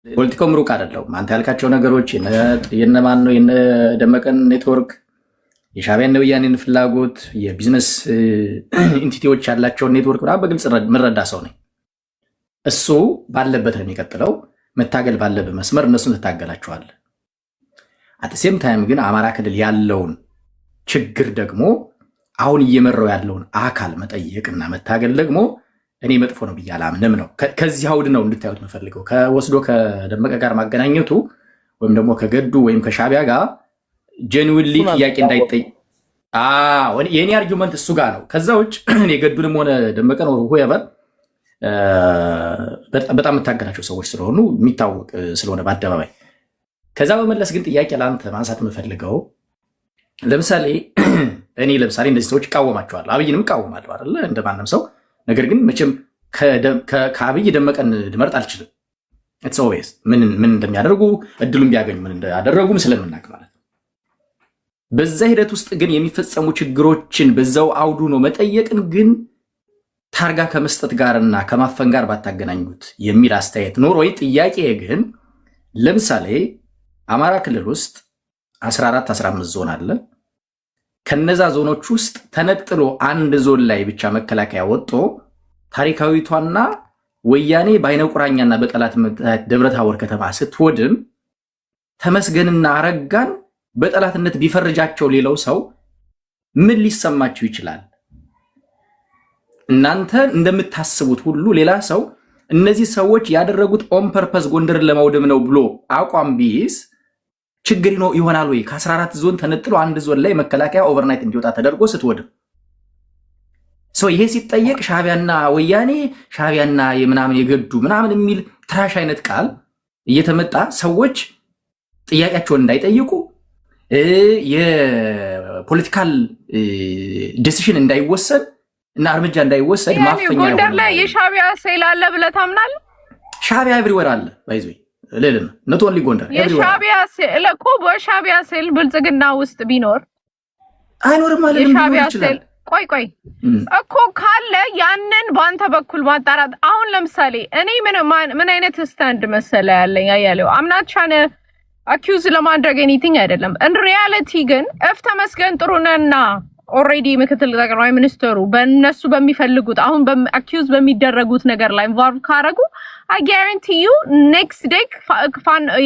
ፖለቲካው ሩቅ አይደለም። አንተ ያልካቸው ነገሮች የነማን ነው የነደመቀን ኔትወርክ የሻዕቢያን ወያኔን ፍላጎት የቢዝነስ ኢንቲቲዎች ያላቸውን ኔትወርክ ብራ በግልጽ ምረዳ ሰው ነኝ። እሱ ባለበት ነው የሚቀጥለው። መታገል ባለበት መስመር እነሱን ትታገላቸዋል። አትሴም ታይም ግን አማራ ክልል ያለውን ችግር ደግሞ አሁን እየመራው ያለውን አካል መጠየቅና መታገል ደግሞ እኔ መጥፎ ነው ብዬ አላምንም ነው። ከዚህ አውድ ነው እንድታዩት የምፈልገው። ከወስዶ ከደመቀ ጋር ማገናኘቱ ወይም ደግሞ ከገዱ ወይም ከሻዕቢያ ጋር ጀንዊንሊ ጥያቄ እንዳይጠይቅ የኔ አርጊውመንት እሱ ጋር ነው። ከዛ ውጭ እኔ ገዱንም ሆነ ደመቀን ወሩ ሆያበር በጣም የምታገናቸው ሰዎች ስለሆኑ የሚታወቅ ስለሆነ በአደባባይ። ከዛ በመለስ ግን ጥያቄ ለአንተ ማንሳት የምፈልገው ለምሳሌ እኔ ለምሳሌ እንደዚህ ሰዎች ይቃወማቸዋል። አብይንም እቃወማለሁ አይደለ እንደማንም ሰው። ነገር ግን መቼም ከአብይ ደመቀን ልመርጥ አልችልም። ኢትስ ኦልዌይስ ምን እንደሚያደርጉ እድሉን ቢያገኙ ምን እንዳደረጉም ስለምናውቅ ማለት ነው። በዛ ሂደት ውስጥ ግን የሚፈጸሙ ችግሮችን በዛው አውዱ ነው መጠየቅን ግን ታርጋ ከመስጠት ጋርና ከማፈን ጋር ባታገናኙት የሚል አስተያየት ኖሮ ጥያቄ ግን ለምሳሌ አማራ ክልል ውስጥ 14 15 ዞን አለ። ከነዛ ዞኖች ውስጥ ተነጥሎ አንድ ዞን ላይ ብቻ መከላከያ ወጥቶ ታሪካዊቷና ወያኔ በአይነ ቁራኛና በጠላት ደብረታቦር ከተማ ስትወድም ተመስገንና አረጋን በጠላትነት ቢፈርጃቸው ሌላው ሰው ምን ሊሰማቸው ይችላል? እናንተ እንደምታስቡት ሁሉ ሌላ ሰው እነዚህ ሰዎች ያደረጉት ኦን ፐርፐስ ጎንደርን ለማውደም ነው ብሎ አቋም ቢይዝ ችግር ይሆናል ወይ? ከ14 ዞን ተነጥሎ አንድ ዞን ላይ መከላከያ ኦቨርናይት እንዲወጣ ተደርጎ ስትወድም ይሄ ሲጠየቅ ሻዕቢያና ወያኔ ሻዕቢያና የምናምን የገዱ ምናምን የሚል ትራሽ አይነት ቃል እየተመጣ ሰዎች ጥያቄያቸውን እንዳይጠይቁ የፖለቲካል ዲሲሽን እንዳይወሰድ እና እርምጃ እንዳይወሰድ ማፈኛ ነው። ጎንደር ላይ የሻዕቢያ ሴል አለ ብለህ ታምናለህ? ሻዕቢያ ኤቭሪዌር አለ ባይዞይ ለለም not only ጎንደር የሻዕቢያ ሴል እኮ በሻዕቢያ ሴል ብልጽግና ውስጥ ቢኖር አይኖርም ማለት ነው። የሻዕቢያ ሴል ቆይ እኮ ካለ ያንን በአንተ በኩል ማጣራት። አሁን ለምሳሌ እኔ ምን አይነት ስታንድ መሰለ ያለኝ አያሌው አምናቻነ አኪዩዝ ለማድረግ ኤኒቲንግ አይደለም። in reality ግን ተመስገን ጥሩነህና ኦሬዲ ምክትል ጠቅላይ ሚኒስትሩ በእነሱ በሚፈልጉት አሁን አኪዩዝ በሚደረጉት ነገር ላይ ኢንቮልቭ ካረጉ I guarantee you next day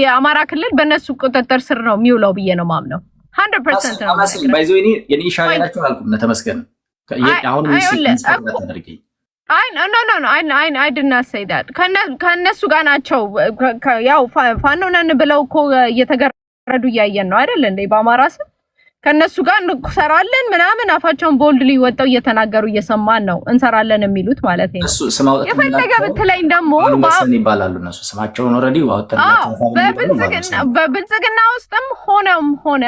የአማራ ክልል በእነሱ ቁጥጥር ስር ነው የሚውለው ብዬ ነው ማምነው 100% ነው። ባይዞኒ የኔ ሻዕቢያ ናቸው አልኩ ተመስገን አሁን I did not say that ከነሱ ጋር ናቸው። ያው ፋኖ ነን ብለው እኮ እየተገረዱ እያየን ነው አይደል እንዴ? በአማራ ስም ከነሱ ጋር እንሰራለን ምናምን አፋቸውን ቦልድሊ ወጣው እየተናገሩ እየሰማን ነው። እንሰራለን የሚሉት ማለት ነው። እሱ ስማው የፈለገ ብትለኝ ደግሞ ማሰን ይባላሉ እነሱ ስማቸውን ኦሬዲ አወጣላቸው። በብልጽግና ውስጥም ሆነ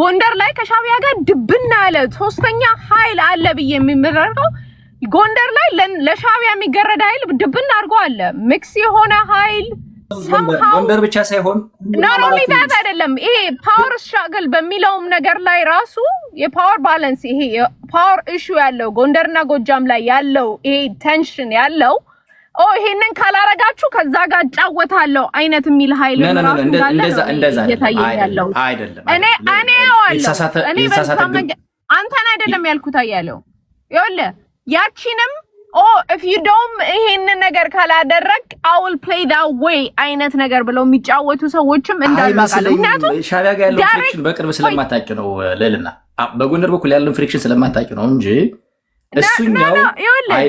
ጎንደር ላይ ከሻዕቢያ ጋር ድብና ያለ ሶስተኛ ኃይል አለ ብዬ የሚመረቀው ጎንደር ላይ ለሻዕቢያ የሚገረድ ኃይል ድብና አድርጎ አለ። ሚክስ የሆነ ኃይል ጎንደር ብቻ ሳይሆን ኖርማሊ ታታ አይደለም። ይሄ ፓወር ስትራግል በሚለውም ነገር ላይ ራሱ የፓወር ባላንስ ይሄ የፓወር ኢሹ ያለው ጎንደርና ጎጃም ላይ ያለው ይሄ ቴንሽን ያለው ይሄንን ካላረጋችሁ ከዛ ጋር ጫወታለው አይነት የሚል ኃይል ነው። እንደዛ ያለው አይደለም። አንተን አይደለም ያልኩት አያለው ይኸውልህ ያቺንም if you don't ይሄንን ነገር ካላደረግ I will play that way አይነት ነገር ብለው የሚጫወቱ ሰዎችም እንዳልባቃለ። ምክንያቱም ሻዕቢያ ጋር ያለው ፍሪክሽን በቅርብ ስለማታውቂ ነው ለልና በጎንደር በኩል ያለው ፍሪክሽን ስለማታውቂ ነው እንጂ እሱኛው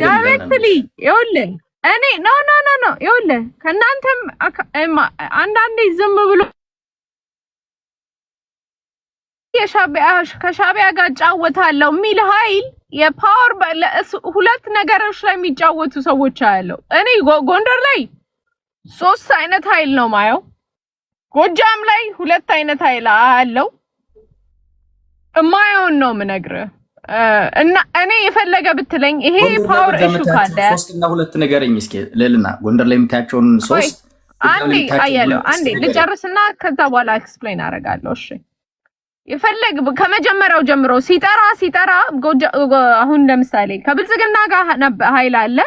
ዳይሬክትሊ ይኸውልህ እኔ ኖ ይኸውልህ ከእናንተም አንዳንዴ ዝም ብሎ ከሻዕቢያ ጋር ጫወታለው የሚል ኃይል የፓወር ሁለት ነገሮች ላይ የሚጫወቱ ሰዎች አያለው። እኔ ጎንደር ላይ 3 አይነት ኃይል ነው ማየው። ጎጃም ላይ 2 አይነት ኃይል አለው። እማየውን ነው የምነግርህ። እና እኔ የፈለገ ብትለኝ ይሄ ፓወር ኢሹ ካለ 3 እና 2 ነገረኝ እስኪ ለልና ጎንደር ላይ የምታያቸውን 3 አንዴ ልጨርስና ከዛ በኋላ ኤክስፕሌን አደርጋለሁ። እሺ የፈለግ ከመጀመሪያው ጀምሮ ሲጠራ አሁን ለምሳሌ ከብልጽግና ጋር ኃይል አለ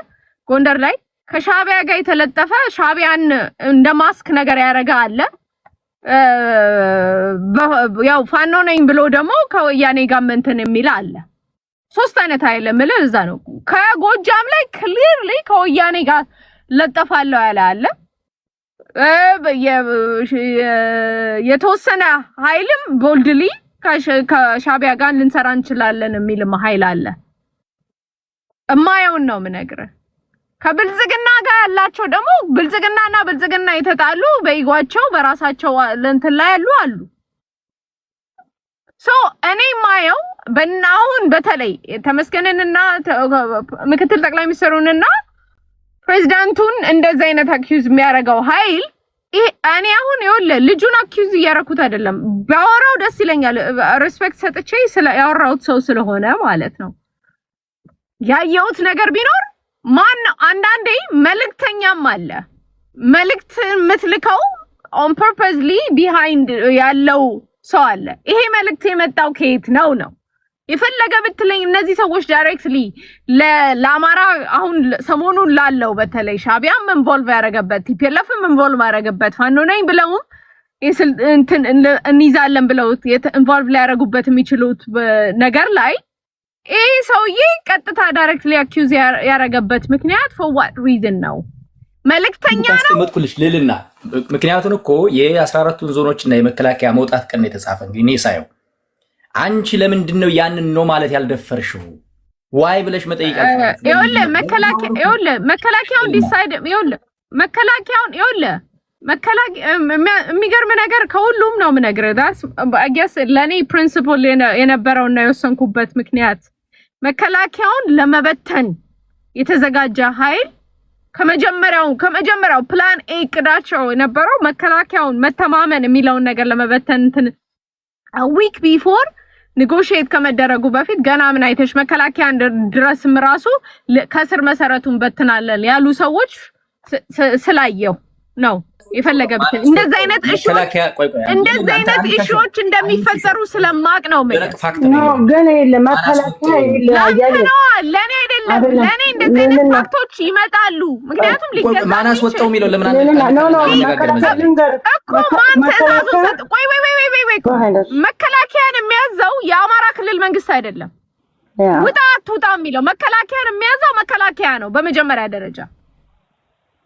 ጎንደር ላይ ከሻቢያ ጋር የተለጠፈ ሻቢያን እንደ ማስክ ነገር ያረጋ አለ። ያው ፋኖ ነኝ ብሎ ደግሞ ከወያኔ ጋር እንትን የሚል አለ። ሶስት አይነት ኃይል ምልህ እዛ ነው። ከጎጃም ላይ ክሊርሊ ከወያኔ ጋር ለጠፋለው ያለ አለ። የተወሰነ ኃይልም ቦልድሊ ከሻቢያ ጋር ልንሰራ እንችላለን የሚልም ኃይል አለ። እማየውን ነው የምነግርህ። ከብልጽግና ጋር ያላቸው ደግሞ ብልጽግናና ብልጽግና የተጣሉ በይጓቸው በራሳቸው እንትን ላይ ያሉ አሉ። ሶ እኔ ማየው በእናሁን በተለይ ተመስገንንና ምክትል ጠቅላይ ሚኒስትሩንና ፕሬዝዳንቱን እንደዛ አይነት አኪዩዝ የሚያደርገው ኃይል እኔ አሁን ይኸውልህ ልጁን አኪዩዝ እያደረኩት አይደለም። ባወራው ደስ ይለኛል። ሪስፔክት ሰጥቼ ያወራሁት ሰው ስለሆነ ማለት ነው። ያየሁት ነገር ቢኖር ማን አንዳንዴ መልእክተኛም አለ። መልእክት የምትልከው ኦን ፐርፐዝሊ ቢሃይንድ ያለው ሰው አለ። ይሄ መልእክት የመጣው ከየት ነው ነው የፈለገ ብትለኝ እነዚህ ሰዎች ዳይሬክትሊ ለአማራ አሁን ሰሞኑን ላለው በተለይ ሻቢያም ኢንቮልቭ ያደረገበት ቲፒኤልኤፍም ኢንቮልቭ ያደረገበት ፋኖ ነኝ ብለውም እንትን እንይዛለን ብለው ኢንቮልቭ ሊያደርጉበት የሚችሉት ነገር ላይ ይሄ ሰውዬ ቀጥታ ዳይሬክትሊ አኪዩዝ ያደረገበት ምክንያት for what reason ነው? መልእክተኛ ነው አስቀምጥኩልሽ ልልና ምክንያቱን እኮ የ14ቱን ዞኖችና የመከላከያ መውጣት ቀን የተጻፈ እንግዲህ ሳይው አንቺ ለምንድን ነው ያንን ነው ማለት ያልደፈርሽው? ዋይ ብለሽ መጠየቅ አልፈለግሽ? ይኸውልህ መከላከያውን ዲሳይድ መከላከያውን የሚገርም ነገር ከሁሉም ነው የምነግርህ። ዳስ አይ ጌስ ለኔ ፕሪንሲፕል የነበረውና የወሰንኩበት ምክንያት መከላከያውን ለመበተን የተዘጋጀ ኃይል ከመጀመሪያው ፕላን ኤ እቅዳቸው የነበረው መከላከያውን መተማመን የሚለውን ነገር ለመበተን እንትን ዊክ ቢፎር ኔጎሺዬት ከመደረጉ በፊት ገና ምን አይተሽ መከላከያ ድረስም ራሱ ከስር መሰረቱን በትናለን ያሉ ሰዎች ስላየው ነው የፈለገበት እንደዛ አይነት ኢሹዎች እንደሚፈጠሩ ስለማቅ ነው ማለት ነው። ግን ለመከላከያ ለኔ አይደለም ለኔ እንደዚህ አይነት ፋክቶች ይመጣሉ። ምክንያቱም ሊገዛ ማን አስወጣው የሚለው ለምን መከላከያን የሚያዘው የአማራ ክልል መንግስት አይደለም። ውጣ አትውጣ የሚለው መከላከያን የሚያዘው መከላከያ ነው። በመጀመሪያ ደረጃ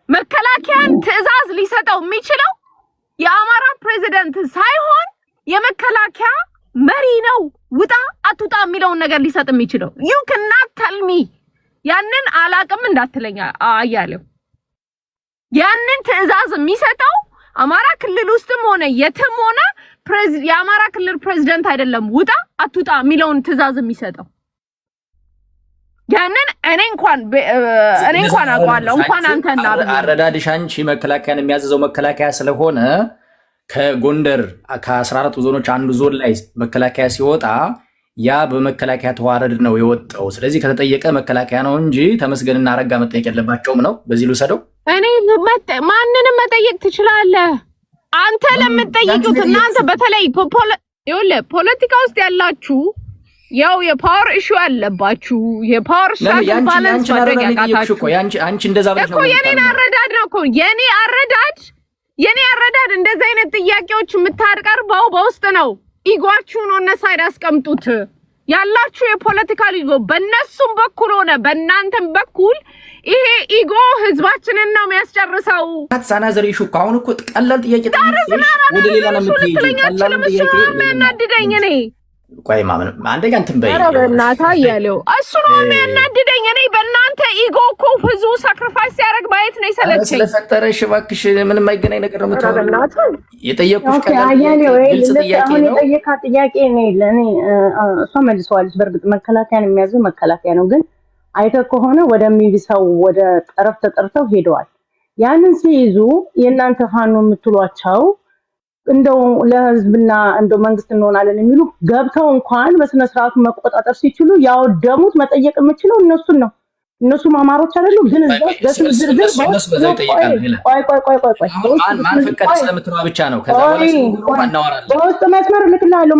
መከላከያን ትዕዛዝ ሊሰጠው የሚችለው የአማራ ፕሬዚደንት ሳይሆን የመከላከያ መሪ ነው። ውጣ አትውጣ የሚለውን ነገር ሊሰጥ የሚችለው you cannot tell me ያንን አላቅም እንዳትለኛ አያሌው ያንን ትዕዛዝ የሚሰጠው አማራ ክልል ውስጥም ሆነ የትም ሆነ የአማራ ክልል ፕሬዚደንት አይደለም። ውጣ አትውጣ የሚለውን ትዕዛዝ የሚሰጠው ያንን እኔ እንኳን አውቀዋለሁ። እንኳን አንተና አረዳድሽ አንቺ መከላከያን የሚያዘዘው መከላከያ ስለሆነ ከጎንደር ከ14 ዞኖች አንዱ ዞን ላይ መከላከያ ሲወጣ ያ በመከላከያ ተዋረድ ነው የወጣው። ስለዚህ ከተጠየቀ መከላከያ ነው እንጂ ተመስገንና አረጋ መጠየቅ የለባቸውም ነው። በዚህ ልውሰደው። እኔ ማንንም መጠየቅ ትችላለህ። አንተ ለምትጠይቁት እናንተ በተለይ ፖለቲካ ውስጥ ያላችሁ ያው የፓወር ኢሹ አለባችሁ። የፓወር ሻትል ባላንስ ማድረግ ያቃታችሁ አንቺ እንደዛ ብለሽ ነው እኮ የኔን አረዳድ ነው እኮ የኔ አረዳድ እንደዛ አይነት ጥያቄዎች የምታቀርበው በውስጥ ነው። ኢጓችሁን ኦን ሳይድ አስቀምጡት። ያላችሁ የፖለቲካል ኢጎ በእነሱም በኩል ሆነ በእናንተም በኩል ይሄ ኢጎ ህዝባችንን ነው የሚያስጨርሰው። ታሳናዘር ኢሹ አሁን እኮ ቀላል ጥያቄ ወደ ሌላ ነው የምትሄጂው። ቀላል ጥያቄ የሚያናድደኝ እኔ ቆይ ማምን አንደኛ እንትን በይ ኧረ በእናትህ አያሌው እሱ ነው የሚያናድደኝ። እኔ በእናንተ ኢጎ እኮ ብዙ ሳክሪፋይስ ሲያደርግ ማየት ነው የሰለቸኝ። ስለፈጠረሽ እባክሽ ምንም አይገናኝ ነገር ነው የምትለው። የጠየቁሽ ቀላል ጥያቄ ነው። የጠየቃት ጥያቄ ነው ለኔ እሷ መልሰዋለች። በእርግጥ መከላከያን የሚያዘው መከላከያ ነው። ግን አይተህ ከሆነ ወደሚብሰው ወደ ጠረፍ ተጠርተው ሄደዋል። ያንን ሲይዙ የእናንተ ፋኖ የምትሏቸው እንደው ለህዝብና እንደው መንግስት እንሆናለን የሚሉ ገብተው እንኳን በስነ ስርዓቱ መቆጣጠር ሲችሉ ያወደሙት መጠየቅ የምችለው እነሱን ነው። እነሱም አማሮች አይደሉም። ግን እዛ በስንዝርዝር ማን ፈቀደ ስለምትለው ብቻ ነው። ከዛ በኋላ እናወራለን። በውስጥ መስመር ልክላለሁ።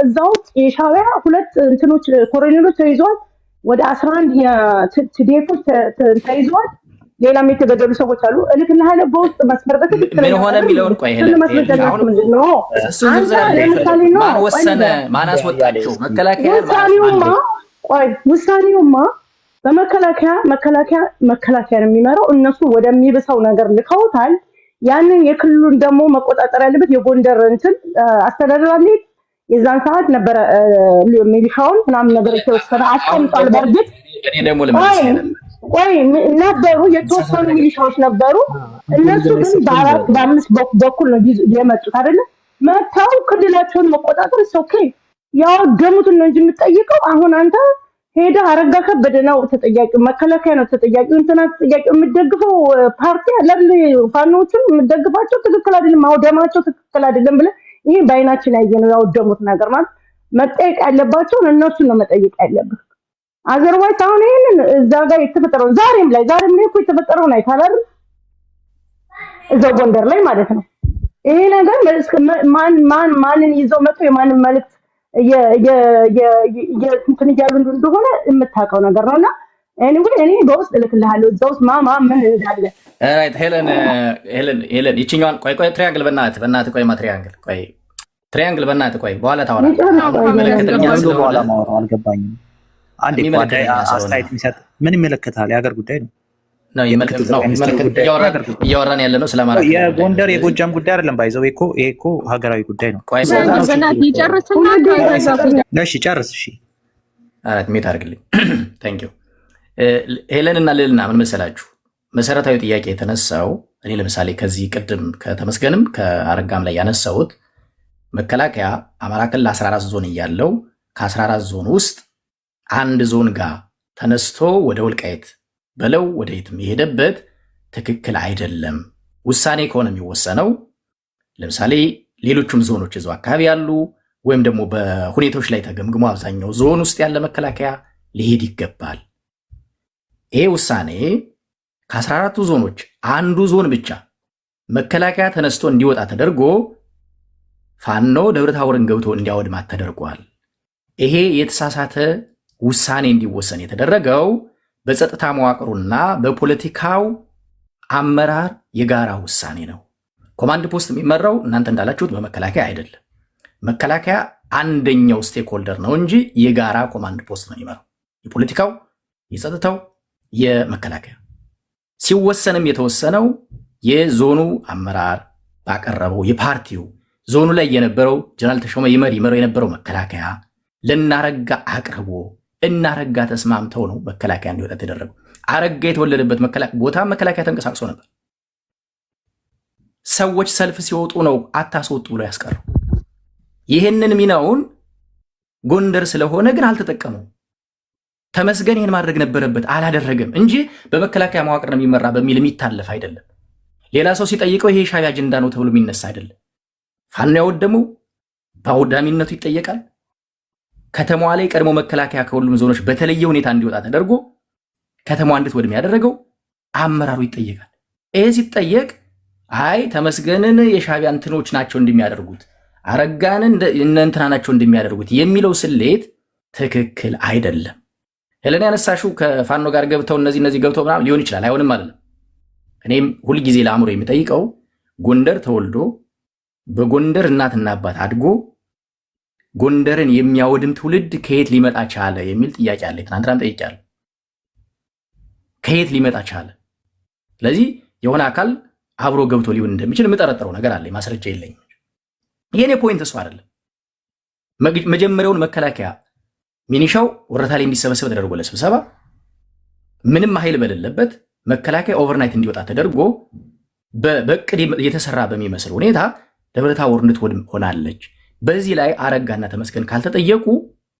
እዛው የሻቢያ ሁለት እንትኖች ኮሎኔሎች ተይዘዋል። ወደ 11 የቲዲኤፎች ተይዘዋል። ሌላም የተገደሉ ሰዎች አሉ። እልክልሃለሁ በውስጥ መስመር በትክክል ምን ሆነ የሚለውን ቆይ ማን ወሰነ? ማን አስወጣቸው? ውሳኔውማ በመከላከያ የሚመራው እነሱ ወደሚብሰው ነገር ልከውታል። ያንን የክልሉን ደግሞ መቆጣጠር ያለበት የጎንደር እንትን አስተዳደር አለ። የዛን ሰዓት ነበረ ሚሊሻውን ምናምን ነገር የተወሰነ አስቀምጧል። በእርግጥ ነበሩ የተወሰኑ ሚሊሻዎች ነበሩ። እነሱ ግን በአራት በአምስት በኩል ነው የመጡት አይደለ? መጥተው ክልላቸውን መቆጣጠር ኦኬ ያወደሙትን ነው እንጂ የምትጠይቀው። አሁን አንተ ሄደህ አረጋ ከበደ ነው ተጠያቂው፣ መከላከያ ነው ተጠያቂው፣ እንትና ተጠያቂው። የምትደግፈው ፓርቲ ለምን ፋኖቹን የምትደግፋቸው ትክክል አይደለም፣ ማውደማቸው ትክክል አይደለም ብለህ ይሄ በአይናችን ያየነው ያወደሙት ነገር ማለት መጠየቅ ያለባቸውን እነሱን ነው መጠየቅ ያለብህ። አዘርባይስ አሁን ይሄንን እዛ ጋር የተፈጠረው ዛሬም ላይ እኮ የተፈጠረውን አይታላል እዛው ጎንደር ላይ ማለት ነው። ይሄ ነገር ማንን ይዘው መጥቶ የማንን መልእክት እንትን እያሉ እንደሆነ የምታውቀው ነገር ነውና እኔ በውስጥ እልክልሃለሁ እዛ ውስጥ ምን እንዳለ። ራይት ሄለን ይችኛዋን ቆይ ትሪያንግል በእናትህ ቆይ ትሪያንግል በእናትህ ቆይ በኋላ ታወራ። በኋላ ማወራው አልገባኝም። አንዴ አስተያየት የሚሰጥ ምን ይመለከታል? የሀገር ጉዳይ ነው እያወራን ያለ ነው። ስለማለት የጎንደር የጎጃም ጉዳይ አይደለም። ባይዘው ይሄ እኮ ሀገራዊ ጉዳይ ነው። እሺ ጨርስ። እሺ አራት ሜት አድርግልኝ። ታንክ ዩ ሄለን እና ልልና ምን መሰላችሁ መሰረታዊ ጥያቄ የተነሳው እኔ ለምሳሌ ከዚህ ቅድም ከተመስገንም ከአረጋም ላይ ያነሳሁት መከላከያ አማራ ክልል 14 ዞን እያለው ከ14 ዞን ውስጥ አንድ ዞን ጋር ተነስቶ ወደ ወልቃይት በለው ወደ የትም የሄደበት ትክክል አይደለም። ውሳኔ ከሆነ የሚወሰነው ለምሳሌ ሌሎቹም ዞኖች እዛው አካባቢ ያሉ ወይም ደግሞ በሁኔታዎች ላይ ተገምግሞ አብዛኛው ዞን ውስጥ ያለ መከላከያ ሊሄድ ይገባል። ይሄ ውሳኔ ከ14ቱ ዞኖች አንዱ ዞን ብቻ መከላከያ ተነስቶ እንዲወጣ ተደርጎ ፋኖ ደብረታቦርን ገብቶ እንዲያወድማት ተደርጓል። ይሄ የተሳሳተ ውሳኔ እንዲወሰን የተደረገው በጸጥታ መዋቅሩና በፖለቲካው አመራር የጋራ ውሳኔ ነው። ኮማንድ ፖስት የሚመራው እናንተ እንዳላችሁት በመከላከያ አይደለም። መከላከያ አንደኛው ስቴክሆልደር ነው እንጂ የጋራ ኮማንድ ፖስት ነው የሚመራው። የፖለቲካው፣ የጸጥታው፣ የመከላከያ ሲወሰንም የተወሰነው የዞኑ አመራር ባቀረበው የፓርቲው ዞኑ ላይ የነበረው ጀነራል ተሾመ ይመራው የነበረው መከላከያ ለናረጋ አቅርቦ እናረጋ ተስማምተው ነው መከላከያ እንዲወጣ ተደረገው። አረጋ የተወለደበት ቦታ መከላከያ ተንቀሳቅሶ ነበር። ሰዎች ሰልፍ ሲወጡ ነው አታስወጡ ብሎ ያስቀረው። ይህንን ሚናውን ጎንደር ስለሆነ ግን አልተጠቀመው። ተመስገን ይህን ማድረግ ነበረበት፣ አላደረገም እንጂ በመከላከያ መዋቅር ነው የሚመራ በሚል የሚታለፍ አይደለም። ሌላ ሰው ሲጠይቀው ይሄ ሻዕቢያ አጀንዳ ነው ተብሎ የሚነሳ አይደለም። ፋኖ ያወደመው በአውዳሚነቱ ይጠየቃል። ከተማዋ ላይ ቀድሞ መከላከያ ከሁሉም ዞኖች በተለየ ሁኔታ እንዲወጣ ተደርጎ ከተማዋ እንድትወድም ያደረገው አመራሩ ይጠየቃል። ይሄ ሲጠየቅ አይ ተመስገንን የሻዕቢያ እንትኖች ናቸው እንደሚያደርጉት አረጋንን እንትና ናቸው እንደሚያደርጉት የሚለው ስሌት ትክክል አይደለም። ሄለን ያነሳሽው ከፋኖ ጋር ገብተው እነዚህ ገብተው ምናምን ሊሆን ይችላል፣ አይሆንም አይደለም። እኔም ሁልጊዜ ለአእምሮ የሚጠይቀው ጎንደር ተወልዶ በጎንደር እናትና አባት አድጎ ጎንደርን የሚያወድም ትውልድ ከየት ሊመጣ ቻለ የሚል ጥያቄ አለ። ትናንትናም ጠይቄያለሁ። ከየት ሊመጣ ቻለ? ስለዚህ የሆነ አካል አብሮ ገብቶ ሊሆን እንደሚችል የምጠረጥረው ነገር አለ። ማስረጃ የለኝም። የኔ ፖይንት እሱ አይደለም። መጀመሪያውን መከላከያ ሚኒሻው ወረታ ላይ እንዲሰበሰብ ተደርጎ ለስብሰባ ምንም ኃይል በሌለበት መከላከያ ኦቨርናይት እንዲወጣ ተደርጎ በእቅድ የተሰራ በሚመስል ሁኔታ ደብረታቦር እንድትወድም ሆናለች። በዚህ ላይ አረጋና ተመስገን ካልተጠየቁ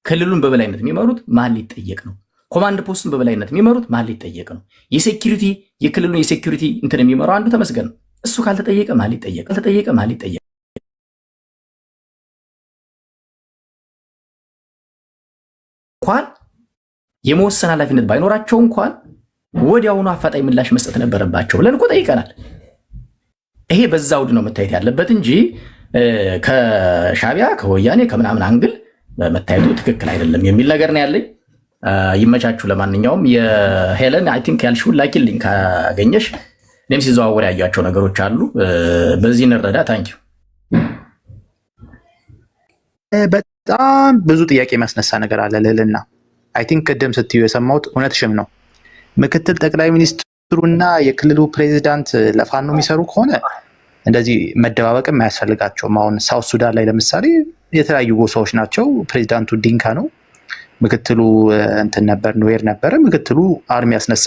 ክልሉን በበላይነት የሚመሩት ማን ሊጠየቅ ነው? ኮማንድ ፖስቱን በበላይነት የሚመሩት ማን ሊጠየቅ ነው? የሴኩሪቲ የክልሉን የሴኩሪቲ እንትን የሚመራው አንዱ ተመስገን ነው። እሱ ካልተጠየቀ ማን ሊጠየቅ? እንኳን የመወሰን ኃላፊነት ባይኖራቸው እንኳን ወዲያውኑ አፋጣኝ ምላሽ መስጠት ነበረባቸው ብለን እኮ ጠይቀናል። ይሄ በዛ አውድ ነው መታየት ያለበት እንጂ ከሻዕቢያ ከወያኔ ከምናምን አንግል መታየቱ ትክክል አይደለም የሚል ነገር ነው ያለኝ። ይመቻችሁ። ለማንኛውም የሄለን አይ ቲንክ ያልሽውን ላኪልኝ ካገኘሽ። እኔም ሲዘዋወር ያያቸው ነገሮች አሉ። በዚህ እንረዳ። ታንኪዩ። በጣም ብዙ ጥያቄ የሚያስነሳ ነገር አለ ልዕልና። አይ ቲንክ ቅድም ስትዩ የሰማሁት እውነትሽም ነው። ምክትል ጠቅላይ ሚኒስትሩና የክልሉ ፕሬዚዳንት ለፋኖ የሚሰሩ ከሆነ እንደዚህ መደባበቅም አያስፈልጋቸውም። አሁን ሳውት ሱዳን ላይ ለምሳሌ የተለያዩ ጎሳዎች ናቸው። ፕሬዚዳንቱ ዲንካ ነው፣ ምክትሉ እንትን ነበር ኑዌር ነበረ። ምክትሉ አርሚ ያስነሳ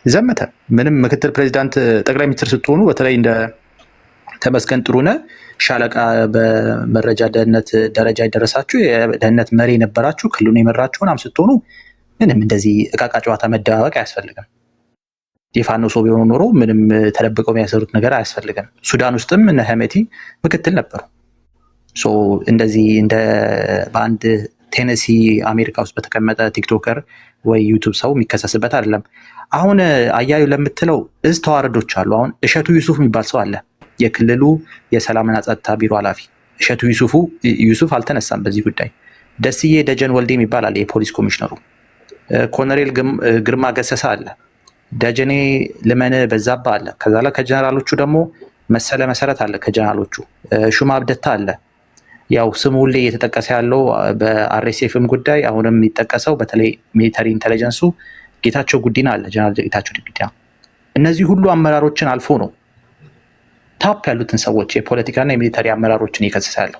ዘመተ። ምንም ምክትል ፕሬዚዳንት ጠቅላይ ሚኒስትር ስትሆኑ በተለይ እንደ ተመስገን ጥሩነህ ሻለቃ በመረጃ ደህንነት ደረጃ የደረሳችሁ የደህንነት መሪ የነበራችሁ ክልሉን የመራችሁን ስትሆኑ ምንም እንደዚህ እቃቃ ጨዋታ መደባበቅ አያስፈልግም። የፋኖ ሰው ቢሆኑ ኖሮ ምንም ተደብቀው የሚያሰሩት ነገር አያስፈልግም። ሱዳን ውስጥም እነ ሄሜቲ ምክትል ነበሩ። እንደዚህ እንደ በአንድ ቴነሲ አሜሪካ ውስጥ በተቀመጠ ቲክቶከር ወይ ዩቱብ ሰው የሚከሰስበት አይደለም። አሁን አያዩ ለምትለው እዝ ተዋረዶች አሉ። አሁን እሸቱ ዩሱፍ የሚባል ሰው አለ፣ የክልሉ የሰላምና ጸጥታ ቢሮ ኃላፊ። እሸቱ ዩሱፍ አልተነሳም በዚህ ጉዳይ። ደስዬ ደጀን ወልዴ የሚባል አለ፣ የፖሊስ ኮሚሽነሩ። ኮሎኔል ግርማ ገሰሳ አለ፣ ደጀኔ ልመን በዛባ አለ። ከዛ ላይ ከጀነራሎቹ ደግሞ መሰለ መሰረት አለ፣ ከጀነራሎቹ ሹማ አብደታ አለ። ያው ስሙ ሁሌ እየተጠቀሰ ያለው በአርኤስኤፍም ጉዳይ አሁንም የሚጠቀሰው በተለይ ሚሊተሪ ኢንቴሊጀንሱ ጌታቸው ጉዲና አለ፣ ጀነራል ጌታቸው ጉዲና። እነዚህ ሁሉ አመራሮችን አልፎ ነው ታፕ ያሉትን ሰዎች የፖለቲካና የሚሊተሪ አመራሮችን ይከሰሳሉ።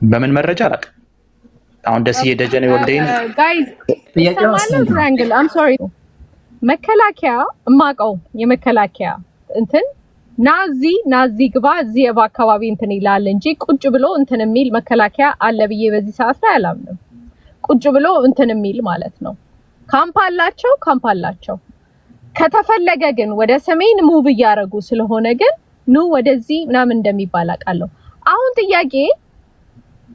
በምን መረጃ አላውቅም። አሁን ደስዬ ደጀኔ ወልዴን መከላከያ እማቀው የመከላከያ እንትን ናዚ ግባ እዚህ በአካባቢ እንትን ይላል እንጂ ቁጭ ብሎ እንትን የሚል መከላከያ አለ ብዬ በዚህ ሰዓት ላይ አላምንም። ቁጭ ብሎ እንትን የሚል ማለት ነው። ካምፕ አላቸው። ከተፈለገ ግን ወደ ሰሜን ሙቭ እያደረጉ ስለሆነ ግን ኑ ወደዚህ ምናምን እንደሚባል አውቃለሁ። አሁን ጥያቄ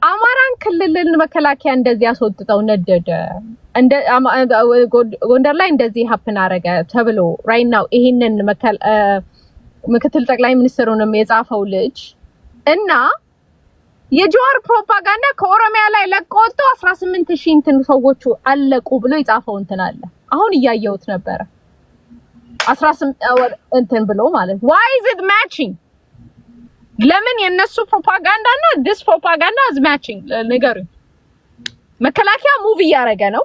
አማራን ክልልን መከላከያ እንደዚህ ያስወጥተው ነደደ ጎንደር ላይ እንደዚህ ሀፕን አረገ ተብሎ ራይት ናው ይሄንን ምክትል ጠቅላይ ሚኒስትሩንም የጻፈው ልጅ እና የጀዋር ፕሮፓጋንዳ ከኦሮሚያ ላይ ለቆቶ 18000 እንትን ሰዎቹ አለቁ ብሎ የጻፈው እንትን አለ። አሁን እያየሁት ነበረ 18 እንትን ብሎ ማለት why is it matching? ለምን የነሱ ፕሮፓጋንዳ እና this propaganda is matching? ንገሩኝ። መከላከያ ሙቭ እያደረገ ነው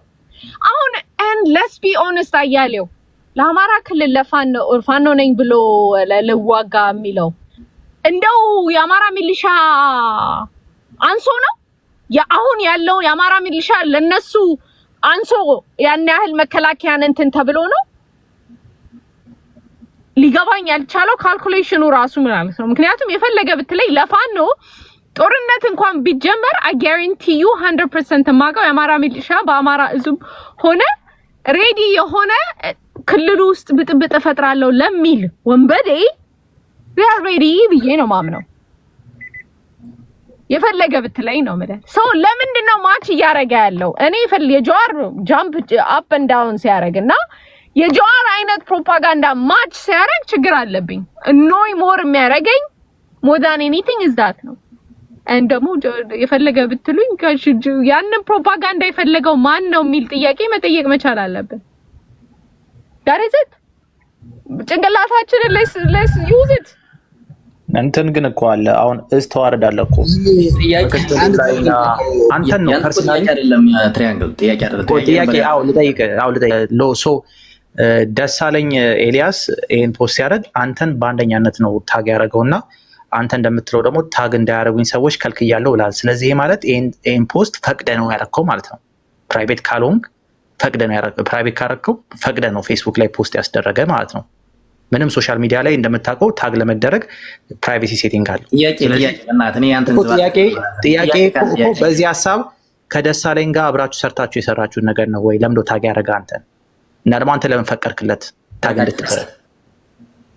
አሁን and let's be honest አያሌው ለአማራ ክልል ፋኖ ነኝ ብሎ ለዋጋ የሚለው እንደው የአማራ ሚሊሻ አንሶ ነው አሁን ያለው የአማራ ሚሊሻ ለነሱ አንሶ ያን ያህል መከላከያን እንትን ተብሎ ነው ሊገባኝ ያልቻለው ካልኩሌሽኑ ራሱ ማለት ነው። ምክንያቱም የፈለገ ብትለይ ለፋኖ ጦርነት እንኳን ቢጀመር I guarantee you 100% ማጋው የአማራ ሚሊሻ በአማራ እዙም ሆነ ሬዲ የሆነ ክልሉ ውስጥ ብጥብጥ ፈጥራለሁ ለሚል ወንበዴ we are ready ብዬ ነው ማምነው። የፈለገ ብትለይ ነው ማለት ሰው ለምንድን ነው ማች እያረጋ ያለው? እኔ የጀዋር ጃምፕ አፕ ኤንድ ዳውን ሲያረግና የጀዋር አይነት ፕሮፓጋንዳ ማች ሲያረግ ችግር አለብኝ። ኖይ ሞር የሚያረገኝ more than anything is that ነው። እንደሞ የፈለገ ብትሉኝ ያንን ፕሮፓጋንዳ የፈለገው ማን ነው የሚል ጥያቄ መጠየቅ መቻል አለብን። that is it ጭንቅላታችንን let's use it። እንትን ግን እኮ አለ አሁን ተዋረድ አለ እኮ አንተን ነው ፐርሰናሊ አይደለም ትሪያንግል ጥያቄ አው ልጠይቅ ሶ ደሳለኝ ኤልያስ ይሄን ፖስት ያደርግ አንተን በአንደኛነት ነው ታግ ያደረገውና አንተ እንደምትለው ደግሞ ታግ እንዳያረጉኝ ሰዎች ከልክያለሁ ብላል። ስለዚህ ይሄ ማለት ይሄን ፖስት ፈቅደ ነው ያደረከው ማለት ነው። ፕራይቬት ካልሆንክ ፈቅደ ነው ያደረከው። ፕራይቬት ካረከው ፈቅደ ነው ፌስቡክ ላይ ፖስት ያስደረገ ማለት ነው። ምንም ሶሻል ሚዲያ ላይ እንደምታውቀው ታግ ለመደረግ ፕራይቬሲ ሴቲንግ አለ። ጥያቄ በዚህ ሀሳብ ከደሳለኝ ጋር አብራችሁ ሰርታችሁ የሰራችሁት ነገር ነው ወይ? ለምዶ ታግ ያደረገ አንተ እና ደግሞ አንተ ለምን ፈቀድክለት ታግ እንድትሰራ?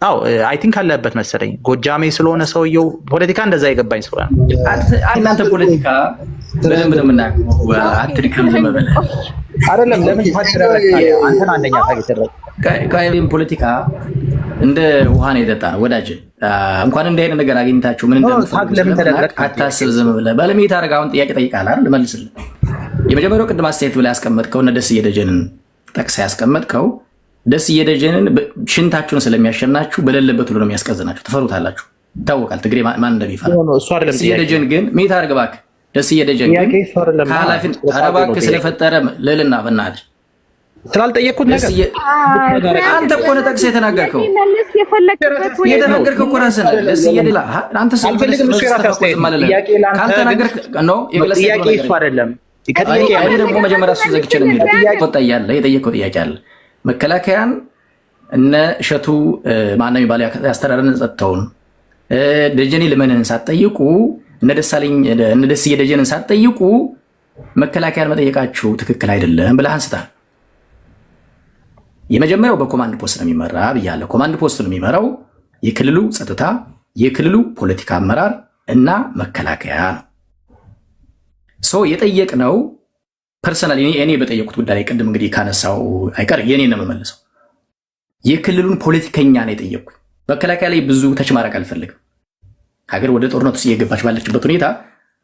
አው አይ ቲንክ አለበት መሰለኝ ጎጃሜ ስለሆነ ሰውየው ፖለቲካ እንደዛ ይገባኝ ስለሆነ እናንተ ፖለቲካ በደንብ ነው የምናውቀው። አትድከም ዝም ብለህ አይደለም ለምን ታደረክ? አንተን አንደኛ ታግ ይሰራል። ካይም ፖለቲካ እንደ ውሃ ነው የጠጣ ነው ወዳጅ። እንኳን እንደ አይነት ነገር አግኝታችሁ ምን እንደምትፈልጉ አታስብ። ዝም ብለህ ባለሜት አረጋውን ጥያቄ ጠይቃለህ አይደል? መልስልህ። የመጀመሪያው ቅድም አስተያየት ብላ ያስቀመጥከው እነ ደስዬ ደጀንን ጠቅሳ ያስቀመጥከው ደስዬ ደጀንን ሽንታችሁን ስለሚያሸናችሁ በሌለበት ሁሉ ነው የሚያስቀዝናችሁ፣ ትፈሩታላችሁ። ይታወቃል ትግሬ ማን እንደሚፈራ። ደስዬ ደጀን ግን ሜታ አድርግ እባክህ። ደስዬ ደጀን ግን ከኃላፊን እባክህ ስለፈጠረ ልዕልና በእናትህ ስላልጠየቅኩት ነገር አንተ እኮ ነው ጠቅሰህ የተናገርከው እኮ ራስህ ነህ። ደስዬ ደላ አንተ ደግሞ መጀመሪያ እሱ ዘግቼ ነው የሚሄደው። ያለ የጠየቀው ጥያቄ አለ። መከላከያን እነ እሸቱ ማነው የሚባለው ያስተዳደርን ጸጥተውን ደጀኔ ልመንህን ሳትጠይቁ እነ ደስዬ ደጀንን ሳትጠይቁ መከላከያን መጠየቃችሁ ትክክል አይደለም ብለህ አንስታል። የመጀመሪያው በኮማንድ ፖስት ነው የሚመራ ብያለሁ። ኮማንድ ፖስት ነው የሚመራው የክልሉ ጸጥታ፣ የክልሉ ፖለቲካ አመራር እና መከላከያ ነው። የጠየቅነው ፐርሰናል እኔ በጠየቁት ጉዳይ ላይ ቅድም እንግዲህ ካነሳው አይቀር የኔ ነው የምመልሰው። የክልሉን ፖለቲከኛ ነው የጠየቅኩት። መከላከያ ላይ ብዙ ተች ማድረግ አልፈልግም። ሀገር ወደ ጦርነት ውስጥ እየገባች ባለችበት ሁኔታ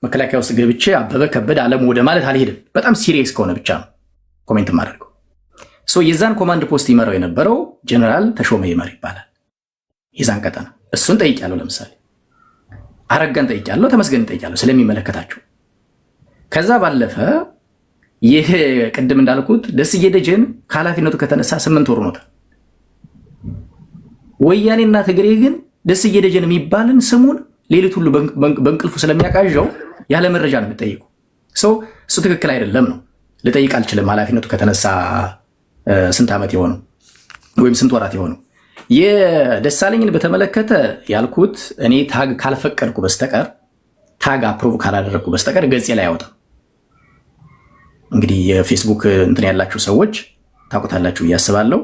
መከላከያ ውስጥ ገብቼ አበበ ከበደ አለሙ ወደ ማለት አልሄድም። በጣም ሲሪየስ ከሆነ ብቻ ነው ኮሜንት ማድረገው። የዛን ኮማንድ ፖስት ይመራው የነበረው ጀነራል ተሾመ ይመር ይባላል። የዛን ቀጠና እሱን ጠይቄያለሁ። ለምሳሌ አረጋን ጠይቄያለሁ፣ ተመስገን ጠይቄያለሁ ስለሚመለከታቸው። ከዛ ባለፈ ይሄ ቅድም እንዳልኩት ደስዬ ደጀን ከኃላፊነቱ ከተነሳ 8 ወር ሆኖታል። ወያኔና ትግሬ ግን ደስዬ ደጀን የሚባልን ስሙን ሌሊት ሁሉ በእንቅልፉ ስለሚያቃዣው ያለ መረጃ ነው የሚጠይቁ። እሱ ትክክል አይደለም ነው ልጠይቅ አልችልም። ኃላፊነቱ ከተነሳ ስንት ዓመት የሆነው ወይም ስንት ወራት የሆነው። የደሳለኝን በተመለከተ ያልኩት እኔ ታግ ካልፈቀድኩ በስተቀር ታግ አፕሮቭ ካላደረግኩ በስተቀር ገጼ ላይ አይወጣም። እንግዲህ የፌስቡክ እንትን ያላችሁ ሰዎች ታውቁታላችሁ ብዬ አስባለሁ።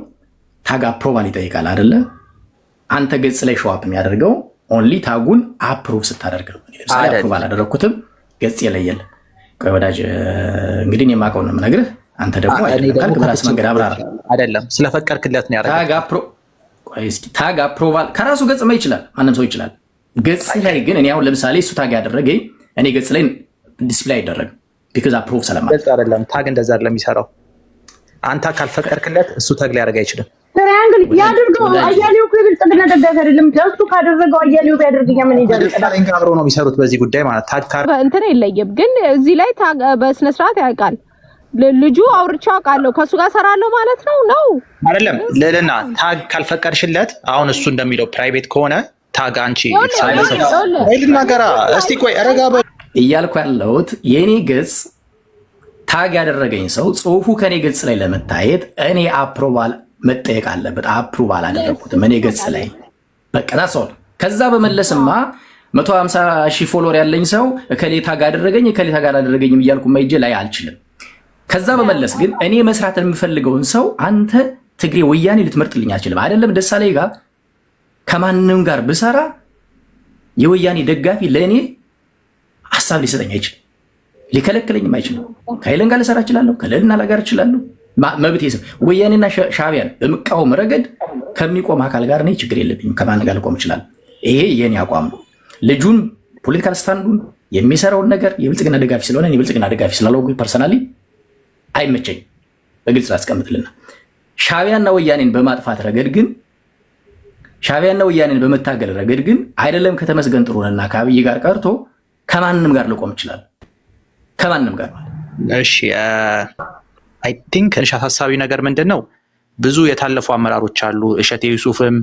ታግ አፕሮቫል ይጠይቃል አይደለ? አንተ ገጽ ላይ ሾዋፕ የሚያደርገው ኦንሊ ታጉን አፕሮቭ ስታደርግ ነው። አፕሮቭ አላደረግኩትም ገጽ ላይ የለም። ቆይ ወዳጅ እንግዲህ የማውቀውን ነው የምነግርህ። አንተ ደግሞ ካልክ በራስ መንገድ አብራራ። አይደለም ስለፈቀድክለት ነው ያደረገው። ታግ አፕሮቫል ከራሱ ገጽ ላይ ይችላል፣ ማንም ሰው ይችላል። ገጽ ላይ ግን እኔ አሁን ለምሳሌ እሱ ታግ ያደረገኝ እኔ ገጽ ላይ ዲስፕሌይ አይደረግም። ቢካዝ አፕሮቭ ስለማለት አይደለም። ታግ እንደዛ አይደለም የሚሰራው። አንተ ካልፈቀድክለት እሱ ታግ ሊያደርግ አይችልም። ትራያንግል ያድርገው። አያሌው እኮ የብልጽግና ደጋፊ አይደለም። ጀስቱ ካደረገው አያሌው ቢያደርግኛ ምን ይደረጋል? አብረው ነው የሚሰሩት በዚህ ጉዳይ ማለት ታግ እንትን የለየም። ግን እዚህ ላይ ታግ በስነ ስርዓት ያውቃል ልጁ። አውርቻው አውቃለሁ ከሱ ጋር ሰራለሁ ማለት ነው አይደለም። ለለና ታግ ካልፈቀድሽለት አሁን እሱ እንደሚለው ፕራይቬት ከሆነ ታግ አንቺ ልናገራ እስቲ ቆይ ረጋ እያልኩ ያለሁት የኔ ገጽ ታግ ያደረገኝ ሰው ጽሁፉ ከኔ ገጽ ላይ ለመታየት እኔ አፕሮቫል መጠየቅ አለበት። አፕሩቫል አላደረኩትም እኔ ገጽ ላይ በቃ ታሰው። ከዛ በመለስማ 150,000 ፎሎወር ያለኝ ሰው እከሌ ታግ አደረገኝ እከሌ ታግ አላደረገኝም እያልኩ ማይጄ ላይ አልችልም። ከዛ በመለስ ግን እኔ መስራት የምፈልገውን ሰው አንተ ትግሬ ወያኔ ልትመርጥልኝ አልችልም። አይደለም ደሳለኝ ጋር ከማንም ጋር ብሰራ የወያኔ ደጋፊ ለእኔ ሀሳብ ሊሰጠኝ አይችልም፣ ሊከለክለኝም አይችልም። ከኃይለን ጋር ልሰራ እችላለሁ፣ ከልዕልና ጋር እችላለሁ። መብት ይስም ወያኔና ሻዕቢያን በመቃወም ረገድ ከሚቆም አካል ጋር እኔ ችግር የለብኝም። ከማን ጋር ልቆም እችላለሁ። ይሄ የኔ አቋም ነው። ልጁን ፖለቲካል ስታንዱን የሚሰራውን ነገር የብልጽግና ደጋፊ ስለሆነ የብልጽግና ደጋፊ ስላልሆንኩኝ ፐርሰናሊ አይመቸኝ። በግልጽ ላስቀምጥልና ሻዕቢያና ወያኔን በማጥፋት ረገድ ግን ሻዕቢያና ወያኔን በመታገል ረገድ ግን አይደለም ከተመስገን ጥሩነህና ከአብይ ጋር ቀርቶ ከማንም ጋር ልቆም ይችላል። ከማንም ጋር ማለት እሺ። አይ ቲንክ ትንሽ አሳሳቢ ነገር ምንድን ነው፣ ብዙ የታለፉ አመራሮች አሉ። እሸቴ ዩሱፍም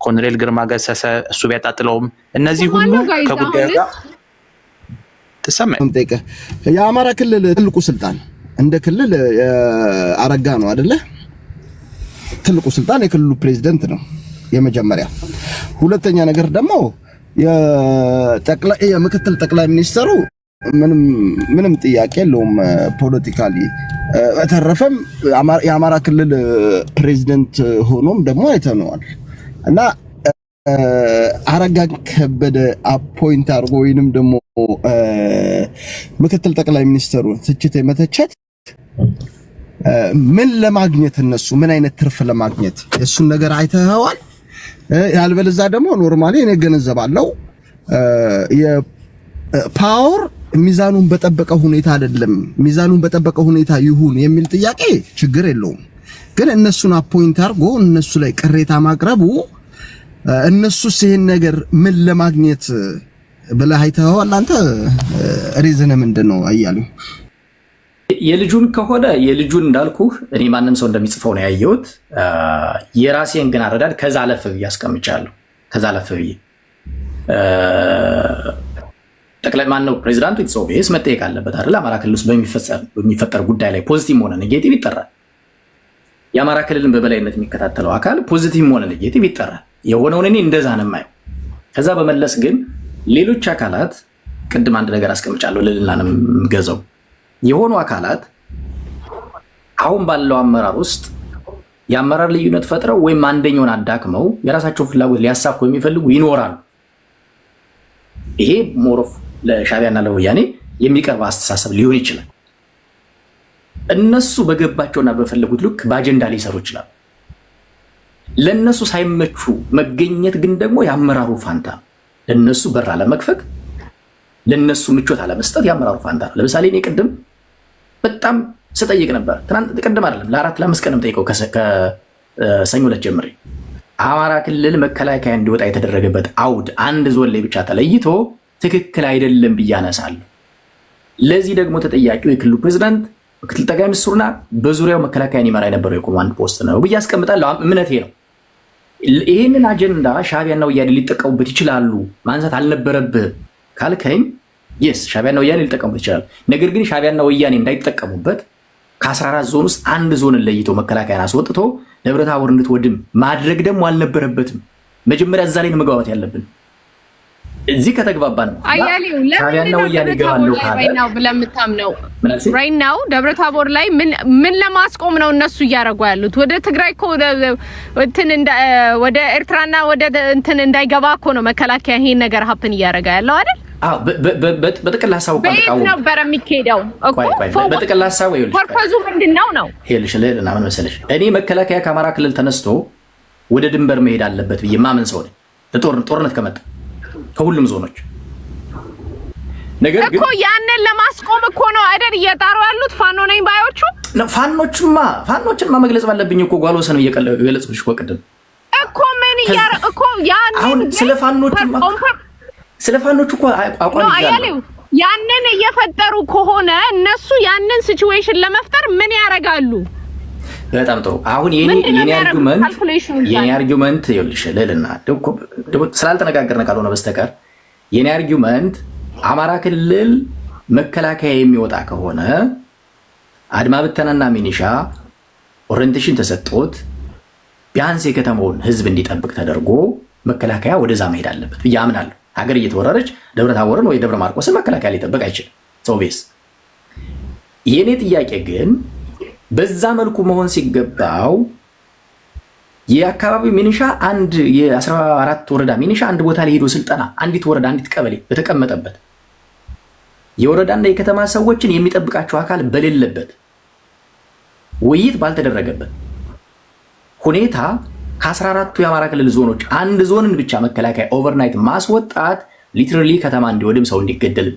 ኮሎኔል ግርማ ገሰሰ እሱ ቢያጣጥለውም እነዚህ ሁሉ ከጉዳዩ ጋር ተሰማኝ። የአማራ ክልል ትልቁ ስልጣን እንደ ክልል አረጋ ነው አይደለ? ትልቁ ስልጣን የክልሉ ፕሬዝዳንት ነው የመጀመሪያ። ሁለተኛ ነገር ደግሞ የምክትል ጠቅላይ ሚኒስትሩ ምንም ጥያቄ የለውም ፖለቲካሊ። በተረፈም የአማራ ክልል ፕሬዝዳንት ሆኖም ደግሞ አይተነዋል። እና አረጋ ከበደ አፖይንት አድርጎ ወይንም ደግሞ ምክትል ጠቅላይ ሚኒስትሩ ትችት የመተቸት ምን ለማግኘት እነሱ ምን አይነት ትርፍ ለማግኘት እሱን ነገር አይተኸዋል። ያልበለዛ ደግሞ ኖርማሊ እኔ ገነዘባለሁ የፓወር ሚዛኑን በጠበቀ ሁኔታ አይደለም፣ ሚዛኑን በጠበቀ ሁኔታ ይሁን የሚል ጥያቄ ችግር የለውም። ግን እነሱን አፖይንት አድርጎ እነሱ ላይ ቅሬታ ማቅረቡ እነሱስ ይሄን ነገር ምን ለማግኘት ብለህ አይተኸዋል አንተ? ሪዝን ምንድነው አያሌው? የልጁን ከሆነ የልጁን እንዳልኩህ እኔ ማንም ሰው እንደሚጽፈው ነው ያየሁት። የራሴን ግን አረዳድ ከዛ አለፍ ብዬ አስቀምጫለሁ። ከዛ አለፍ ብዬ ጠቅላይ ማን ነው ፕሬዚዳንቱ ኢትስ ኦብቪየስ መጠየቅ አለበት አይደል? አማራ ክልል ውስጥ በሚፈጠር ጉዳይ ላይ ፖዚቲቭ ሆነ ኔጌቲቭ ይጠራል። የአማራ ክልልን በበላይነት የሚከታተለው አካል ፖዚቲቭ ሆነ ኔጌቲቭ ይጠራል። የሆነውን እኔ እንደዛ ነው የማየው። ከዛ በመለስ ግን ሌሎች አካላት ቅድም አንድ ነገር አስቀምጫለሁ ልልና ነው የምገዛው። የሆኑ አካላት አሁን ባለው አመራር ውስጥ የአመራር ልዩነት ፈጥረው ወይም አንደኛውን አዳክመው የራሳቸውን ፍላጎት ሊያሳኩ የሚፈልጉ ይኖራሉ። ይሄ ሞሮፍ ለሻዕቢያና ለወያኔ የሚቀርብ አስተሳሰብ ሊሆን ይችላል። እነሱ በገባቸውና በፈለጉት ልክ በአጀንዳ ሊሰሩ ይችላሉ። ለነሱ ሳይመቹ መገኘት ግን ደግሞ የአመራሩ ፋንታ ነው። ለነሱ በር አለመክፈት፣ ለነሱ ምቾት አለመስጠት የአመራሩ ፋንታ ነው። ለምሳሌ እኔ ቅድም በጣም ስጠይቅ ነበር። ትናንት ቅድም አይደለም ለ4-5 ቀንም ጠይቀው ከሰኞ ዕለት ጀምሬ አማራ ክልል መከላከያ እንዲወጣ የተደረገበት አውድ አንድ ዞን ላይ ብቻ ተለይቶ ትክክል አይደለም ብዬ አነሳለሁ። ለዚህ ደግሞ ተጠያቂው የክልሉ ፕሬዝዳንት፣ ምክትል ጠቅላይ ሚኒስትሩና በዙሪያው መከላከያን ይመራ የነበረው የኮማንድ ፖስት ነው ብዬ አስቀምጣለሁ። እምነቴ ነው። ይህንን አጀንዳ ሻዕቢያና ወያኔ ሊጠቀሙበት ይችላሉ ማንሳት አልነበረብህ ካልከኝ፣ የስ ሻዕቢያና ወያኔ ሊጠቀሙበት ይችላሉ። ነገር ግን ሻዕቢያና ወያኔ እንዳይጠቀሙበት ከ14 ዞን ውስጥ አንድ ዞንን ለይቶ መከላከያን አስወጥቶ ደብረ ታቦር እንድትወድም ማድረግ ደግሞ አልነበረበትም። መጀመሪያ እዛ ላይ ነው መግባባት ያለብን። እዚህ ከተግባባን አያሌው ሻዕቢያና ወያኔ ይገባሉ ካለው ብለምታምነው ራይት ናው ደብረ ታቦር ላይ ምን ለማስቆም ነው እነሱ እያደረጉ ያሉት? ወደ ትግራይ እኮ ወደ ኤርትራና ወደ እንትን እንዳይገባ እኮ ነው መከላከያ ይሄን ነገር ሀፕን እያደረገ ያለው አይደል? አዎ በጥቅል ሐሳቡ በየት ነበር የሚካሄደው እኮ? በጥቅል ሐሳቡ ይኸውልሽ ፐርፐዙ ምንድነው ነው? ይኸውልሽ ለና ምን መሰለሽ፣ እኔ መከላከያ ከአማራ ክልል ተነስቶ ወደ ድንበር መሄድ አለበት ብዬ ማመን ሰው ነኝ። ጦርነት ከመጣ ከሁሉም ዞኖች ነገር ግን እኮ ያንን ለማስቆም እኮ ነው አይደል እየጣሩ ያሉት ፋኖ ነኝ ባዮቹ። ፋኖችንማ መግለጽ ባለብኝ እኮ ጓሎሰን እየገለጽኩሽ እኮ ቅድም እኮ ምን እኮ ያንን አሁን ስለ ፋኖቹ እኮ አቋም ይያለው ያንን እየፈጠሩ ከሆነ እነሱ ያንን ሲቹዌሽን ለመፍጠር ምን ያደርጋሉ? በጣም ጥሩ። አሁን የኔ አርጊውመንት ይኸውልሽ ለልና ስላልተነጋገርን ካልሆነ በስተቀር የኔ አርጊውመንት አማራ ክልል መከላከያ የሚወጣ ከሆነ አድማ ብተናና ሚኒሻ ኦሪንቴሽን ተሰጥቶት ቢያንስ የከተማውን ሕዝብ እንዲጠብቅ ተደርጎ መከላከያ ወደዛ መሄድ አለበት ብዬ አምናለሁ። ሀገር እየተወረረች ደብረ ታቦርን ወይ ደብረ ማርቆስን መከላከያ ሊጠብቅ አይችልም። ሶቤስ የኔ ጥያቄ ግን በዛ መልኩ መሆን ሲገባው የአካባቢው ሚኒሻ አንድ የ14 ወረዳ ሚኒሻ አንድ ቦታ ላይ ሄዶ ስልጠና አንዲት ወረዳ አንዲት ቀበሌ በተቀመጠበት የወረዳና የከተማ ሰዎችን የሚጠብቃቸው አካል በሌለበት ውይይት ባልተደረገበት ሁኔታ ከ14ቱ የአማራ ክልል ዞኖች አንድ ዞንን ብቻ መከላከያ ኦቨርናይት ማስወጣት ሊትራሊ ከተማ እንዲወድም ሰው እንዲገደል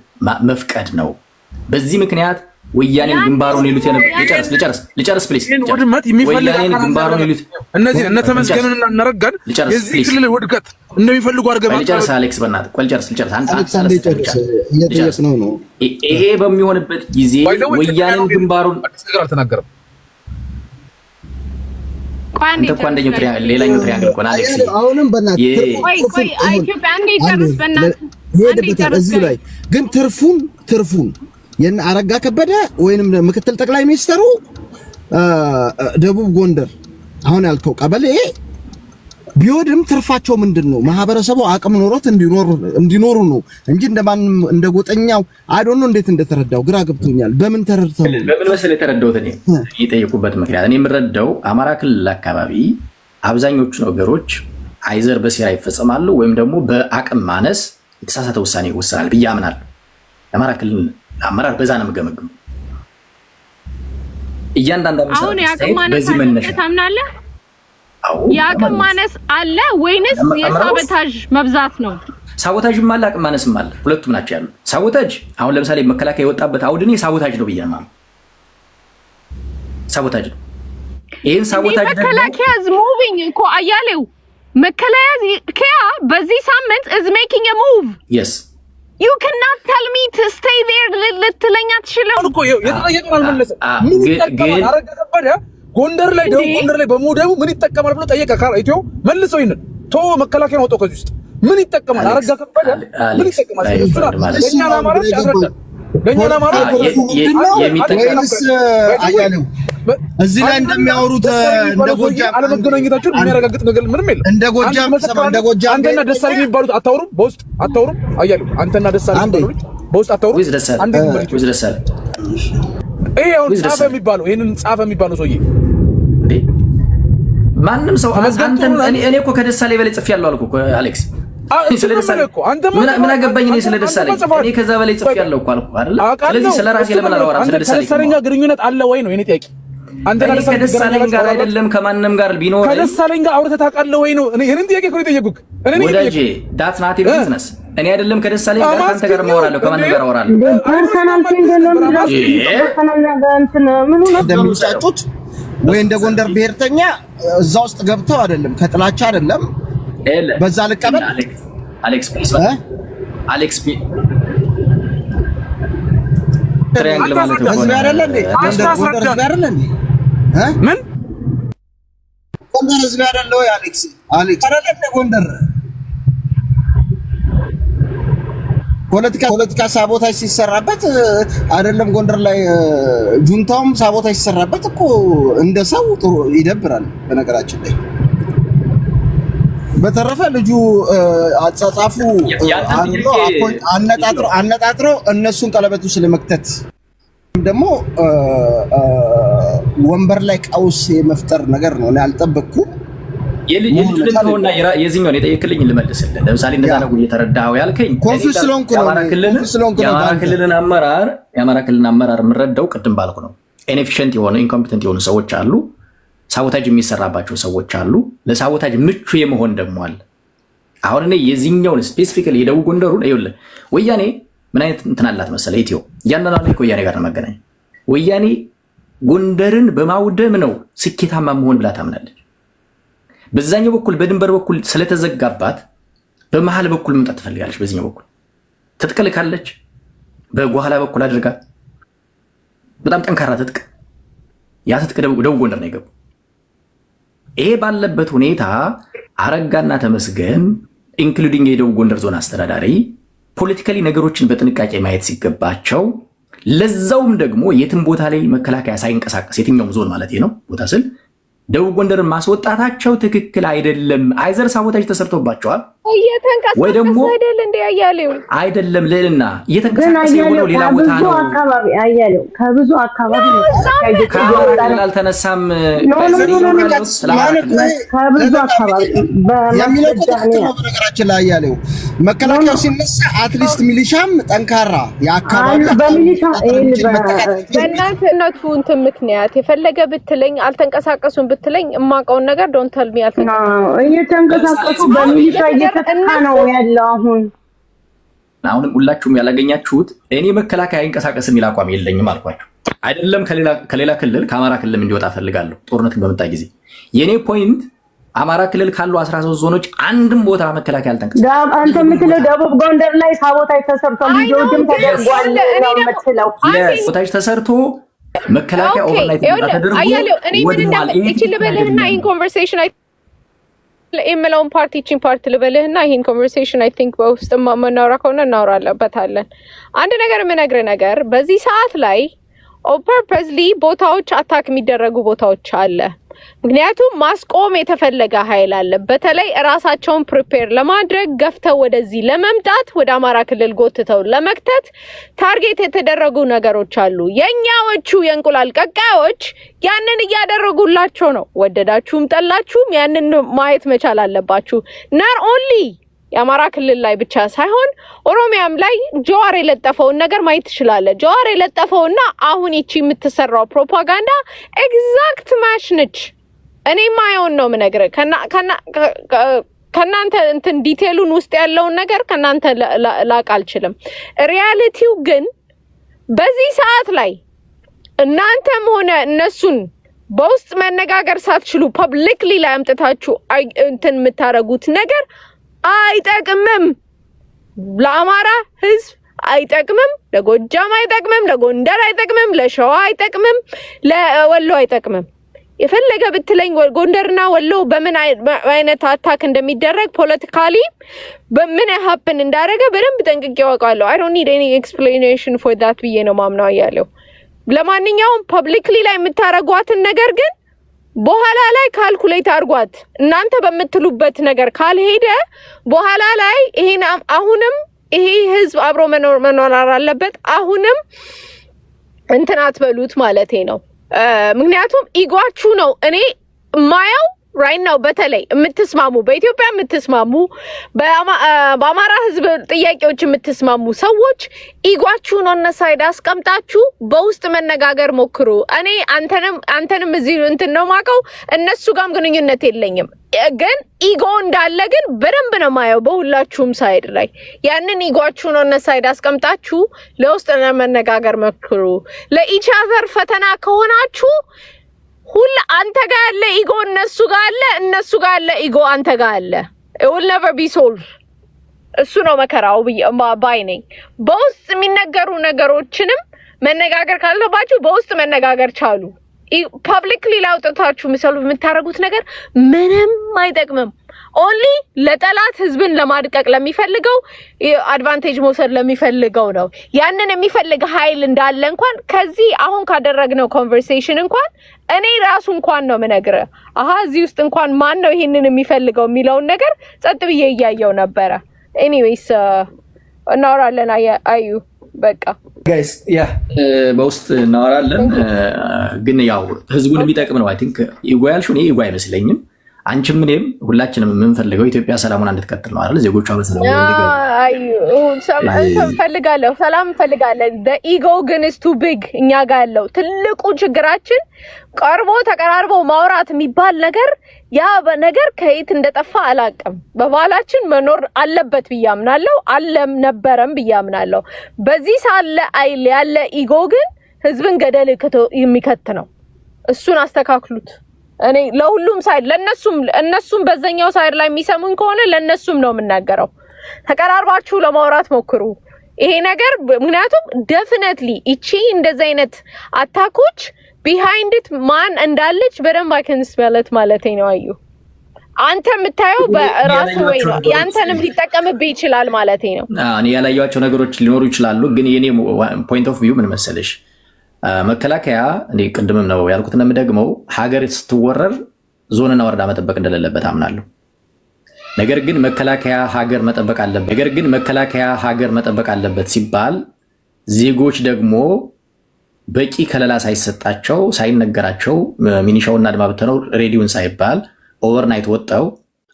መፍቀድ ነው። በዚህ ምክንያት ወያኔን ግንባሩን ይሉት ልጨርስ ፕሊዝ። ውድመት የሚፈልግ ግንባሩን ይሉት እነዚህ እነ ተመስገንና እነረጋን የዚህ ክልል ውድቀት እንደሚፈልጉ አድርገህ ልጨርስ። አሌክስ በእናትህ ቆይ ልጨርስ። ይሄ በሚሆንበት ጊዜ ወያኔን ግንባሩን አልተናገረም። አንተ እኮ አንደኛው ሌላኛው ትሪያንግል እኮ ነው አሌክስ። አሁንም በእናትህ ኢትዮጵያ አንዴ ጨርስ በእናትህ እዚህ ላይ ግን ትርፉን የነ አረጋ ከበደ ወይንም ምክትል ጠቅላይ ሚኒስትሩ ደቡብ ጎንደር አሁን ያልከው ቀበሌ ቢወድም ትርፋቸው ምንድነው? ማህበረሰቡ አቅም ኖሮት እንዲኖሩ ነው እንጂ እንደማንም እንደጎጠኛው አይዶን ነው። እንዴት እንደተረዳው ግራ ገብቶኛል። በምን ተረድተው? በምን መሰለ የተረዳሁት እኔ የጠየቁበት ምክንያት እኔ የምረዳው አማራ ክልል አካባቢ አብዛኞቹ ነገሮች አይዘር በሴራ ይፈጸማሉ ወይም ደግሞ በአቅም ማነስ የተሳሳተ ውሳኔ ይወሰናል ብዬ አምናለሁ። አማራ ክልል አመራር በዛ ነው የምገመግመው። እያንዳንዱ አሁን ያቅም ማነስ በዚህ መነሻ ታምናለህ? የአቅም ማነስ አለ ወይንስ የሳቦታጅ መብዛት ነው? ሳቦታጅም አለ አቅም ማነስም አለ። ሁለቱም ናቸው ያሉ። ሳቦታጅ አሁን ለምሳሌ መከላከያ የወጣበት አውድኔ ሳቦታጅ ነው ብዬ ነው ሳቦታጅ ነው። ይሄን ሳቦታጅ ደግሞ መከላከያ is moving እኮ አያሌው መከላከያ በዚህ ሳምንት is making a move. yes you cannot tell me to stay there ልትለኛ ትችላል እኮ የተጠየቀው አልመለሰም። ምን ይጠቀማል? አረጋገጠ ጎንደር ላይ ደቡብ ጎንደር ላይ በሞደቡ ምን ይጠቀማል ብሎ ጠየቀ። ኢትዮ መልሰው ይሄን ቶ መከላከያ ወጣው ከዚህ ውስጥ ምን ይጠቀማል? አረጋገጠ ምን ይጠቀማል? ለኛ ለማለት ያስረዳል። ለኛ ለማለት የሚጠቀምስ አያሌው እዚህ ላይ እንደሚያወሩት እንደ ጎጃም አለመገናኘታችሁን የሚያረጋግጥ ነገር ምንም የለም። እንደ ጎጃም እንደ ጎጃም አንተና ደሳለኝ የሚባሉት አታወሩም? በውስጥ አታወሩም? አያሌው አንተና ደሳለኝ የሚባሉት በውስጥ አታወሩም? ወይስ ደሳለኝ ይሄ አሁን ጻፈ የሚባለው ይሄንን ጻፈ የሚባለው ሰውዬ እንዴ ማንም ሰው እኔ እኮ ከደሳለኝ በላይ ጽፌያለሁ አልኩ እኮ አሌክስ። ስለደሳለኝ እኮ ምን አገባኝ እኔ ስለደሳለኝ እኔ ከዛ በላይ ጽፌያለሁ እኮ አልኩ አይደል? ስለዚህ ስለራሴ ለምን አላወራም? ስለደሳለኝ ጋር ግንኙነት አለ ወይ ነው የኔ ጥያቄ። አንተና ከደሳለኝ ጋር አይደለም ከማንም ጋር ቢኖር ከደሳለኝ ጋር አውርተህ ታውቃለህ ወይ ነው እኔ ይሄንን ጥያቄ እኮ የጠየቁክ። እኔ ነኝ ወዳጄ ዳት ናት ቢዝነስ እኔ አይደለም ከደሳለኝ ጋር ካንተ ጋር ማወራለሁ ከማንም ጋር አወራለሁ። ፐርሰናል እንደሚጫጩት ወይ እንደ ጎንደር ብሔርተኛ እዛ ውስጥ ገብተው አይደለም ከጥላቻ አይደለም በዛ ልቀበል አሌክስ ትሪያንግል ማለት ነው። ህዝብ አይደለ እንዴ ጎንደር ህዝብ አይደለ እንዴ ምን ጎንደር ህዝብ አይደለ ወይ አሌክስ አይደለ እንዴ ጎንደር ፖለቲካ ሳቦታጅ ሲሰራበት አይደለም ጎንደር ላይ ጁንታውም ሳቦታጅ ሲሰራበት እኮ እንደ ሰው ጥሩ ይደብራል። በነገራችን ላይ በተረፈ ልጁ አጻጻፉ አነጣጥሮ እነሱን ቀለበቱ ስለመክተት ደግሞ ወንበር ላይ ቀውስ የመፍጠር ነገር ነው። እኔ አልጠበቅኩም። የልጅነውና የዚህኛውን የጠየቅልኝ ልመልስልህ። ለምሳሌ እንደዛ ነው እየተረዳኸው ያልከኝ ኮንፊውዝ ስለሆንኩ ነው። የአማራ ክልልን አመራር የምረዳው ቅድም ባልኩ ነው። ኢንኤፊሽንት የሆኑ ኢንኮምፒተንት የሆኑ ሰዎች አሉ። ሳቦታጅ የሚሰራባቸው ሰዎች አሉ። ለሳቦታጅ ምቹ የመሆን ደግሞ አለ። አሁን እኔ የዚህኛውን ስፔሲፊካሊ የደቡብ ጎንደሩን ይኸውልህ ወያኔ ምን አይነት እንትን አላት መሰለህ? ኢትዮ እያንዳንዱ ከወያኔ ጋር ነው መገናኝ። ወያኔ ጎንደርን በማውደም ነው ስኬታማ መሆን ብላ ታምናለች። በዛኛው በኩል በድንበር በኩል ስለተዘጋባት በመሃል በኩል መምጣት ትፈልጋለች። በዚህኛው በኩል ትጥቅልካለች። በጓላ በኩል አድርጋ በጣም ጠንካራ ትጥቅ ያ ትጥቅ ደቡብ ጎንደር ነው የገቡ። ይሄ ባለበት ሁኔታ አረጋና ተመስገን ኢንክሉዲንግ የደቡብ ጎንደር ዞን አስተዳዳሪ ፖለቲካሊ ነገሮችን በጥንቃቄ ማየት ሲገባቸው ለዛውም ደግሞ የትም ቦታ ላይ መከላከያ ሳይንቀሳቀስ የትኛውም ዞን ማለት ነው ቦታ ስል ደቡብ ጎንደርን ማስወጣታቸው ትክክል አይደለም። አይዘር ሳቦታጅ ተሰርቶባቸዋል ወይ ደግሞ አይደለም ልዕልና እየተንቀሳቀሰ የሆነው ሌላ ቦታ ነው። ከብዙ አካባቢ ከአማራ አልተነሳም። ከብዙ አካባቢ በነገራችን ላይ አያሌው መከላከያው ሲነሳ አትሊስት ሚሊሻም ጠንካራ የአካባቢ በሚሊሻ በእናትነቱ እንትን ምክንያት የፈለገ ብትለኝ አልተንቀሳቀሱም ብትለኝ የማውቀውን ነገር ዶንት ቴል ሚ እየተንቀሳቀሱ በሚሊሻ እየተተካ ነው ያለው። አሁንም ሁላችሁም ያላገኛችሁት እኔ መከላከያ አይንቀሳቀስ የሚል አቋም የለኝም አልኳችሁ አይደለም። ከሌላ ክልል ከአማራ ክልል እንዲወጣ ፈልጋለሁ ጦርነትን በመጣ ጊዜ። የኔ ፖይንት አማራ ክልል ካሉ 13 ዞኖች አንድም ቦታ መከላከያ አልተንቀሳቀሰም። አንተ የምትለው ደቡብ ጎንደር ላይ ሳቦታጅ ተሰርቷል፣ ልጆችም ተደርጓል ነው የምትለው። ሳቦታጅ ተሰርቶ መከላከያ ኦቨርናይት ተደርጎ እኔ ምን እንደምልህና ይሄን ኮንቨርሴሽን የምለውን ፓርቲችን ፓርት ልበልህና ይሄን ኮንቨርሴሽን አይ ቲንክ በውስጥ ማናወራ ከሆነ እናወራለበታለን። አንድ ነገር የምነግርህ ነገር በዚህ ሰዓት ላይ ፐርፐዝሊ ቦታዎች አታክ የሚደረጉ ቦታዎች አለ። ምክንያቱም ማስቆም የተፈለገ ኃይል አለ። በተለይ ራሳቸውን ፕሪፔር ለማድረግ ገፍተው ወደዚህ ለመምጣት ወደ አማራ ክልል ጎትተው ለመክተት ታርጌት የተደረጉ ነገሮች አሉ። የኛዎቹ የእንቁላል ቀቃዮች ያንን እያደረጉላቸው ነው። ወደዳችሁም ጠላችሁም ያንን ማየት መቻል አለባችሁ። ናት ኦንሊ የአማራ ክልል ላይ ብቻ ሳይሆን ኦሮሚያም ላይ ጀዋር የለጠፈውን ነገር ማየት ትችላለህ። ጀዋር የለጠፈውና አሁን ይቺ የምትሰራው ፕሮፓጋንዳ ኤግዛክት ማች ነች። እኔ ማየውን ነው የምነግርህ። ከናንተ እንትን ዲቴሉን ውስጥ ያለውን ነገር ከናንተ ላቅ አልችልም። ሪያሊቲው ግን በዚህ ሰዓት ላይ እናንተም ሆነ እነሱን በውስጥ መነጋገር ሳትችሉ ፐብሊክሊ ላይ አምጥታችሁ እንትን የምታረጉት ነገር አይጠቅምም። ለአማራ ህዝብ አይጠቅምም፣ ለጎጃም አይጠቅምም፣ ለጎንደር አይጠቅምም፣ ለሸዋ አይጠቅምም፣ ለወሎ አይጠቅምም። የፈለገ ብትለኝ ጎንደርና ወሎ በምን አይነት አታክ እንደሚደረግ ፖለቲካሊ በምን ሀፕን እንዳደረገ በደንብ ጠንቅቄ ያውቃለሁ። I don't need any explanation for that ብዬ ነው ማምነው ያለው። ለማንኛውም ፐብሊክሊ ላይ የምታረጓትን ነገር ግን በኋላ ላይ ካልኩሌት አድርጓት። እናንተ በምትሉበት ነገር ካልሄደ በኋላ ላይ ይሄን አሁንም ይሄ ህዝብ አብሮ መኖር አለበት። አሁንም እንትን አትበሉት ማለቴ ነው። ምክንያቱም ኢጓችሁ ነው እኔ ማየው right now በተለይ የምትስማሙ በኢትዮጵያ የምትስማሙ በአማራ ህዝብ ጥያቄዎች የምትስማሙ ሰዎች ኢጓችሁን on the side አስቀምጣችሁ በውስጥ መነጋገር ሞክሩ። እኔ አንተንም እዚህ እንትን ነው ማቀው እነሱ ጋርም ግንኙነት የለኝም፣ ግን ኢጎ እንዳለ ግን በደንብ ነው ማየው በሁላችሁም ሳይድ ላይ። ያንን ኢጓችሁን on the side አስቀምጣችሁ ለውስጥ መነጋገር ሞክሩ። ለኢች አዘር ፈተና ከሆናችሁ ሁሉ አንተ ጋር ያለ ኢጎ እነሱ ጋር አለ፣ እነሱ ጋር ያለ ኢጎ አንተ ጋር አለ። it will never be solved። እሱ ነው መከራው ባይ ነኝ። በውስጥ የሚነገሩ ነገሮችንም መነጋገር ካለባችሁ በውስጥ መነጋገር ቻሉ። ፐብሊክሊ ላውጣታችሁ ምሰሉ የምታረጉት ነገር ምንም አይጠቅምም። ኦንሊ ለጠላት ህዝብን ለማድቀቅ ለሚፈልገው አድቫንቴጅ መውሰድ ለሚፈልገው ነው። ያንን የሚፈልግ ኃይል እንዳለ እንኳን ከዚህ አሁን ካደረግነው ኮንቨርሴሽን እንኳን እኔ ራሱ እንኳን ነው የምነግርህ። እዚህ ውስጥ እንኳን ማን ነው ይሄንን የሚፈልገው የሚለውን ነገር ጸጥ ብዬ እያየው ነበረ። ኤኒዌይስ እናወራለን። አዩ በቃ ጋይስ ያ በውስጥ እናወራለን። ግን ያው ህዝቡን የሚጠቅም ነው። አይ ቲንክ ኢጎ ያልሽው እኔ ኢጎ አይመስለኝም። አንቺም እኔም ሁላችንም የምንፈልገው ኢትዮጵያ ሰላሙን እንድትቀጥል ነው አይደል? ዜጎቿ በሰላም እንዲገቡ ሰላም እንፈልጋለን። the ego ግን is too big። እኛ ጋር ያለው ትልቁ ችግራችን ቀርቦ ተቀራርቦ ማውራት የሚባል ነገር ያ በነገር ከየት እንደጠፋ አላቅም። በባህላችን መኖር አለበት ብያምናለሁ፣ አለም ነበረም ብያምናለሁ። በዚህ ሳለ አይል ያለ ኢጎ ግን ህዝብን ገደል የሚከት ነው። እሱን አስተካክሉት። እኔ ለሁሉም ሳይድ እነሱም በዛኛው ሳይድ ላይ የሚሰሙን ከሆነ ለነሱም ነው የምናገረው። ተቀራርባችሁ ለማውራት ሞክሩ። ይሄ ነገር ምክንያቱም ዴፊኒትሊ እቺ እንደዚህ አይነት አታኮች ቢሃይንድ ኢት ማን እንዳለች በደንብ አከንስበለት ማለት ነው። አዩ አንተ የምታየው በራሱ ወይ ነው ያንተንም ሊጠቀምብህ ይችላል ማለት ነው። እኔ ያላየኋቸው ነገሮች ሊኖሩ ይችላሉ፣ ግን የኔ ፖይንት ኦፍ ቪው ምን መሰለሽ፣ መከላከያ እንዴ ቅድምም ነው ያልኩት እና የምደግመው ሀገር ስትወረር ዞንና ወረዳ መጠበቅ እንደሌለበት አምናለሁ። ነገር ግን መከላከያ ሀገር መጠበቅ አለበት ሲባል ዜጎች ደግሞ በቂ ከለላ ሳይሰጣቸው ሳይነገራቸው ሚኒሻውና አድማ ብተናው ሬዲዮን ሳይባል ኦቨርናይት ወጣው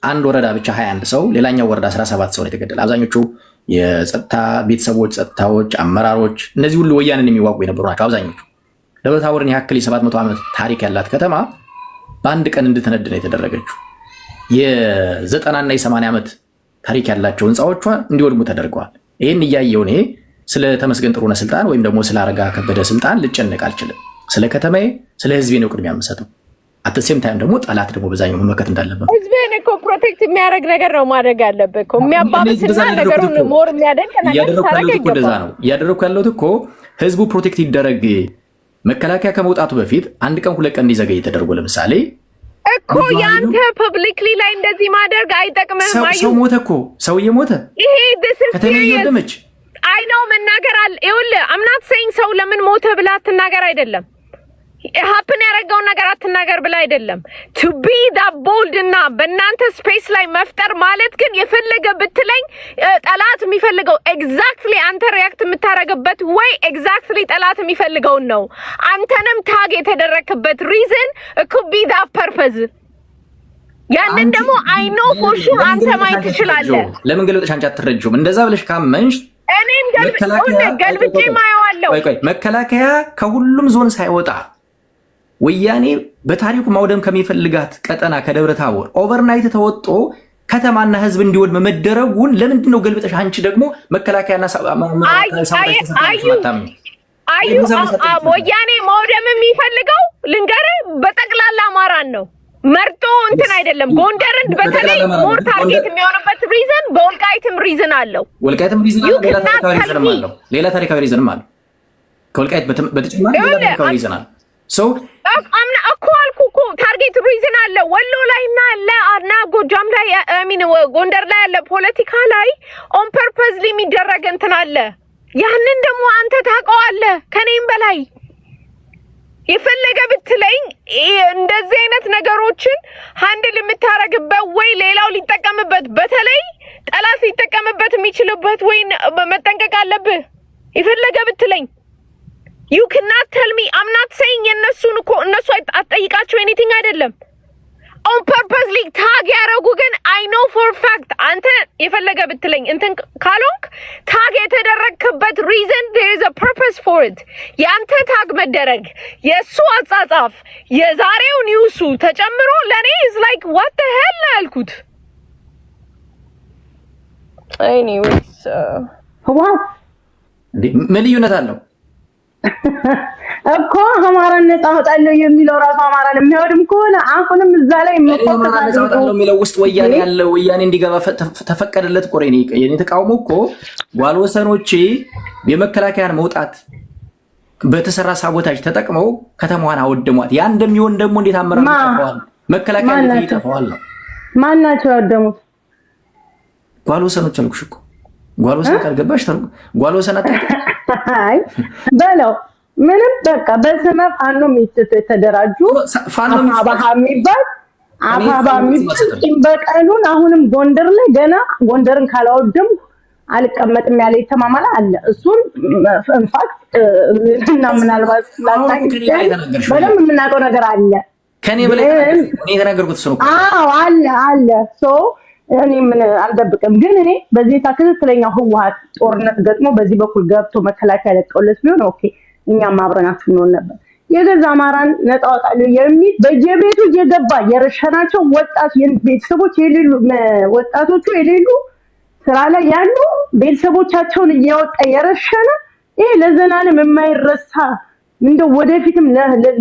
አንድ ወረዳ ብቻ 21 ሰው ሌላኛው ወረዳ 17 ሰው የተገደለ፣ አብዛኞቹ የጸጥታ ቤተሰቦች፣ ጸጥታዎች፣ አመራሮች እነዚህ ሁሉ ወያኔን የሚዋጉ የነበሩ ናቸው። አብዛኞቹ ደብረ ታቦርን ያክል የ700 ዓመት ታሪክ ያላት ከተማ በአንድ ቀን እንድትነድ ነው የተደረገችው። የ90 እና የ80 ዓመት ታሪክ ያላቸው ህንፃዎቿ እንዲወድሙ ተደርገዋል። ይህን እያየው እኔ ስለ ተመስገን ጥሩነህ ስልጣን ወይም ደግሞ ስለ አረጋ ከበደ ስልጣን ልጨነቅ አልችልም። ስለ ከተማዬ ስለ ህዝቤ ነው ቅድሚያ የምሰጠው። አትሴም ታይም ደግሞ ጠላት ደግሞ በዛኛው መመከት እንዳለበት ህዝቤን እኮ ፕሮቴክት የሚያደርግ ነገር ነው ማድረግ ያለበት እኮ የሚያባብስና ነገሩን ሞር የሚያደርግ ነገር እያደረኩ ያለሁት እኮ ህዝቡ ፕሮቴክት ይደረግ። መከላከያ ከመውጣቱ በፊት አንድ ቀን 2 ቀን እንዲዘገይ ተደርጎ ለምሳሌ እኮ ያንተ ፐብሊክሊ ላይ እንደዚህ ማድረግ አይጠቅምህም። ሰው ሞተ እኮ ሰው እየሞተ ይሄ ከተማ እየወደመች አይ ነው መናገር አለ። ይኸውልህ አምናት ሰይኝ ሰው ለምን ሞተ ብላ አትናገር አይደለም፣ ሀፕን ያደረገውን ነገር አትናገር ብላ አይደለም። ቱ ቢ ዳት ቦልድ እና በእናንተ ስፔስ ላይ መፍጠር ማለት ግን የፈለገ ብትለኝ ጠላት የሚፈልገው ኤግዛክትሊ አንተ ሪያክት የምታደርግበት ወይ ኤግዛክትሊ ጠላት የሚፈልገውን ነው። አንተንም ታግ የተደረክበት ሪዝን could be that purpose። ያንን ደግሞ አይ ኖ ፎር ሹር አንተ ማየት ትችላለህ። ለምን ገለጠሽ አንቺ አትረጂውም? እንደዛ ብለሽ ካመንሽ እኔም ገልብጬ ማየዋለሁ። ቆይ መከላከያ ከሁሉም ዞን ሳይወጣ ወያኔ በታሪኩ ማውደም ከሚፈልጋት ቀጠና ከደብረ ታቦር ኦቨርናይት ተወጦ ከተማና ህዝብ እንዲወድም መደረጉን ለምንድን ነው ገልብጠሽ አንቺ ደግሞ መከላከያና ወያኔ ማውደም የሚፈልገው ልንገርህ በጠቅላላ አማራን ነው መርጦ እንትን አይደለም። ጎንደርን በተለይ ሞር ታርጌት የሚሆንበት ሪዝን በወልቃይትም ሪዝን አለው። ወልቃይትም ሪዝን አለው፣ ሌላ ታሪካዊ ሪዝንም አለው። ከወልቃይት በተጨማሪ ሌላ ታሪካዊ ሪዝን አለው። አምና እኮ አልኩ እኮ ታርጌት ሪዝን አለ። ወሎ ላይና እና ጎጃም ላይ ጎንደር ላይ ያለ ፖለቲካ ላይ ኦን ፐርፐዝሊ የሚደረግ እንትን አለ። ያንን ደግሞ አንተ ታውቀዋለህ ከኔም በላይ። የፈለገ ብትለኝ እንደዚህ አይነት ነገሮችን ሃንድል የምታረግበት ወይ ሌላው ሊጠቀምበት በተለይ ጠላት ሊጠቀምበት የሚችልበት ወይ መጠንቀቅ አለብህ። የፈለገ ብትለኝ you cannot tell me I'm not saying የነሱን እኮ እነሱ አትጠይቃቸው anything አይደለም። on purposely ታግ ያረጉ ግን I know for fact አንተ የፈለገ ብትለኝ እንትን ካልሆንክ ታግ የተደረግክበት reason there is a purpose for it። ያንተ ታግ መደረግ የሱ አጻጻፍ የዛሬው ኒውሱ ተጨምሮ ለኔ is like what the hell አልኩት። anyways what ምን ልዩነት አለው እኮ አማራን ነፃ አወጣለሁ የሚለው ራሱ አማራን የሚያወድም ከሆነ አሁንም እዛ ላይ መቆጣጠር የሚለው ውስጥ ወያኔ ያለው ወያኔ እንዲገባ ተፈቀደለት። ቆሬኔ የኔ ተቃውሞ እኮ ጓልወሰኖች የመከላከያን መውጣት በተሰራ ሳቦታጅ ተጠቅመው ከተማዋን አወደሟት። ያ እንደሚሆን ደግሞ እንዴት አመራሩ ይጠፋዋል? መከላከያ እንዴት ይጠፋዋል ነው? ማን ናቸው ያወደሙት? ጓልወሰኖች አልኩሽ እኮ ጓልወሰን ካልገባሽ ጓልወሰን አይ በለው ምንም በቃ በስመ ፋኖ የተደራጁ አፋባ የሚባል በቀሉን አሁንም ጎንደር ላይ ገና ጎንደርን ካላወደም አልቀመጥም ያለ የተማማለ አለ። እሱን ኢንፋክት እና ምናልባት በደንብ የምናውቀው ነገር አለ። ከኔ በላይ እኔ የተናገርኩት እሱ ነው። አዎ አለ ሶ እኔ ምን አልደብቅም። ግን እኔ በዚህ ትክክለኛው ህወሓት ጦርነት ገጥሞ በዚህ በኩል ገብቶ መከላከያ ለቀውለት ቢሆን ኦኬ እኛም አብረናችሁ ነው ነበር። የገዛ አማራን ነፃ አወጣለሁ የሚል በየቤቱ እየገባ የረሸናቸው ወጣት ቤተሰቦች የሌሉ ወጣቶቹ የሌሉ ስራ ላይ ያሉ ቤተሰቦቻቸውን እያወጣ የረሸነ ይሄ ለዘላለም የማይረሳ እንደው ወደፊትም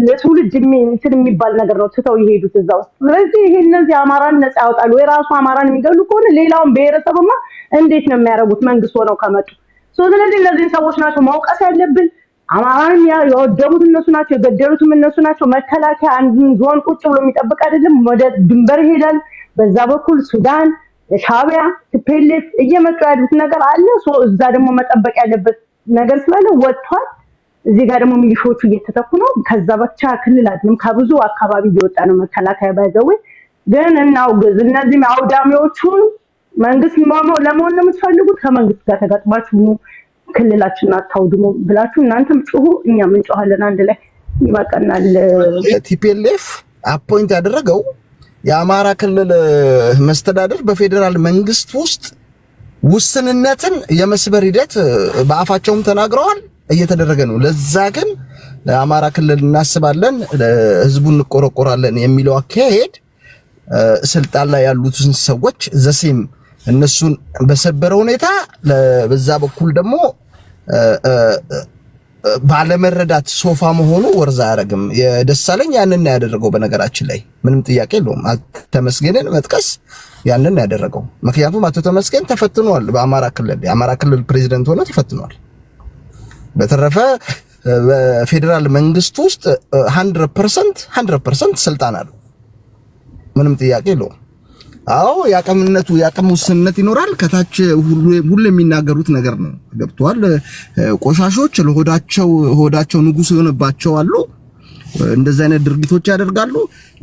ለትውልድ እንትን የሚባል ነገር ነው ትተው ይሄዱት እዛው። ስለዚህ ይሄ እነዚህ አማራን ነፃ ያወጣሉ ወይ ራሱ አማራን የሚገሉ ከሆነ ሌላውን ብሔረሰብማ እንዴት ነው የሚያደርጉት? መንግስት ሆነው ከመጡ ስለዚህ እነዚህ ሰዎች ናቸው ማውቀስ ያለብን። አማራን ያወደሙት እነሱ ናቸው፣ የገደሉትም እነሱ ናቸው። መከላከያ አንዱን ዞን ቁጭ ብሎ የሚጠብቅ አይደለም፣ ወደ ድንበር ይሄዳል። በዛ በኩል ሱዳን ሻዕቢያ ቲፒኤልኤፍ እየመጡ ያሉት ነገር አለ። እዛ ደግሞ መጠበቅ ያለበት ነገር ስላለ ወጥቷል። እዚህ ጋር ደግሞ ሚሊሾቹ እየተተኩ ነው። ከዛ ብቻ ክልል አይደለም ከብዙ አካባቢ እየወጣ ነው መከላከያ ባይዘው። ግን እናውግዝ እነዚህም አውዳሚዎቹን መንግስት ለመሆን ነው የምትፈልጉት? ከመንግስት ጋር ተጋጥማችሁ ክልላችንን አታውድሙ ብላችሁ እናንተም ጩሁ፣ እኛም እንጮሃለን አንድ ላይ ይበቃናል። ቲፒኤልኤፍ አፖይንት ያደረገው የአማራ ክልል መስተዳደር በፌዴራል መንግስት ውስጥ ውስንነትን የመስበር ሂደት በአፋቸውም ተናግረዋል፣ እየተደረገ ነው። ለዛ ግን ለአማራ ክልል እናስባለን፣ ለህዝቡን እንቆረቆራለን የሚለው አካሄድ ስልጣን ላይ ያሉትን ሰዎች ዘሴም እነሱን በሰበረ ሁኔታ በዛ በኩል ደግሞ ባለመረዳት ሶፋ መሆኑ ወርዛ አያረግም። የደሳለኝ ያንን ያደረገው በነገራችን ላይ ምንም ጥያቄ የለውም። ተመስገንን መጥቀስ ያንን ያደረገው ምክንያቱም አቶ ተመስገን ተፈትኗል። በአማራ ክልል የአማራ ክልል ፕሬዝዳንት ሆኖ ተፈትኗል። በተረፈ በፌዴራል መንግስት ውስጥ 100% ስልጣን አለው። ምንም ጥያቄ የለውም። አዎ የአቅም ውስንነት ይኖራል። ከታች ሁሉ የሚናገሩት ነገር ነው። ገብቷል። ቆሻሾች ለሆዳቸው ንጉስ የሆነባቸው አሉ። እንደዚህ አይነት ድርጊቶች ያደርጋሉ።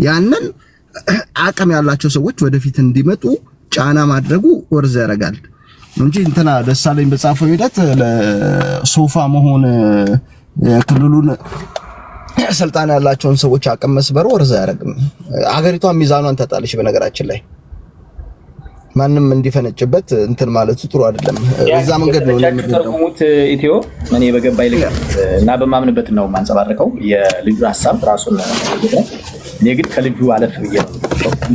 ያንን አቅም ያላቸው ሰዎች ወደፊት እንዲመጡ ጫና ማድረጉ ወርዝ ያደርጋል እንጂ እንትና ደሳለኝ በጻፈው ሂደት ለሶፋ መሆን የክልሉን ስልጣን ያላቸውን ሰዎች አቅም መስበር ወርዝ ያደርግም። አገሪቷ ሚዛኗን ተጣለች። በነገራችን ላይ ማንም እንዲፈነጭበት እንትን ማለት ጥሩ አይደለም። በዛ መንገድ ነው ተርጉሙት ኢትዮ እኔ በገባይ ልክ እና በማምንበት ነው ማንጸባረቀው የልጁ ሐሳብ ራሱን እኔ ግን ከልጁ አለፍ ብዬ ነው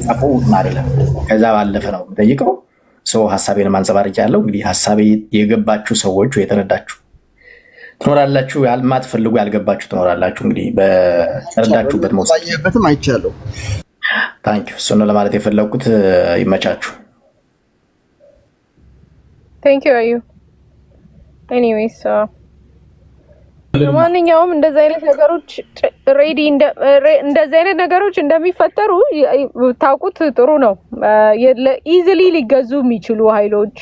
ጻፈው አይደለም ከዛ ባለፈ ነው የምጠይቀው ሰው ሐሳቤን ማንጸባረቅ ያለው እንግዲህ ሐሳቤ የገባችሁ ሰዎች ወይ የተረዳችሁ ትኖራላችሁ ያልማትፈልጉ ያልገባችሁ ትኖራላችሁ እንግዲህ በተረዳችሁበት መውሰድበትም አይቻለሁ። ታንኪዩ እሱ ነው ለማለት የፈለኩት። ይመቻችሁ። ታንኪዩ አዩ ኤኒዌይስ ለማንኛውም እንደዚህ አይነት ነገሮች እንደዚህ አይነት ነገሮች እንደሚፈጠሩ ታውቁት ጥሩ ነው። ኢዚሊ ሊገዙ የሚችሉ ኃይሎች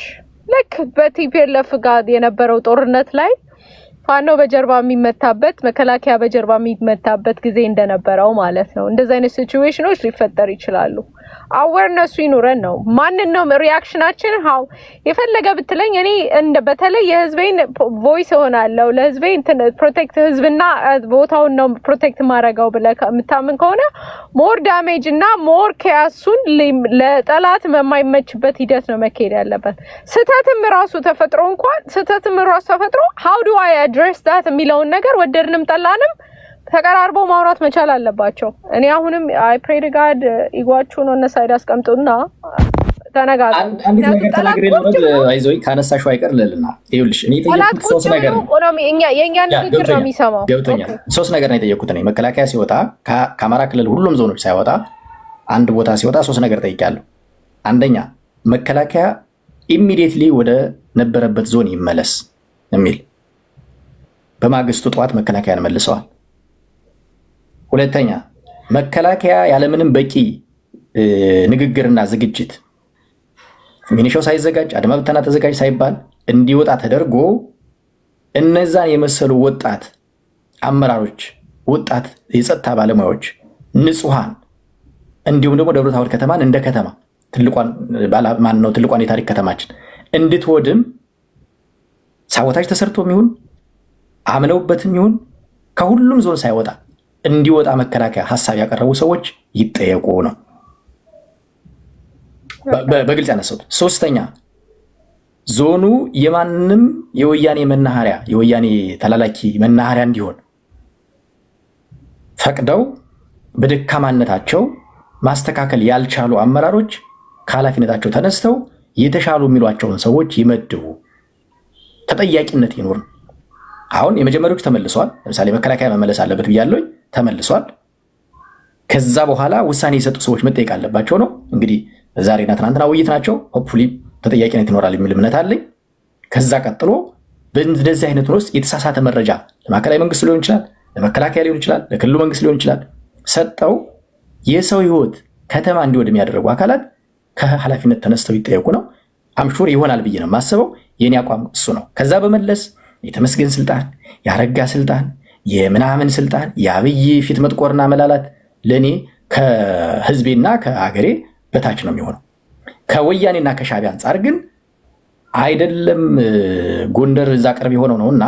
ልክ በቲፒኤልኤፍ ጋር የነበረው ጦርነት ላይ ፋኖ በጀርባ የሚመታበት መከላከያ በጀርባ የሚመታበት ጊዜ እንደነበረው ማለት ነው። እንደዚህ አይነት ሲቹዌሽኖች ሊፈጠር ይችላሉ። አዌርነሱ ይኑረን ነው። ማንንም ሪአክሽናችን ሃው የፈለገ ብትለኝ እኔ በተለይ የህዝቤን ቮይስ ሆናለሁ ለህዝቤ ፕሮቴክት ህዝብና ቦታውን ነው ፕሮቴክት ማድረገው ብለህ የምታምን ከሆነ ሞር ዳሜጅ እና ሞር ኬያሱን ለጠላት የማይመችበት ሂደት ነው መካሄድ ያለበት። ስህተትም ራሱ ተፈጥሮ how do I address that የሚለውን ነገር ወደድንም ጠላንም ተቀራርቦ ማውራት መቻል አለባቸው። እኔ አሁንም አይ ፕሬይ ቱ ጋድ ኢጓቹን ኦን ሳይድ አስቀምጡና ተነጋገሩ። አንድ ነገር ተናግሬ ነው አይዞይ ካነሳሽው አይቀር ለልና ይኸውልሽ እኔ ጠየቅኩት ሶስት ነገር ነው የኛ ንግግር ነው የሚሰማው። ገብቶኛል። ሶስት ነገር ነው የጠየቅኩት እኔ መከላከያ ሲወጣ ከአማራ ክልል ሁሉም ዞኖች ሳይወጣ አንድ ቦታ ሲወጣ ሶስት ነገር ጠይቄያለሁ። አንደኛ መከላከያ ኢሚዲየትሊ ወደ ነበረበት ዞን ይመለስ የሚል በማግስቱ ጠዋት መከላከያን መልሰዋል። ሁለተኛ መከላከያ ያለምንም በቂ ንግግርና ዝግጅት ሚኒሻው ሳይዘጋጅ አድማ ብተና ተዘጋጅ ሳይባል እንዲወጣ ተደርጎ እነዛን የመሰሉ ወጣት አመራሮች፣ ወጣት የጸጥታ ባለሙያዎች፣ ንጹሃን እንዲሁም ደግሞ ደብረ ታቦር ከተማን እንደ ከተማ ትልቋን የታሪክ ከተማችን እንድትወድም ሳቦታጅ ተሰርቶም ይሁን አምነውበትም ይሁን ከሁሉም ዞን ሳይወጣ እንዲወጣ መከላከያ ሐሳብ ያቀረቡ ሰዎች ይጠየቁ ነው በግልጽ ያነሳሁት። ሶስተኛ ዞኑ የማንም የወያኔ መናኸሪያ የወያኔ ተላላኪ መናኸሪያ እንዲሆን ፈቅደው በደካማነታቸው ማስተካከል ያልቻሉ አመራሮች ከኃላፊነታቸው ተነስተው የተሻሉ የሚሏቸውን ሰዎች ይመድቡ፣ ተጠያቂነት ይኖር። አሁን የመጀመሪያዎቹ ተመልሷል። ለምሳሌ መከላከያ መመለስ አለበት ብያለሁ፣ ተመልሷል። ከዛ በኋላ ውሳኔ የሰጡ ሰዎች መጠየቅ አለባቸው ነው። እንግዲህ ዛሬና ትናንትና ውይይት ናቸው። ሆፕፉሊ ተጠያቂነት ይኖራል የሚል እምነት አለኝ። ከዛ ቀጥሎ በእንደዚህ አይነት ውስጥ የተሳሳተ መረጃ ለማዕከላዊ መንግስት ሊሆን ይችላል፣ ለመከላከያ ሊሆን ይችላል፣ ለክልሉ መንግስት ሊሆን ይችላል፣ ሰጠው የሰው ህይወት ከተማ እንዲወድም ያደረጉ አካላት ከኃላፊነት ተነስተው ይጠየቁ ነው። አምሹር ይሆናል ብዬ ነው የማስበው። የኔ አቋም እሱ ነው። ከዛ በመለስ የተመስገን ስልጣን፣ ያረጋ ስልጣን፣ የምናምን ስልጣን፣ የአብይ ፊት መጥቆርና መላላት ለኔ ከህዝቤና ከአገሬ በታች ነው የሚሆነው። ከወያኔና ከሻዕቢያ አንጻር ግን አይደለም። ጎንደር እዛ ቅርብ የሆነው ነውና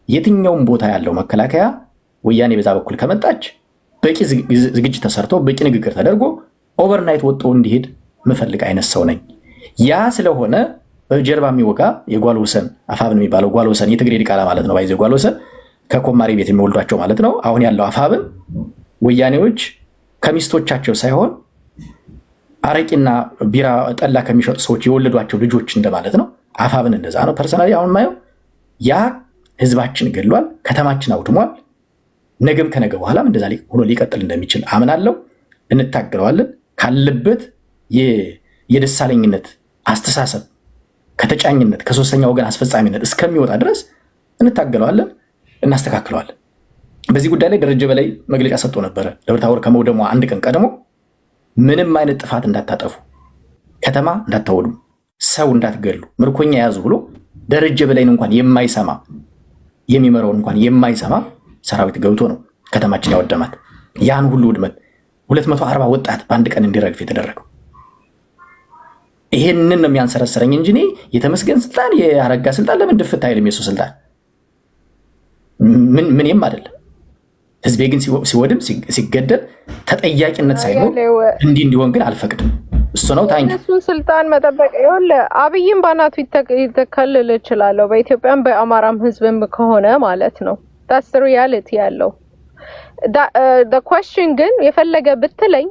የትኛውም ቦታ ያለው መከላከያ ወያኔ በዛ በኩል ከመጣች በቂ ዝግጅት ተሰርቶ በቂ ንግግር ተደርጎ ኦቨርናይት ወጥቶ እንዲሄድ ምፈልግ አይነት ሰው ነኝ። ያ ስለሆነ በጀርባ የሚወጋ የጓል ወሰን አፋብን የሚባለው ጓል ወሰን የትግሬ ዲቃላ ማለት ነው። ባይዘ ጓል ወሰን ከኮማሪ ቤት የሚወልዷቸው ማለት ነው። አሁን ያለው አፋብን ወያኔዎች ከሚስቶቻቸው ሳይሆን አረቂና ቢራ ጠላ ከሚሸጡ ሰዎች የወለዷቸው ልጆች እንደማለት ነው። አፋብን እንደዛ ነው። ፐርሰናሊ አሁን ማየው ያ ህዝባችን ገድሏል፣ ከተማችን አውድሟል። ነገም ከነገ በኋላም እንደዛ ሆኖ ሊቀጥል እንደሚችል አምናለሁ። እንታገለዋለን። ካለበት የደሳለኝነት አስተሳሰብ ከተጫኝነት ከሶስተኛ ወገን አስፈጻሚነት እስከሚወጣ ድረስ እንታገለዋለን፣ እናስተካክለዋለን። በዚህ ጉዳይ ላይ ደረጀ በላይ መግለጫ ሰጥቶ ነበረ። ደብረ ታቦር ከመውደሟ አንድ ቀን ቀድሞ ምንም አይነት ጥፋት እንዳታጠፉ፣ ከተማ እንዳታወዱ፣ ሰው እንዳትገሉ፣ ምርኮኛ ያዙ ብሎ ደረጀ በላይን እንኳን የማይሰማ የሚመራውን እንኳን የማይሰማ ሰራዊት ገብቶ ነው ከተማችን ያወደማት። ያን ሁሉ ውድመት 240 ወጣት በአንድ ቀን እንዲረግፍ የተደረገው ይሄንን ነው የሚያንሰረሰረኝ እንጂ እኔ የተመስገን ስልጣን የአረጋ ስልጣን ለምን ድፍት አይልም? የሱ ስልጣን ምንም አይደለም። ህዝቤ ግን ሲወድም ሲገደል ተጠያቂነት ሳይኖር እንዲህ እንዲሆን ግን አልፈቅድም። እሱ ነው ታንኪ እሱን ስልጣን መጠበቅ ይወለ አብይም ባናቱ ይተከልል ይችላል በኢትዮጵያም በአማራም ህዝብም ከሆነ ማለት ነው that's the reality ያለው the question ግን የፈለገ ብትለኝ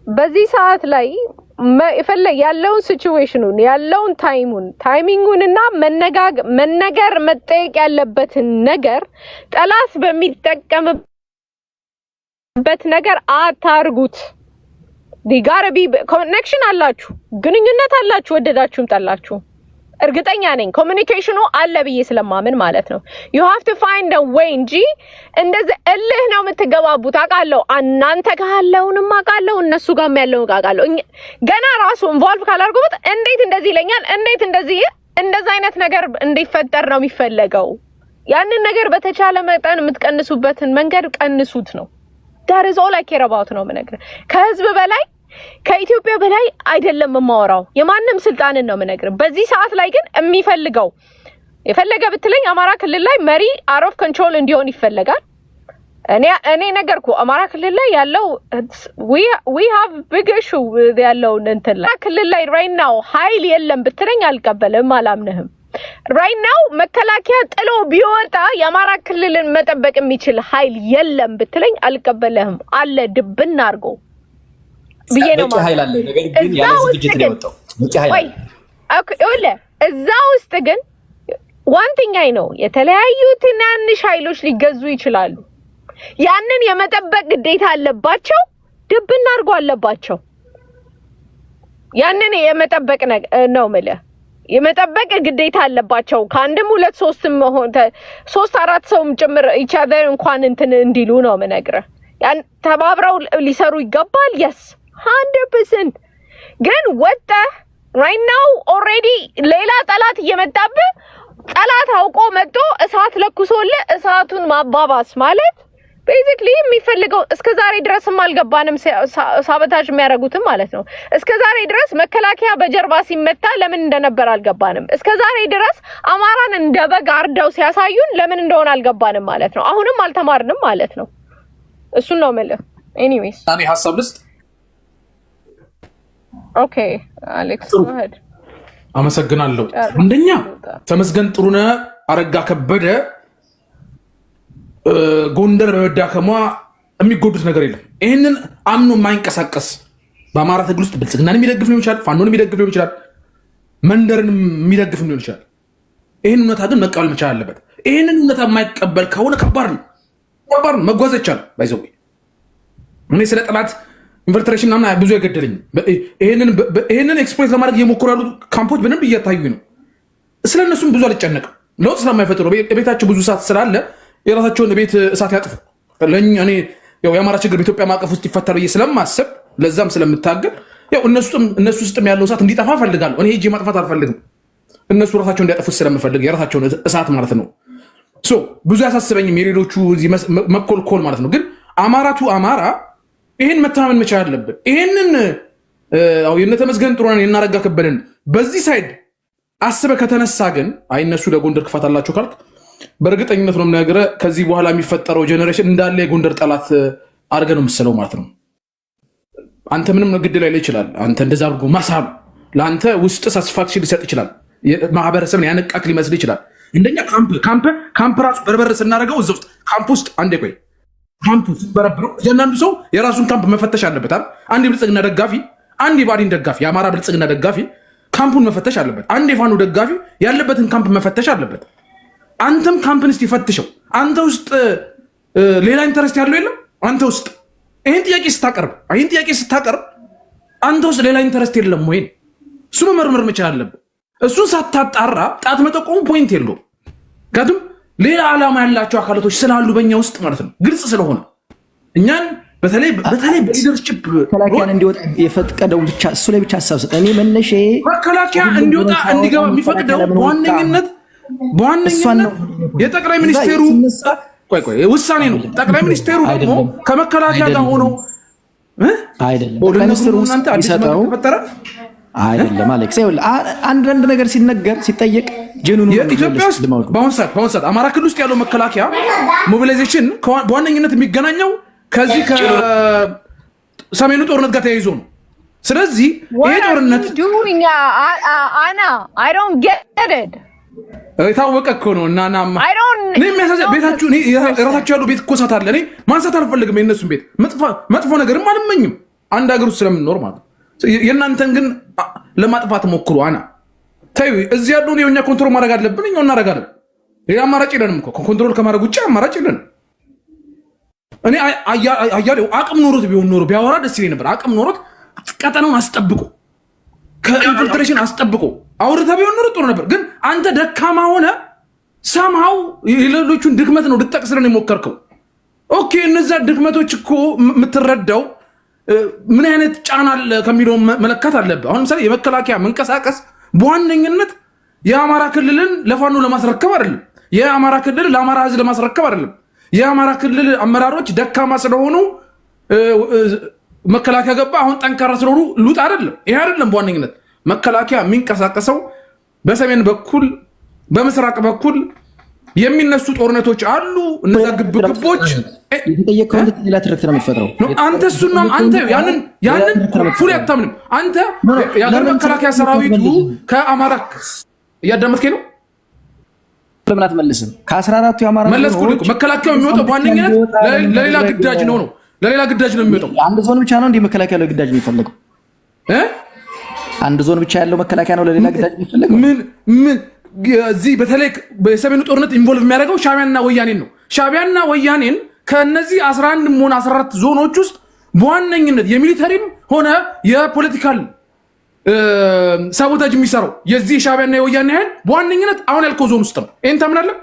በዚህ ሰዓት ላይ የፈለገ ያለውን ሲቹዌሽኑን ያለውን ታይሚንጉንና መነገር መጠየቅ ያለበትን ነገር ጠላት በሚጠቀምበት ነገር አታርጉት ዲጋረቢ ኮኔክሽን አላችሁ ግንኙነት አላችሁ ወደዳችሁም ጠላችሁ እርግጠኛ ነኝ ኮሙኒኬሽኑ አለ ብዬ ስለማምን ማለት ነው you have to find a way እንጂ እንደዚህ እልህ ነው የምትገባቡት አቃለው እናንተ ካለውንም አቃለው እነሱ ጋርም ያለው አቃለው ገና ራሱ ኢንቮልቭ ካላርጉት እንዴት እንደዚህ ይለኛል እንዴት እንደዚህ አይነት ነገር እንዲፈጠር ነው የሚፈልገው ያንን ነገር በተቻለ መጠን የምትቀንሱበትን መንገድ ቀንሱት ነው that is all I care about ነው መነገር ከህዝብ በላይ ከኢትዮጵያ በላይ አይደለም ማወራው የማንም ስልጣንን ነው መነገር በዚህ ሰዓት ላይ ግን የሚፈልገው የፈለገ ብትለኝ አማራ ክልል ላይ መሪ out of control እንዲሆን ይፈልጋል እኔ ነገርኩ አማራ ክልል ላይ ያለው we have big issue ያለው እንትን ላይ ክልል ላይ right now ኃይል የለም ብትለኝ አልቀበልም አላምነህም right now መከላከያ ጥሎ ቢወጣ የአማራ ክልልን መጠበቅ የሚችል ኃይል የለም ብትለኝ አልቀበልህም አለ ድብና አርጎ ቢየነው ኃይል አለ ነገር ግን ያለ ዝግጅት ነው የወጣው ኃይል ኦኬ ወለ እዛው ውስጥ ግን one thing I know የተለያዩ ትናንሽ ኃይሎች ሊገዙ ይችላሉ ያንን የመጠበቅ ግዴታ አለባቸው ድብና አርጎ አለባቸው ያንን የመጠበቅ ነው ማለት የመጠበቅ ግዴታ አለባቸው ከአንድም ሁለት ሶስትም ሆነ 3-4 ሰውም ጭምር እቻደር እንኳን እንትን እንዲሉ ነው መነግረ ያን ተባብረው ሊሰሩ ይገባል yes 100% ግን ወጣ right now already ሌላ ጠላት እየመጣብህ ጠላት አውቆ መጥቶ እሳት ለኩሶለ እሳቱን ማባባስ ማለት basically የሚፈልገው እስከዛሬ ድረስም አልገባንም ሳበታጅ የሚያረጉትም ማለት ነው እስከዛሬ ድረስ መከላከያ በጀርባ ሲመታ ለምን እንደነበር አልገባንም እስከዛሬ ድረስ አማራን እንደበግ አርደው ሲያሳዩን ለምን እንደሆነ አልገባንም ማለት ነው አሁንም አልተማርንም ማለት ነው እሱን ነው ማለት anyways እኔ ሐሳብ ልስጥ ኦኬ አሌክስ go ahead አመሰግናለሁ አንደኛ ተመስገን ጥሩነህ አረጋ ከበደ ጎንደር በመዳከሟ የሚጎዱት ነገር የለም ይሄንን አምኖ የማይንቀሳቀስ በአማራ ትግል ውስጥ ብልጽግናን የሚደግፍ ሊሆን ይችላል ፋኖን የሚደግፍ ሊሆን ይችላል መንደርን የሚደግፍ ሊሆን ይችላል ይሄን እውነታ ግን መቀበል መቻል አለበት ይሄንን እውነታ የማይቀበል ከሆነ ከባድ ነው መጓዝ ይቻላል ባይዘው እኔ ስለ ጠላት ኢንቨርትሬሽን ምናምን ብዙ ያገደለኝ ይሄንን ኤክስፕሎይት ለማድረግ እየሞከሩ ያሉ ካምፖች በደንብ እየታዩ ነው ስለነሱም ብዙ አልጨነቅም ለውጥ ስለማይፈጥሩ ቤታቸው ብዙ ሰዓት ስላለ የራሳቸውን ቤት እሳት ያጥፉ ለኛ እኔ ያው የአማራ ችግር በኢትዮጵያ ማቀፍ ውስጥ ይፈታል ብዬ ስለማስብ ለዛም ስለምታገል ያው እነሱ ውስጥም ያለው እሳት እንዲጠፋ ፈልጋለሁ እኔ ሄጄ ማጥፋት አልፈልግም እነሱ ራሳቸው እንዲያጠፉት ስለምፈልግ የራሳቸውን እሳት ማለት ነው ብዙ ያሳስበኝም የሌሎቹ መኮልኮል ማለት ነው ግን አማራቱ አማራ ይሄን መተማመን መቻል አለበት ይሄንን የነተመስገን ጥሩነህ የናረጋ ከበደን በዚህ ሳይድ አስበ ከተነሳ ግን አይ እነሱ ለጎንደር ክፋት አላቸው ካልክ በእርግጠኝነት ነው የምነግርህ ከዚህ በኋላ የሚፈጠረው ጄኔሬሽን እንዳለ የጎንደር ጠላት አድርገህ ነው የምትስለው ማለት ነው አንተ ምንም ግድ ላይ ይችላል አንተ እንደዛ አድርጎ ማሳብ ለአንተ ውስጥ ሳቲስፋክሽን ሊሰጥ ይችላል ማህበረሰብን ያነቃቅ ሊመስል ይችላል እንደኛ ካምፕ ራሱ በርበር ስናደርገው እዛ ውስጥ ካምፕ ውስጥ አንዴ ቆይ ካምፕ ውስጥ በረብረው እያንዳንዱ ሰው የራሱን ካምፕ መፈተሽ አለበት አይደል አንድ ብልጽግና ደጋፊ አንድ ባዲን ደጋፊ የአማራ ብልጽግና ደጋፊ ካምፑን መፈተሽ አለበት አንድ የፋኖ ደጋፊ ያለበትን ካምፕ መፈተሽ አለበት አንተም ካምፕን እስቲ ፈትሸው አንተ ውስጥ ሌላ ኢንተረስት ያለው የለም አንተ ውስጥ ይሄን ጥያቄ ስታቀርብ አንተ ውስጥ ሌላ ኢንተረስት የለም ወይ እሱ መመርመር መቻል አለበት እሱን ሳታጣራ ጣት መጠቆም ፖይንት የለውም ካቱም ሌላ ዓላማ ያላቸው አካላቶች ስላሉ በእኛ ውስጥ ማለት ነው ግልጽ ስለሆነ እኛን በተለይ በሊደርሺፕ መከላከያን እንዲወጣ የፈቀደው ብቻ እሱ ላይ ብቻ ሐሳብ ሰጠ እኔ መነሼ መከላከያ እንዲወጣ እንዲገባ የሚፈቅደው በዋነኝነት የጠቅላይ ሚኒስቴሩ ውሳኔ ነው ጠቅላይ ሚኒስቴሩ ደግሞ ከመከላከያ ጋር ሆኖ አይደለም ጠቅላይ ሚኒስቴሩ ይሰጣው አይደለም አሌክስ አንድ ነገር ሲነገር ሲጠየቅ ጀኑኑ ኢትዮጵያ ውስጥ በአሁን ሰዓት አማራ ክልል ውስጥ ያለው መከላከያ ሞቢላይዜሽን በዋነኝነት የሚገናኘው ከዚህ ከሰሜኑ ጦርነት ጋር ተያይዞ ነው ስለዚህ ይሄ ጦርነት አና I don't get it የታወቀ እኮ ነው እናናማ እኔ የሚያሳዝን ቤታችሁ እኔ የራሳችሁ ያለው ቤት እኮ እሳት አለ። እኔ ማንሳት አልፈልግም የእነሱን ቤት መጥፎ ነገርም አልመኝም አንድ ሀገር ውስጥ ስለምንኖር ማለት የእናንተን ግን ለማጥፋት ሞክሩ። አና ተይው እዚህ ያለውን የኛ ኮንትሮል ማድረግ አለብን እኛው እናደርጋለን። ሌላ አማራጭ የለንም እኮ ኮንትሮል ከማድረግ ውጭ አማራጭ የለንም። እኔ አያሌው አቅም ኖሮት ቢሆን ኖሮ ቢያወራ ደስ ይለኝ ነበር። አቅም ኖሮት ቀጠናውን አስጠብቆ ከኢንፊልትሬሽን አስጠብቆ አውርታ ቢሆን ኖሮ ጥሩ ነበር። ግን አንተ ደካማ ሆነ ሰምሃው የሌሎቹን ድክመት ነው ልትጠቅስልን የሞከርከው። ኦኬ እነዛ ድክመቶች እኮ የምትረዳው ምን አይነት ጫና አለ ከሚለው መለካት አለብህ። አሁን ምሳሌ የመከላከያ መንቀሳቀስ በዋነኝነት የአማራ ክልልን ለፋኖ ለማስረከብ አይደለም። የአማራ ክልል ለአማራ ህዝብ ለማስረከብ አይደለም። የአማራ ክልል አመራሮች ደካማ ስለሆኑ መከላከያ ገባ አሁን ጠንካራ ስለሆኑ ሉጥ አይደለም። ይሄ አይደለም በዋነኝነት መከላከያ የሚንቀሳቀሰው በሰሜን በኩል በምስራቅ በኩል የሚነሱ ጦርነቶች አሉ። እነዛ ግብግቦች የተጠየቀው ሌላ ትርክት ነው የሚፈጥረው። አንተ እሱና አንተ ያንን ፉል ያታምንም አንተ የሀገር መከላከያ ሰራዊቱ ከአማራ እያዳመጥከኝ ነው። ለምን አትመልስም? ከ14ቱ የአማራ መለስኩልህ። መከላከያው የሚወጣው በዋነኝነት ለሌላ ግዳጅ ነው ለሌላ ግዳጅ ነው የሚወጣው። አንድ ዞን ብቻ ነው እንደ መከላከያ ለግዳጅ የሚፈልገው አንድ ዞን ብቻ ያለው መከላከያ ነው ለሌላ ግዳጅ የሚፈልገው። ምን እዚህ በተለይ በሰሜኑ ጦርነት ኢንቮልቭ የሚያደርገው ሻቢያና ወያኔን ነው። ሻቢያና ወያኔን ከነዚህ 11 ሆነ 14 ዞኖች ውስጥ በዋነኝነት የሚሊተሪም ሆነ የፖለቲካል ሳቦታጅ የሚሰራው የዚህ ሻቢያና የወያኔ ኃይል በዋነኝነት አሁን ያልከው ዞን ውስጥ ነው። ይሄን ታምናለህ?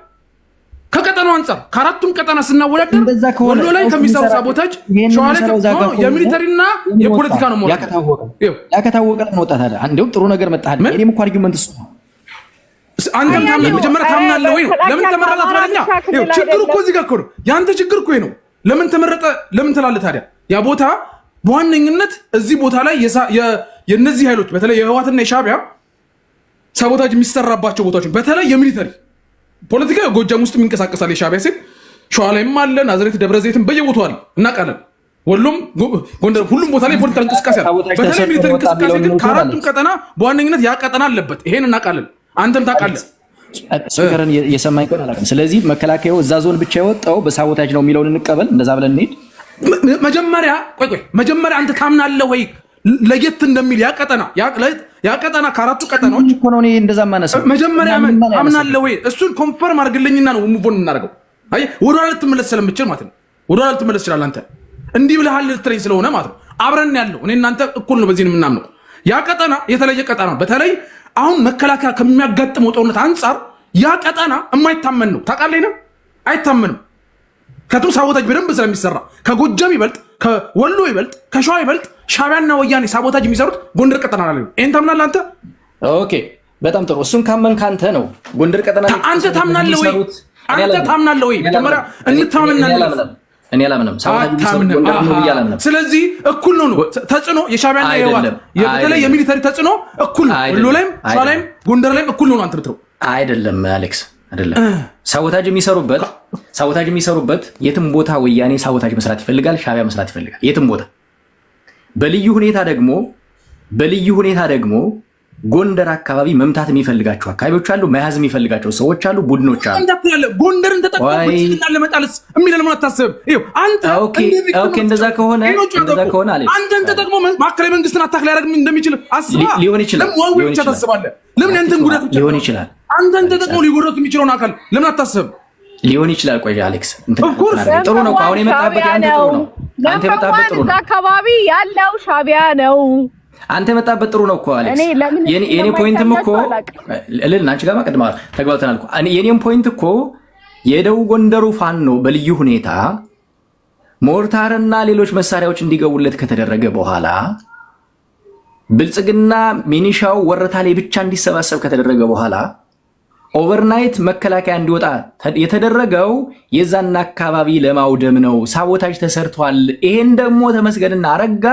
ከቀጠናው አንፃር ከአራቱም ቀጠና ስናወዳደር ወሎ ላይ ከሚሰራው ሳቦታጅ ሸዋ ላይ የሚሊተሪና የፖለቲካ ነው ማለት ያከታወቀ መውጣት አለ። አንዴው ጥሩ ነገር መጣህ። እኔም እኮ አርጊውመንት እሱ ነው። አንተም ታምናለህ? መጀመሪያ ታምናለህ ወይ? ለምን ተመረጠ ታዲያ? ችግሩ እኮ እዚህ ጋር እኮ ነው። ያንተ ችግር እኮ ነው። ለምን ተመረጠ ለምን ትላለህ ታዲያ? ያ ቦታ በዋነኝነት እዚህ ቦታ ላይ የነዚህ ኃይሎች በተለይ የህወሓትና የሻቢያ ሳቦታጅ የሚሰራባቸው ቦታዎች በተለይ የሚሊተሪ ፖለቲካ ጎጃም ውስጥ የሚንቀሳቀሳል የሻቢያ ሲል ሸዋ ላይም አለ፣ ናዝሬት፣ ደብረ ዘይትም በየቦታው አለ እናውቃለን። ወሎም ጎንደር ሁሉም ቦታ ላይ ፖለቲካል እንቅስቃሴ አለ። በተለይ ሚሊተሪ እንቅስቃሴ ግን ከአራቱም ቀጠና በዋነኝነት ያ ቀጠና አለበት። ይሄን እናውቃለን። አንተም ታውቃለህ። ስከረን የሰማኝ ቆን አላውቅም። ስለዚህ መከላከያው እዛ ዞን ብቻ የወጣው በሳቦታጅ ነው የሚለውን እንቀበል። እንደዛ ብለን እንሂድ። መጀመሪያ መጀመሪያ አንተ ታምናለህ ወይ ለየት እንደሚል ያ ቀጠና ከአራቱ ቀጠናዎች እኮ ነው። እኔ እንደዛ ማነሳው መጀመሪያ አምናለህ ወይ? እሱን ኮንፈርም አድርግልኝና ነው ሙቮን እናደርገው። አይ ወደ ኋላ ልትመለስ ስለምችል ማለት ነው። ወደ ኋላ ልትመለስ ይችላል። አንተ እንዲህ ብለሃል ልትለኝ ስለሆነ ማለት ነው። አብረን ያለው እኔ እናንተ እኩል ነው። በዚህ የምናምነው ያ ቀጠና የተለየ ቀጠና ነው። በተለይ አሁን መከላከያ ከሚያጋጥመው ጦርነት አንጻር ያ ቀጠና የማይታመን ነው። ታውቃለህ ነው አይታመንም። ከቱ ሳቦታጅ በደንብ ስለሚሰራ ከጎጃም ይበልጥ ከወሎ ይበልጥ ከሸዋ ይበልጥ ሻቢያና ወያኔ ሳቦታጅ የሚሰሩት ጎንደር ቀጠና ላይ ነው። ይሄን ታምናለህ አንተ? ኦኬ በጣም ጥሩ። እሱን ካመንክ አንተ ነው ጎንደር ቀጠና ላይ አንተ ታምናለህ ወይ? አንተ ታምናለህ ወይ? መጀመሪያ እንታመናለን። እኔ አላምንም። ስለዚህ እኩል ነው ተጽዕኖ የሻቢያና የህወሓት በተለይ የሚሊተሪ ተጽዕኖ እኩል ነው። ወሎ ላይም ሸዋ ላይም ጎንደር ላይም እኩል ነው። አንተ ብትለው አይደለም አሌክስ አይደለም። ሳቦታጅ የሚሰሩበት የትም ቦታ ወያኔ ሳቦታጅ መስራት ይፈልጋል፣ ሻቢያ መስራት ይፈልጋል። የትም ቦታ በልዩ ሁኔታ ደግሞ ጎንደር አካባቢ መምታት የሚፈልጋቸው አካባቢዎች አሉ፣ መያዝ የሚፈልጋቸው ሰዎች አሉ፣ ቡድኖች አሉ። ጎንደርን ተጠቅሞ ለመጣልስ የሚል ለምን አታስብም? እንደዛ ከሆነ አንተን ተጠቅሞ ማዕከላዊ መንግስትን አታክ ሊያደርግ እንደሚችል አስባ ሊሆን ይችላል። ለምን ያንተን ጉዳት ሊሆን ይችላል። አንተን ተጠቅሞ ሊጎዳት የሚችለውን አካል ለምን አታስብም? ሊሆን ይችላል። ቆይ አሌክስ ጥሩ ነው። አሁን የመጣበት አንተ ጥሩ ነው። አንተ የመጣበት ጥሩ ነው። አካባቢ ያለው ሻቢያ ነው። አንተ የመጣበት ጥሩ ነው እኮ አሌክስ። የኔ ፖይንትም እኮ እልልና አንቺ ጋር ማቀድማ ተግባብተናል እኮ። የኔም ፖይንት እኮ የደቡብ ጎንደሩ ፋኖ በልዩ ሁኔታ ሞርታርና ሌሎች መሳሪያዎች እንዲገቡለት ከተደረገ በኋላ ብልጽግና ሚኒሻው ወረታ ላይ ብቻ እንዲሰባሰብ ከተደረገ በኋላ ኦቨርናይት መከላከያ እንዲወጣ የተደረገው የዛና አካባቢ ለማውደም ነው። ሳቦታጅ ተሰርቷል። ይሄን ደግሞ ተመስገንና አረጋ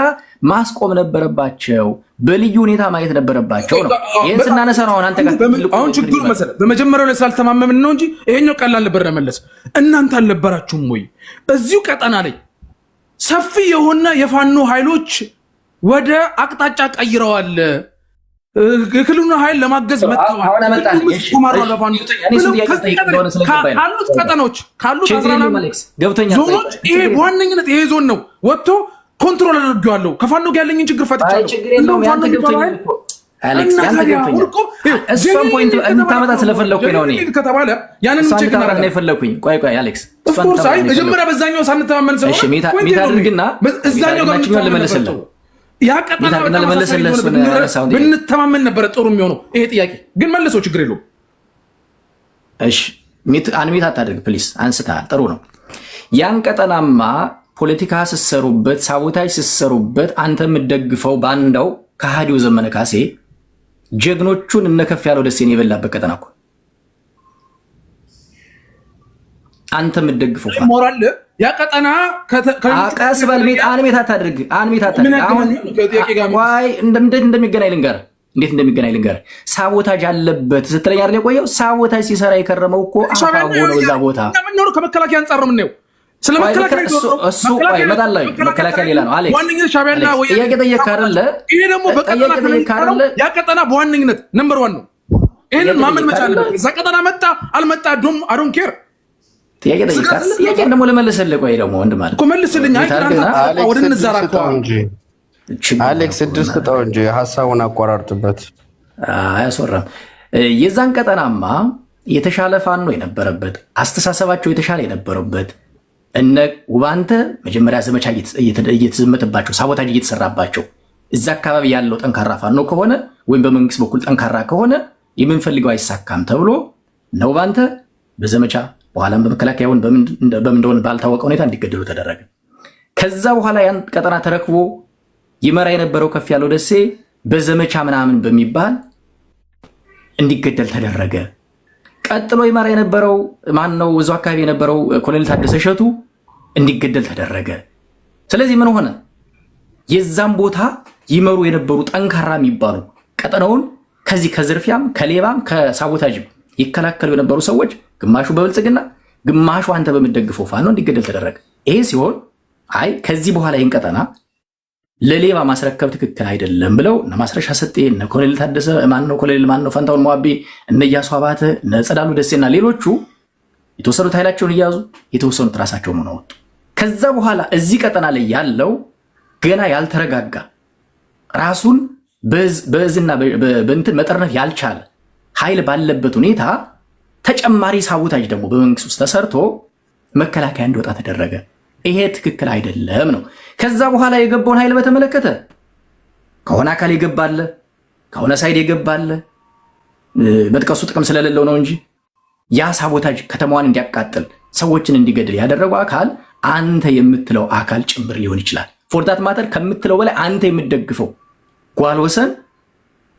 ማስቆም ነበረባቸው። በልዩ ሁኔታ ማየት ነበረባቸው ነው። ይሄን ስናነሳ ነው አንተ ጋር አሁን ችግሩ መሰለህ በመጀመሪያው ላይ ስላልተማመምን ነው እንጂ ይሄኛው ቀላል ነበር ለመለስ። እናንተ አልነበራችሁም ወይ እዚሁ ቀጠና ላይ ሰፊ የሆነ የፋኖ ኃይሎች ወደ አቅጣጫ ቀይረዋል። የክልሉን ኃይል ለማገዝ መጥተዋል። ካሉት ዞኖች ይሄ በዋነኝነት ይሄ ዞን ነው ወጥቶ ኮንትሮል አድርጌዋለሁ። ከፋኖ ጋር ያለኝን ችግር ፈትቻለሁ። እሷን ፖይንት እንታመጣ ስለፈለኩኝ ነው ከተባለ ያንን ቼክ እናደርጋለን የፈለኩኝ። ቆይ አሌክስ መጀመሪያ በዛኛው ሳንተማመን ስለሆነ ሜታ አድርግና እዛኛው ጋር ልመለስልህ ያ ቀጠና ብንተማመን ነበረ ጥሩ የሚሆነው። ይሄ ጥያቄ ግን መልሶ ችግር የለውም። እሺ አንሚት አታድርግ ፕሊስ። አንስተሃል፣ ጥሩ ነው። ያን ቀጠናማ ፖለቲካ ስሰሩበት፣ ሳቦታጅ ስሰሩበት አንተ የምትደግፈው ባንዳው ከሃዲው ዘመነ ካሴ ጀግኖቹን እነከፍ ያለው ደሴን የበላበት ቀጠና እኮ አንተ የምትደግፈው ሞራል ያ ቀጠና ቀስ በል አንሜት አታድርግ። ቆይ እንደሚገናኝ ልንገርህ፣ እንዴት እንደሚገናኝ ልንገርህ። ሳቦታጅ አለበት ስትለኝ አይደል የቆየው? ሳቦታጅ ሲሰራ የከረመው እኮ አፋጎ ነው። እዛ ቦታ ከመከላከያ አንጻር ነው የምናየው። ስለ መከላከያ እሱ ቆይ እመጣለሁ። መከላከያ ሌላ ነው አሌክስ። ጥያቄ ጠየቅህ አይደለ? ይሄ ደግሞ ያ ቀጠና በዋነኝነት ነምበር 1 ነው። ይሄንን ማመን መቻል አለበት። እዛ ቀጠና መጣ አልመጣ አይ ዶንት ኬር። ጥያቄ ጠይቃለህ። ጥያቄ ደግሞ ልመልስልህ። ቆይ ደግሞ ወንድም ማለት እኮ መልስልኝ። ወደ እንዛራከው አሌክስ እድል ስጠው እንጂ ሀሳቡን አቋራርጥበት። አያስወራም። የዛን ቀጠናማ የተሻለ ፋኖ የነበረበት አስተሳሰባቸው የተሻለ የነበረበት እነ ውባንተ መጀመሪያ ዘመቻ እየተዘመተባቸው ሳቦታጅ እየተሰራባቸው እዛ አካባቢ ያለው ጠንካራ ፋኖ ከሆነ ወይም በመንግስት በኩል ጠንካራ ከሆነ የምንፈልገው አይሳካም ተብሎ ነው ውባንተ በዘመቻ በኋላም በመከላከያውን በምን እንደሆነ ባልታወቀ ሁኔታ እንዲገደሉ ተደረገ። ከዛ በኋላ ያን ቀጠና ተረክቦ ይመራ የነበረው ከፍ ያለው ደሴ በዘመቻ ምናምን በሚባል እንዲገደል ተደረገ። ቀጥሎ ይመራ የነበረው ማን ነው? እዛው አካባቢ የነበረው ኮሎኔል ታደሰ እሸቱ እንዲገደል ተደረገ። ስለዚህ ምን ሆነ? የዛም ቦታ ይመሩ የነበሩ ጠንካራ የሚባሉ ቀጠናውን ከዚህ ከዝርፊያም ከሌባም ከሳቦታጅም ይከላከሉ የነበሩ ሰዎች ግማሹ በብልጽግና ግማሹ አንተ በምትደግፈው ፋኖ እንዲገደል ተደረገ። ይሄ ሲሆን አይ ከዚህ በኋላ ይህን ቀጠና ለሌባ ማስረከብ ትክክል አይደለም ብለው እነ ማስረሻ ሰጤ እነ ኮሎኔል ታደሰ ማነው ኮሎኔል ማነው ፈንታውን ሟቤ እነ ኢያሱ አባተ እነ ጸዳሉ ደሴና ሌሎቹ የተወሰኑት ኃይላቸውን እያዙ የተወሰኑት ራሳቸውን ሆነው ወጡ። ከዛ በኋላ እዚህ ቀጠና ላይ ያለው ገና ያልተረጋጋ ራሱን በዝና በእንትን መጠርነት ያልቻለ ኃይል ባለበት ሁኔታ ተጨማሪ ሳቦታጅ ደግሞ በመንግስት ውስጥ ተሰርቶ መከላከያ እንዲወጣ ተደረገ። ይሄ ትክክል አይደለም ነው። ከዛ በኋላ የገባውን ኃይል በተመለከተ ከሆነ አካል የገባለ ከሆነ ሳይድ የገባለ መጥቀሱ ጥቅም ስለሌለው ነው እንጂ ያ ሳቦታጅ ከተማዋን እንዲያቃጥል ሰዎችን እንዲገድል ያደረገው አካል አንተ የምትለው አካል ጭምር ሊሆን ይችላል። ፎርዳት ማተር ከምትለው በላይ አንተ የምትደግፈው ጓልወሰን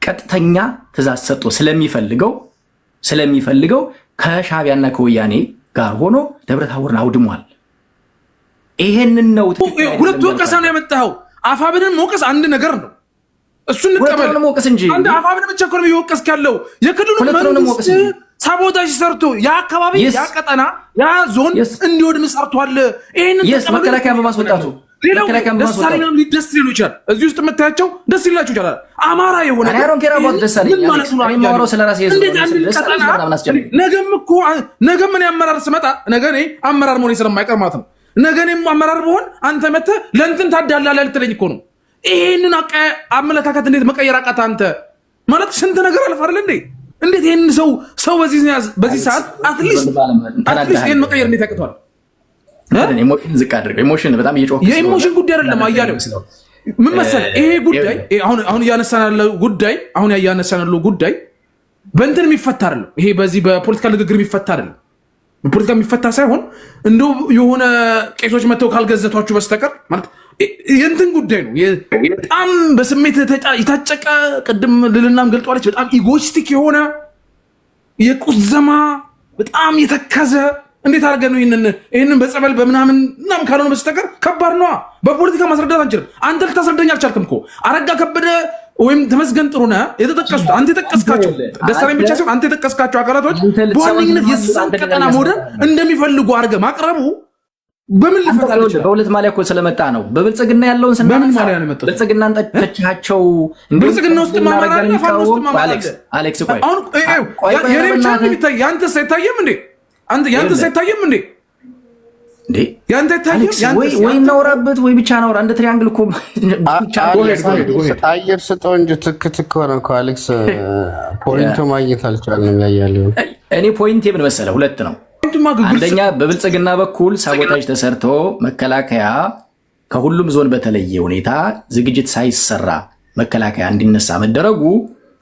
ቀጥተኛ ትእዛዝ ሰጥቶ ስለሚፈልገው ከሻቢያና ከወያኔ ጋር ሆኖ ደብረታቦርን አውድሟል። ይሄንን ነው ሁለት ወቀሳ ነው ያመጣው። አፋብንን ሞቀስ አንድ ነገር ነው። እሱን እንቀበል ሞቀስ እንጂ አንድ አፋብንን ብቻ እኮ ነው የሚወቀስ ያለው። የክልሉ መንግስት ሳቦታጅ ሰርቶ ያ አካባቢ ያ ቀጠና ያ ዞን እንዲወድም ሰርቷል። ይሄንን መከላከያ በማስወጣቱ ደስ ሊሉ ይችላል። እዚህ ውስጥ የምታያቸው ደስ ሊላቸው ይችላል። አማራ የሆነ ነገም ምን አመራር ስመጣ ነገ እኔ አመራር መሆኔ ስለማይቀር ማለት ነው። ነገ እኔም አመራር ብሆን አንተ መተህ ለእንትን ታዳላለህ ልትለኝ እኮ ነው። ይሄንን አመለካከት እንዴት መቀየር አቃታ? አንተ ማለት ስንት ነገር አልፈርል እንዴ? እንዴት ይሄንን ሰው በዚህ ሰዓት አትሊስት ይሄን መቀየር እንዴት ያቅተዋል? ኢሞሽን ዝቅ አድርገው ኢሞሽን በጣም እየጮህ የኢሞሽን ጉዳይ አይደለም። አያሌው ምን መሰለህ ይሄ ጉዳይ አሁን እያነሳን ያለው ጉዳይ በእንትን የሚፈታ አይደለም። ይሄ በዚህ በፖለቲካ ንግግር የሚፈታ አይደለም። በፖለቲካ የሚፈታ ሳይሆን እንደው የሆነ ቄሶች መተው ካልገዘቷችሁ በስተቀር ማለት የእንትን ጉዳይ ነው። በጣም በስሜት የታጨቀ ቅድም ልልናም ገልጧለች። በጣም ኢጎይስቲክ የሆነ የቁዘማ በጣም የተከዘ እንዴት አድርገን ነው ይህንን በጸበል በምናምን ካልሆነ በስተቀር ከባድ ነዋ። በፖለቲካ ማስረዳት አንችልም። አንተ ልታስረዳኝ አልቻልክም እኮ አረጋ ከበደ ወይም ተመስገን ጥሩነህ የተጠቀሱት አንተ የጠቀስካቸው ደሳለኝ ብቻ ሲሆን አንተ የጠቀስካቸው አካላቶች በዋነኝነት የዛን ቀጠና ሞዴል እንደሚፈልጉ አድርገህ ማቅረቡ በምን ልፈታል ይችላል? በሁለት ማሊያ እኮ ስለመጣ ነው። በብልጽግና ያለውን በምን ማሊያ ነው መጣው? ብልጽግናን ተቻቸው ብልጽግና ውስጥ ማማራና ፋኖ ውስጥ ማማራ አሌክስ ቆይ አሁን የኔ ብቻ ነው የሚታይ። ያንተስ አይታየም እንዴ? ያንተስ አይታየም እንዴ? እንዴ ያንተ አይታየም? ወይ እናውራበት ወይ ብቻ እናውራ። እንደ ትሪያንግል እኮ አየር ስጠው እንጂ ትክትክ ሆነ እኮ አሌክስ። ፖይንቱ ማግኘት አልቻልንም። ያያለው እኔ ፖይንት ምን መሰለህ? ሁለት ነው። አንደኛ በብልጽግና በኩል ሳቦታጅ ተሰርቶ መከላከያ ከሁሉም ዞን በተለየ ሁኔታ ዝግጅት ሳይሰራ መከላከያ እንዲነሳ መደረጉ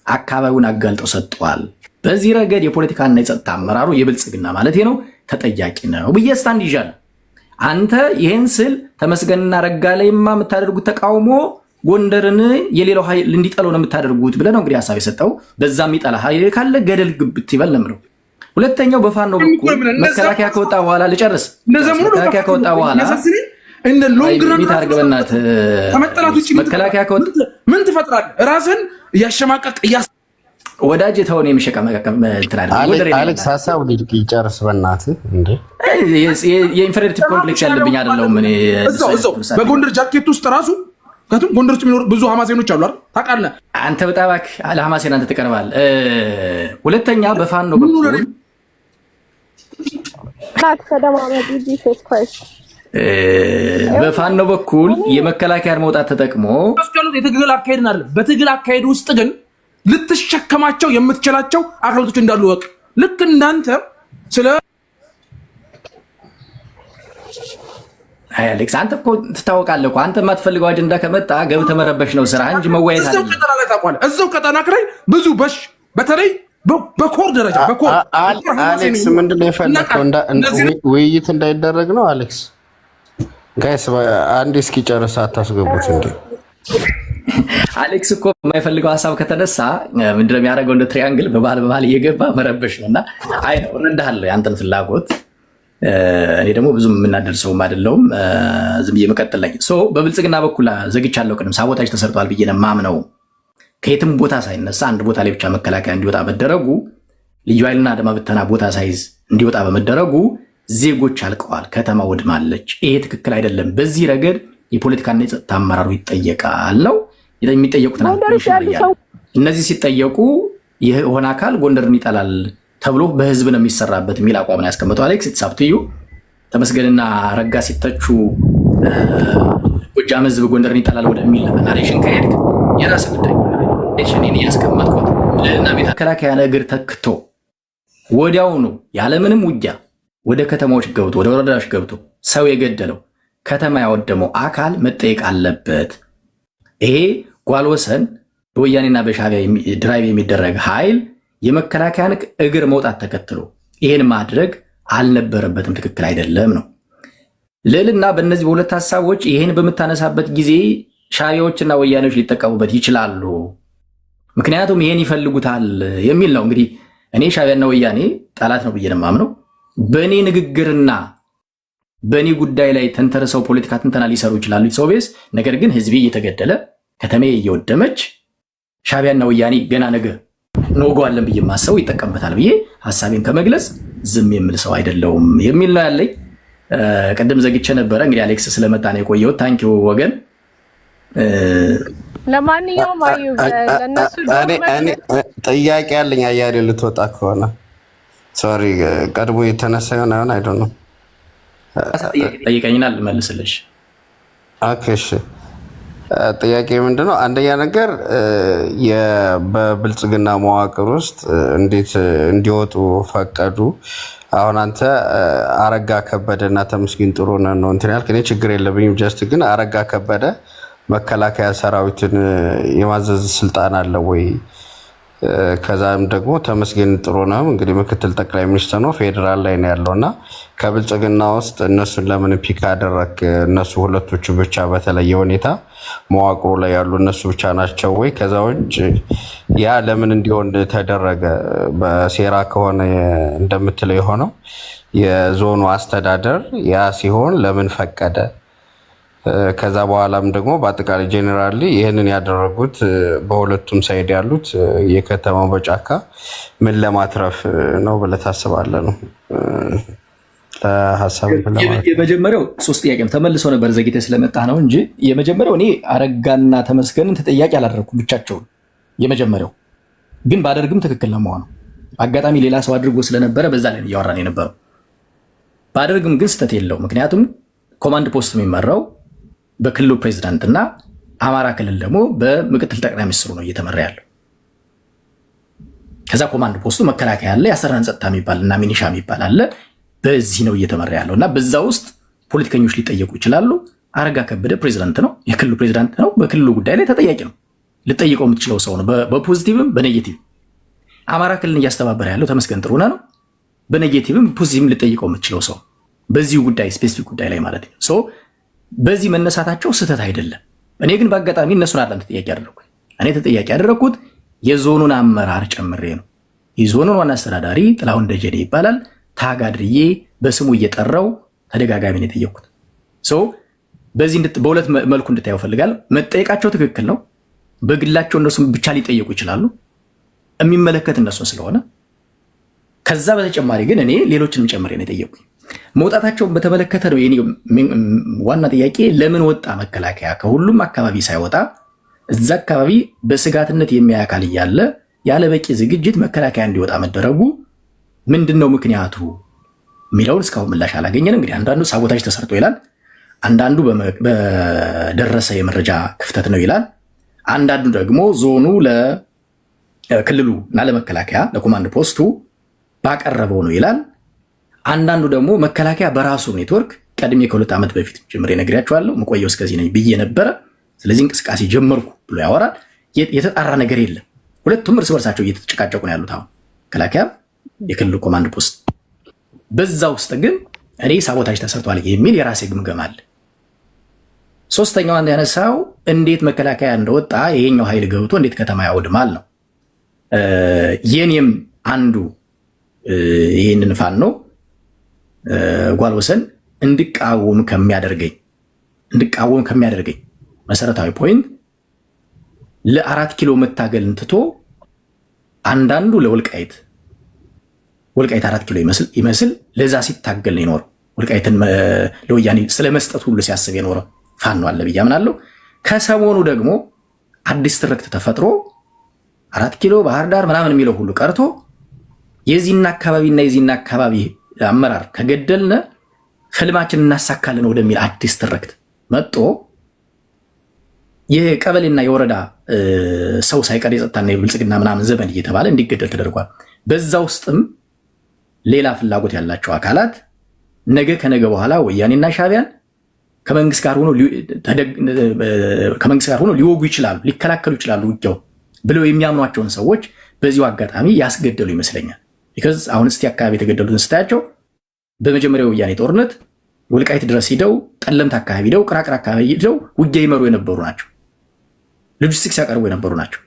አካባቢውን አጋልጦ ሰጥቷል። በዚህ ረገድ የፖለቲካና የጸጥታ አመራሩ የብልጽግና ማለት ነው ተጠያቂ ነው ብዬ ስታንድ ይዣለሁ። አንተ ይሄን ስል ተመስገንና ረጋ ላይማ የምታደርጉት ተቃውሞ ጎንደርን የሌላው ኃይል እንዲጠለው ነው የምታደርጉት ብለህ ነው እንግዲህ ሀሳብ የሰጠው። በዛ የሚጠላ ኃይል ካለ ገደል ግብት ይበል ነው። ሁለተኛው በፋኖ በኩል መከላከያ ከወጣ በኋላ ልጨርስ። መከላከያ ከወጣ በኋላ እንደ ሎንግ ረን ታርገበናት ከመጠላት ውጪ መከላከያ ከወጣ ምን ትፈጥራለህ? ራስን እያሸማቀቅ ወዳጅ ተሆነ የሚሸቀመቀ አሌክስ ሀሳብ ልጅ ይጨርስ በእናትህ። እንዴ የኢንፌሪቲ ኮምፕሌክስ ያለብኝ አይደለም እኔ እዛው በጎንደር ጃኬት ውስጥ ራሱ ከቱም ጎንደር ውስጥ የሚኖር ብዙ ሐማሴኖች አሉ አይደል? ታውቃለህ አንተ በጣም ለሐማሴን አንተ ትቀርባለህ። ሁለተኛ በፋኖ በኩል በፋኖ በኩል የመከላከያን መውጣት ተጠቅሞ የትግል አካሄድን አይደለም። በትግል አካሄድ ውስጥ ግን ልትሸከማቸው የምትችላቸው አካላቶች እንዳሉ ወቅ ልክ እንዳንተ ስለ አሌክስ አንተ እኮ ትታወቃለህ እኮ አንተ የማትፈልገው አጀንዳ ከመጣ ገብተህ መረበሽ ነው ስራ እንጂ መወያየት አይደለም። እዛው ቀጠና ላይ ብዙ በተለይ በኮር ደረጃ በኮር አሌክስ ምንድነው የፈለከው? ውይይት እንዳይደረግ ነው አሌክስ። ጋይስ አንዴ እስኪ ጨርስ፣ አታስገቡት እንዴ። አሌክስ እኮ የማይፈልገው ሀሳብ ከተነሳ ምንድነው የሚያደርገው? እንደ ትሪያንግል በባህል እየገባ መረበሽ ነውና አይ ነው እረዳሃለሁ ያንተን ፍላጎት። እኔ ደግሞ ብዙም የምናደርሰውም አይደለሁም። ዝም ብዬ መቀጠል ላይ በብልጽግና በኩል ዘግቻለሁ። ቅድም ሳቦታጅ ተሰርቷል ብዬ ነው የማምነው። ከየትም ቦታ ሳይነሳ አንድ ቦታ ላይ ብቻ መከላከያ እንዲወጣ መደረጉ፣ ልዩ ኃይልና አድማ ብተና ቦታ ሳይዝ እንዲወጣ በመደረጉ ዜጎች አልቀዋል፣ ከተማ ወድማለች። ይሄ ትክክል አይደለም። በዚህ ረገድ የፖለቲካና የጸጥታ አመራሩ ይጠየቃል ነው የሚጠየቁት። እነዚህ ሲጠየቁ የሆነ አካል ጎንደርን ይጠላል ተብሎ በህዝብ ነው የሚሰራበት የሚል አቋም ነው ያስቀመጠው አሌክስ። የተሳብትዩ ተመስገንና ረጋ ሲተቹ ጎጃም ህዝብ ጎንደርን ይጠላል ወደሚል ናሬሽን ከሄድክ የራስ ጉዳይ። እኔን ያስቀመጥኩት ለና መከላከያ እግር ተክቶ ወዲያውኑ ያለምንም ውጊያ ወደ ከተማዎች ገብቶ ወደ ወረዳዎች ገብቶ ሰው የገደለው ከተማ ያወደመው አካል መጠየቅ አለበት። ይሄ ጓልወሰን በወያኔና በሻዕቢያ ድራይቭ የሚደረግ ኃይል የመከላከያን እግር መውጣት ተከትሎ ይሄን ማድረግ አልነበረበትም፣ ትክክል አይደለም ነው ልዕልና። በእነዚህ በሁለት ሀሳቦች ይሄን በምታነሳበት ጊዜ ሻዕቢያዎችና ወያኔዎች ሊጠቀሙበት ይችላሉ፣ ምክንያቱም ይሄን ይፈልጉታል የሚል ነው። እንግዲህ እኔ ሻዕቢያና ወያኔ ጠላት ነው ብዬ ነው የማምነው። በእኔ ንግግርና በእኔ ጉዳይ ላይ ተንተርሰው ፖለቲካ ትንተና ሊሰሩ ይችላሉ ሶቤስ። ነገር ግን ህዝቤ እየተገደለ ከተማዬ እየወደመች ሻዕቢያና ወያኔ ገና ነገ እንወገዋለን ብዬ ማሰው ይጠቀምበታል ብዬ ሀሳቤን ከመግለጽ ዝም የምል ሰው አይደለሁም የሚል ነው ያለኝ። ቅድም ዘግቼ ነበረ። እንግዲህ አሌክስ ስለመጣ ነው የቆየሁት። ታንኪው ወገን። ለማንኛውም አዩ ለነሱ ጥያቄ ያለኝ አያሌው ልትወጣ ከሆነ ሶሪ ቀድሞ የተነሳ ይሆን አይሆን አይ ዶንት ኖ። ጠይቀኝና ልመልስልሽ። ኦኬ እሺ። ጥያቄ ምንድነው? አንደኛ ነገር በብልጽግና መዋቅር ውስጥ እንዴት እንዲወጡ ፈቀዱ? አሁን አንተ አረጋ ከበደ እና ተመስገን ጥሩነህ ነው እንትን ያልክ፣ እኔ ችግር የለብኝም። ጀስት ግን አረጋ ከበደ መከላከያ ሰራዊትን የማዘዝ ስልጣን አለው ወይ? ከዛም ደግሞ ተመስገን ጥሩነህ እንግዲህ ምክትል ጠቅላይ ሚኒስትር ነው፣ ፌዴራል ላይ ነው ያለውና ከብልጽግና ውስጥ እነሱን ለምን ፒክ አደረክ? እነሱ ሁለቶቹ ብቻ በተለየ ሁኔታ መዋቅሩ ላይ ያሉ እነሱ ብቻ ናቸው ወይ? ከዛ ውጭ ያ ለምን እንዲሆን ተደረገ? በሴራ ከሆነ እንደምትለው የሆነው የዞኑ አስተዳደር ያ ሲሆን ለምን ፈቀደ? ከዛ በኋላም ደግሞ በአጠቃላይ ጄኔራሊ ይህንን ያደረጉት በሁለቱም ሳይድ ያሉት የከተማው በጫካ ምን ለማትረፍ ነው ብለህ ታስባለህ ነው? ሀሳብ የመጀመሪያው 3 ጥያቄ ተመልሶ ነበር ዘግይተህ ስለመጣ ነው እንጂ የመጀመሪያው እኔ አረጋና ተመስገንን ተጠያቂ አላደረኩም ብቻቸውን። የመጀመሪያው ግን ባደርግም ትክክል ነው መሆኑ አጋጣሚ ሌላ ሰው አድርጎ ስለነበረ በዛ ላይ እያወራን የነበረው ባደርግም ግን ስተት የለው። ምክንያቱም ኮማንድ ፖስት የሚመራው በክልሉ ፕሬዚዳንት እና አማራ ክልል ደግሞ በምክትል ጠቅላይ ሚኒስትሩ ነው እየተመራ ያለው። ከዛ ኮማንድ ፖስቱ መከላከያ አለ፣ የአስተዳደር ጸጥታ የሚባል እና ሚኒሻ የሚባል አለ። በዚህ ነው እየተመራ ያለው እና በዛ ውስጥ ፖለቲከኞች ሊጠየቁ ይችላሉ። አረጋ ከበደ ፕሬዚዳንት ነው፣ የክልሉ ፕሬዚዳንት ነው። በክልሉ ጉዳይ ላይ ተጠያቂ ነው። ልጠይቀው የምትችለው ሰው ነው፣ በፖዚቲቭም በኔጌቲቭ። አማራ ክልልን እያስተባበረ ያለው ተመስገን ጥሩነህ ነው። በኔጌቲቭም ፖዚቲቭም ልጠይቀው የምትችለው ሰው በዚህ ጉዳይ ስፔሲፊክ ጉዳይ ላይ ማለት ነው። ሶ በዚህ መነሳታቸው ስህተት አይደለም። እኔ ግን በአጋጣሚ እነሱን አይደለም ተጠያቂ ያደረኩት። እኔ ተጠያቂ ያደረኩት የዞኑን አመራር ጨምሬ ነው። የዞኑን ዋና አስተዳዳሪ ጥላሁን ደጀኔ ይባላል። ታጋድርዬ በስሙ እየጠራው ተደጋጋሚ ነው የጠየኩት። ሶ በዚህ በሁለት መልኩ እንድታየው ፈልጋለሁ። መጠየቃቸው ትክክል ነው። በግላቸው እነሱም ብቻ ሊጠየቁ ይችላሉ፣ የሚመለከት እነሱን ስለሆነ። ከዛ በተጨማሪ ግን እኔ ሌሎችንም ጨምሬ ነው የጠየቁኝ። መውጣታቸውን በተመለከተ ነው የኔ ዋና ጥያቄ። ለምን ወጣ መከላከያ? ከሁሉም አካባቢ ሳይወጣ እዛ አካባቢ በስጋትነት የሚያይ አካል እያለ ያለ በቂ ዝግጅት መከላከያ እንዲወጣ መደረጉ ምንድን ነው ምክንያቱ የሚለውን እስካሁን ምላሽ አላገኘንም። እንግዲህ አንዳንዱ ሳቦታጅ ተሰርቶ ይላል፣ አንዳንዱ በደረሰ የመረጃ ክፍተት ነው ይላል፣ አንዳንዱ ደግሞ ዞኑ ለክልሉ እና ለመከላከያ ለኮማንድ ፖስቱ ባቀረበው ነው ይላል። አንዳንዱ ደግሞ መከላከያ በራሱ ኔትወርክ ቀድሜ ከ2 ዓመት በፊት ጀምሬ ነግሬያቸዋለሁ፣ መቆየው እስከዚህ ነኝ ብዬ ነበረ፣ ስለዚህ እንቅስቃሴ ጀመርኩ ብሎ ያወራል። የተጣራ ነገር የለም። ሁለቱም እርስ በርሳቸው እየተጨቃጨቁ ነው ያሉት፣ አሁን መከላከያ የክልሉ ኮማንድ ፖስት። በዛ ውስጥ ግን እኔ ሳቦታጅ ተሰርቷል የሚል የራሴ ግምገማ አለ። ሶስተኛው አንድ ያነሳው እንዴት መከላከያ እንደወጣ ይሄኛው ኃይል ገብቶ እንዴት ከተማ ያወድማል ነው። የኔም አንዱ ይህንን ፋኖ ጓልወሰን እንድቃወም ከሚያደርገኝ መሰረታዊ ፖይንት ለ4 ኪሎ መታገልን ትቶ አንዳንዱ ለወልቃይት 4 ኪሎ ይመስል ለዛ ሲታገል ነው የኖረው። ወልቃይትን ለወያኔ ስለመስጠት ሁሉ ሲያስብ የኖረው ፋኖ አለ ብዬ አምናለሁ። ከሰሞኑ ደግሞ አዲስ ትርክት ተፈጥሮ 4 ኪሎ ባህር ዳር ምናምን የሚለው ሁሉ ቀርቶ የዚህና አካባቢና የዚህና አካባቢ አመራር ከገደልነ ህልማችን እናሳካለን ወደሚል አዲስ ትርክት መጥቶ የቀበሌና የወረዳ ሰው ሳይቀር የጸጥታና የብልጽግና ምናምን ዘመን እየተባለ እንዲገደል ተደርጓል። በዛ ውስጥም ሌላ ፍላጎት ያላቸው አካላት ነገ ከነገ በኋላ ወያኔና ሻዕቢያን ከመንግስት ጋር ሆኖ ሊወጉ ይችላሉ፣ ሊከላከሉ ይችላሉ ውጊያው ብለው የሚያምኗቸውን ሰዎች በዚሁ አጋጣሚ ያስገደሉ ይመስለኛል። ቢካዝ አሁን እስቲ አካባቢ የተገደሉትን ስታያቸው በመጀመሪያው ወያኔ ጦርነት ወልቃይት ድረስ ሂደው ጠለምት አካባቢ ሂደው ቅራቅር አካባቢ ሂደው ውጊያ ይመሩ የነበሩ ናቸው። ሎጂስቲክስ ያቀርቡ የነበሩ ናቸው።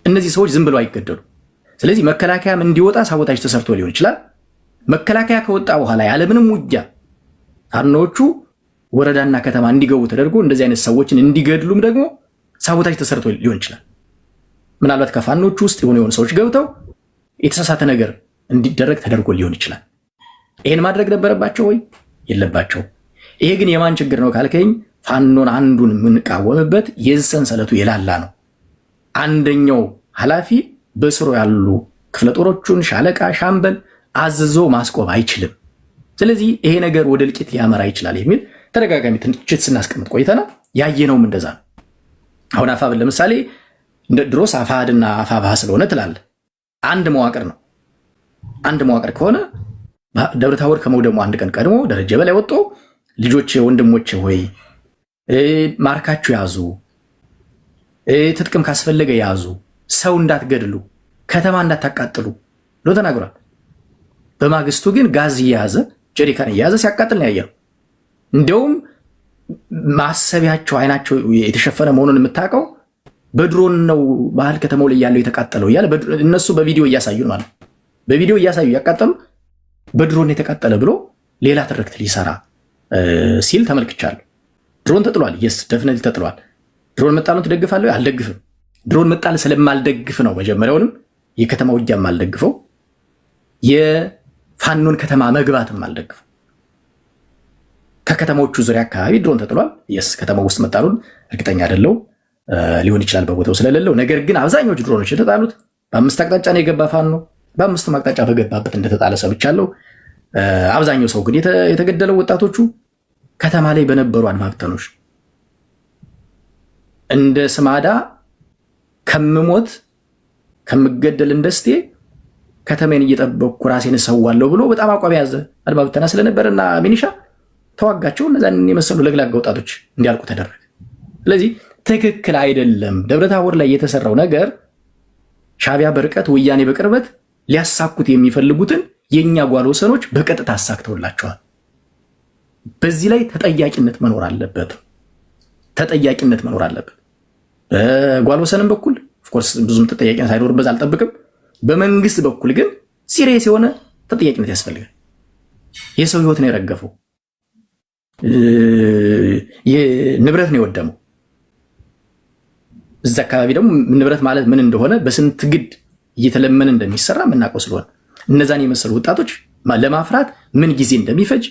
እነዚህ ሰዎች ዝም ብለው አይገደሉ። ስለዚህ መከላከያም እንዲወጣ ሳቦታጅ ተሰርቶ ሊሆን ይችላል። መከላከያ ከወጣ በኋላ ያለምንም ውጊያ ፋኖቹ ወረዳና ከተማ እንዲገቡ ተደርጎ እንደዚህ አይነት ሰዎችን እንዲገድሉም ደግሞ ሳቦታጅ ተሰርቶ ሊሆን ይችላል። ምናልባት ከፋኖቹ ውስጥ የሆኑ ሰዎች ገብተው የተሳሳተ ነገር እንዲደረግ ተደርጎ ሊሆን ይችላል። ይሄን ማድረግ ነበረባቸው ወይ? የለባቸው። ይሄ ግን የማን ችግር ነው ካልከኝ ፋኖን አንዱን የምንቃወምበት የዚህ ሰንሰለቱ የላላ ነው። አንደኛው ኃላፊ በስሩ ያሉ ክፍለ ጦሮቹን ሻለቃ፣ ሻምበል አዝዞ ማስቆም አይችልም። ስለዚህ ይሄ ነገር ወደ እልቂት ሊያመራ ይችላል የሚል ተደጋጋሚ ትንችት ስናስቀምጥ ቆይተናል። ያየነውም እንደዛ ነው። አሁን አፋብን ለምሳሌ እንደ ድሮስ አፋድና አፋባህ ስለሆነ ትላለህ። አንድ መዋቅር ነው። አንድ መዋቅር ከሆነ ደብረታቦር ከመውደሙ አንድ ቀን ቀድሞ ደረጀ በላይ ወጥቶ ልጆቼ ወንድሞቼ ሆይ ማርካችሁ ያዙ፣ ትጥቅም ካስፈለገ ያዙ፣ ሰው እንዳትገድሉ፣ ከተማ እንዳታቃጥሉ ብሎ ተናግሯል። በማግስቱ ግን ጋዝ እየያዘ ጀሪካን እየያዘ ሲያቃጥል ነው ያየነው። እንደውም ማሰቢያቸው አይናቸው የተሸፈነ መሆኑን የምታውቀው በድሮን ነው ባህል ከተማው ላይ ያለው የተቃጠለው እያለ እነሱ በቪዲዮ እያሳዩ ነው ማለት በቪዲዮ እያሳዩ ያቃጠሉ በድሮን የተቃጠለ ብሎ ሌላ ትርክት ሊሰራ ሲል ተመልክቻለሁ። ድሮን ተጥሏል። የስ ደፍነል ተጥሏል። ድሮን መጣሉን ትደግፋለህ? አልደግፍም። ድሮን መጣል ስለማልደግፍ ነው መጀመሪያውንም የከተማ ውጊያ ማልደግፈው ፋኖን ከተማ መግባትም አልደግፍም። ከከተሞቹ ዙሪያ አካባቢ ድሮን ተጥሏል። የስ ከተማው ውስጥ መጣሉን እርግጠኛ አይደለው ሊሆን ይችላል በቦታው ስለሌለው። ነገር ግን አብዛኞቹ ድሮኖች የተጣሉት በአምስት አቅጣጫ ነው የገባ ፋኖ በአምስቱ አቅጣጫ በገባበት እንደተጣለ ሰምቻለሁ። አብዛኛው ሰው ግን የተገደለው ወጣቶቹ ከተማ ላይ በነበሩ አድማ ብተኖች እንደ ስማዳ ከምሞት ከምገደል እንደስቴ ከተሜን እየጠበቅኩ ራሴን እሰዋለሁ ብሎ በጣም አቋም ያዘ አድማ ብተና ስለነበረና ሚኒሻ ተዋጋቸው። እነዛን የመሰሉ ለግላጋ ወጣቶች እንዲያልቁ ተደረገ። ስለዚህ ትክክል አይደለም። ደብረታቦር ላይ የተሰራው ነገር ሻዕቢያ በርቀት ወያኔ በቅርበት ሊያሳኩት የሚፈልጉትን የኛ ጓል ወሰኖች በቀጥታ አሳክተውላቸዋል። በዚህ ላይ ተጠያቂነት መኖር አለበት። ተጠያቂነት መኖር አለበት። በጓል ወሰንም በኩል ኦፍኮርስ ብዙም ተጠያቂነት አይኖርበት አልጠብቅም። በመንግስት በኩል ግን ሲሪየስ የሆነ ተጠያቂነት ያስፈልጋል። የሰው ህይወት ነው የረገፈው፣ ንብረት ነው የወደመው። እዛ አካባቢ ደግሞ ንብረት ማለት ምን እንደሆነ በስንት ግድ እየተለመነ እንደሚሰራ የምናውቀው ስለሆነ እነዛን የመሰሉ ወጣቶች ለማፍራት ምን ጊዜ እንደሚፈጅ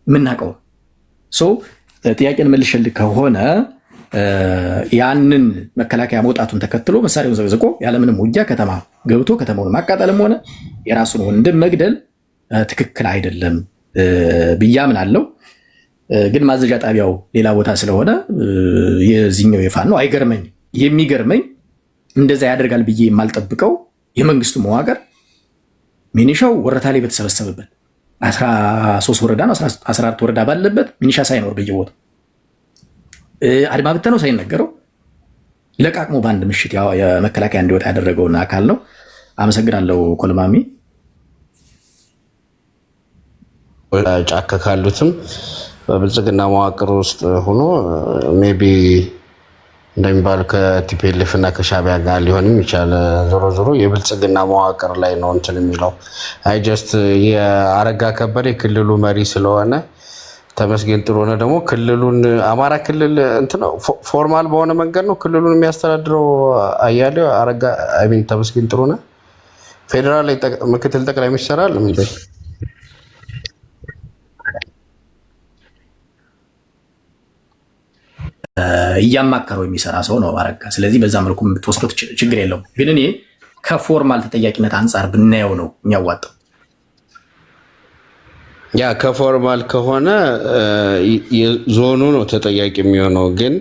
የምናውቀው። ጥያቄን መልሼልህ ከሆነ ያንን መከላከያ መውጣቱን ተከትሎ መሳሪያውን ዘግዝቆ ያለምንም ውጊያ ከተማ ገብቶ ከተማውን ማቃጠልም ሆነ የራሱን ወንድም መግደል ትክክል አይደለም ብዬ አምናለሁ። ግን ማዘዣ ጣቢያው ሌላ ቦታ ስለሆነ የዚህኛው የፋኖ አይገርመኝም። የሚገርመኝ እንደዛ ያደርጋል ብዬ የማልጠብቀው የመንግስቱ መዋቅር ሚኒሻው ወረታ ላይ በተሰበሰበበት 13 ወረዳ ነው 14 ወረዳ ባለበት ሚኒሻ ሳይኖር በየቦታው አድማ ብተናው ሳይነገረው ለቃቅሞ በአንድ ምሽት የመከላከያ እንዲወጣ ያደረገውን አካል ነው። አመሰግናለሁ። ኮልማሚ ጫካ ካሉትም በብልጽግና መዋቅር ውስጥ ሆኖ ሜቢ እንደሚባሉ ከቲፒኤልኤፍ እና ከሻዕቢያ ጋር ሊሆንም ይችላል። ዞሮ ዞሮ የብልጽግና መዋቅር ላይ ነው እንትን የሚለው። አይ ጀስት የአረጋ ከበደ የክልሉ መሪ ስለሆነ ተመስገን ጥሩነህ ደግሞ ክልሉን አማራ ክልል እንትን ነው ፎርማል በሆነ መንገድ ነው ክልሉን የሚያስተዳድረው። አያሌው አረጋ ተመስገን ጥሩነህ ፌዴራል ላይ ምክትል ጠቅላይ ሚኒስትር አለ ምን እያማከረው የሚሰራ ሰው ነው አረጋ። ስለዚህ በዛ መልኩ የምትወስደው ችግር የለውም። ግን እኔ ከፎርማል ተጠያቂነት አንጻር ብናየው ነው የሚያዋጣው። ያ ከፎርማል ከሆነ ዞኑ ነው ተጠያቂ የሚሆነው። ግን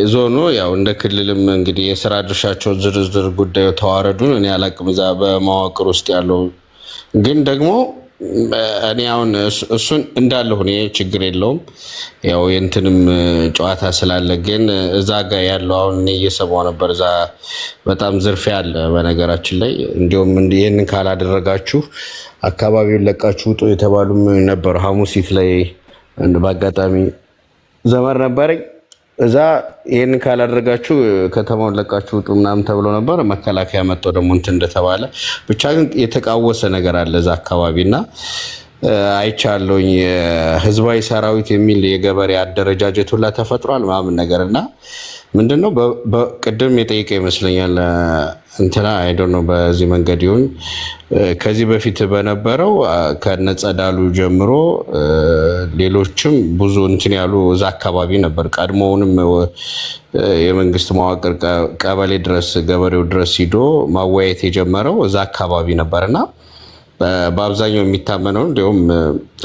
ዞኑ ያው እንደ ክልልም እንግዲህ የስራ ድርሻቸውን ዝርዝር ጉዳዩ ተዋረዱን እኔ አላቅም እዛ በመዋቅር ውስጥ ያለው። ግን ደግሞ እኔ አሁን እሱን እንዳለሁ እኔ ችግር የለውም ያው የእንትንም ጨዋታ ስላለ። ግን እዛ ጋር ያለው አሁን እኔ እየሰማሁ ነበር እዛ በጣም ዝርፊያ አለ በነገራችን ላይ። እንዲሁም ይህንን ካላደረጋችሁ አካባቢውን ለቃችሁ ውጡ የተባሉም ነበሩ። ሐሙሲት ላይ በአጋጣሚ ዘመር ነበረኝ እዛ ይህንን ካላደረጋችሁ ከተማውን ለቃችሁ ውጡ ምናምን ተብሎ ነበር። መከላከያ መጥቶ ደግሞ እንትን እንደተባለ ብቻ ግን የተቃወሰ ነገር አለ እዛ አካባቢ እና አይቻለሁኝ። ህዝባዊ ሰራዊት የሚል የገበሬ አደረጃጀት ሁላ ተፈጥሯል ምናምን ነገር እና ምንድነው ቅድም የጠየቀ ይመስለኛል እንትና አይዶን ነው በዚህ መንገድ ይሁን ከዚህ በፊት በነበረው ከነጸዳሉ ጀምሮ ሌሎችም ብዙ እንትን ያሉ እዛ አካባቢ ነበር። ቀድሞውንም የመንግስት መዋቅር ቀበሌ ድረስ ገበሬው ድረስ ሂዶ ማወያየት የጀመረው እዛ አካባቢ ነበርና በአብዛኛው የሚታመነው እንዲሁም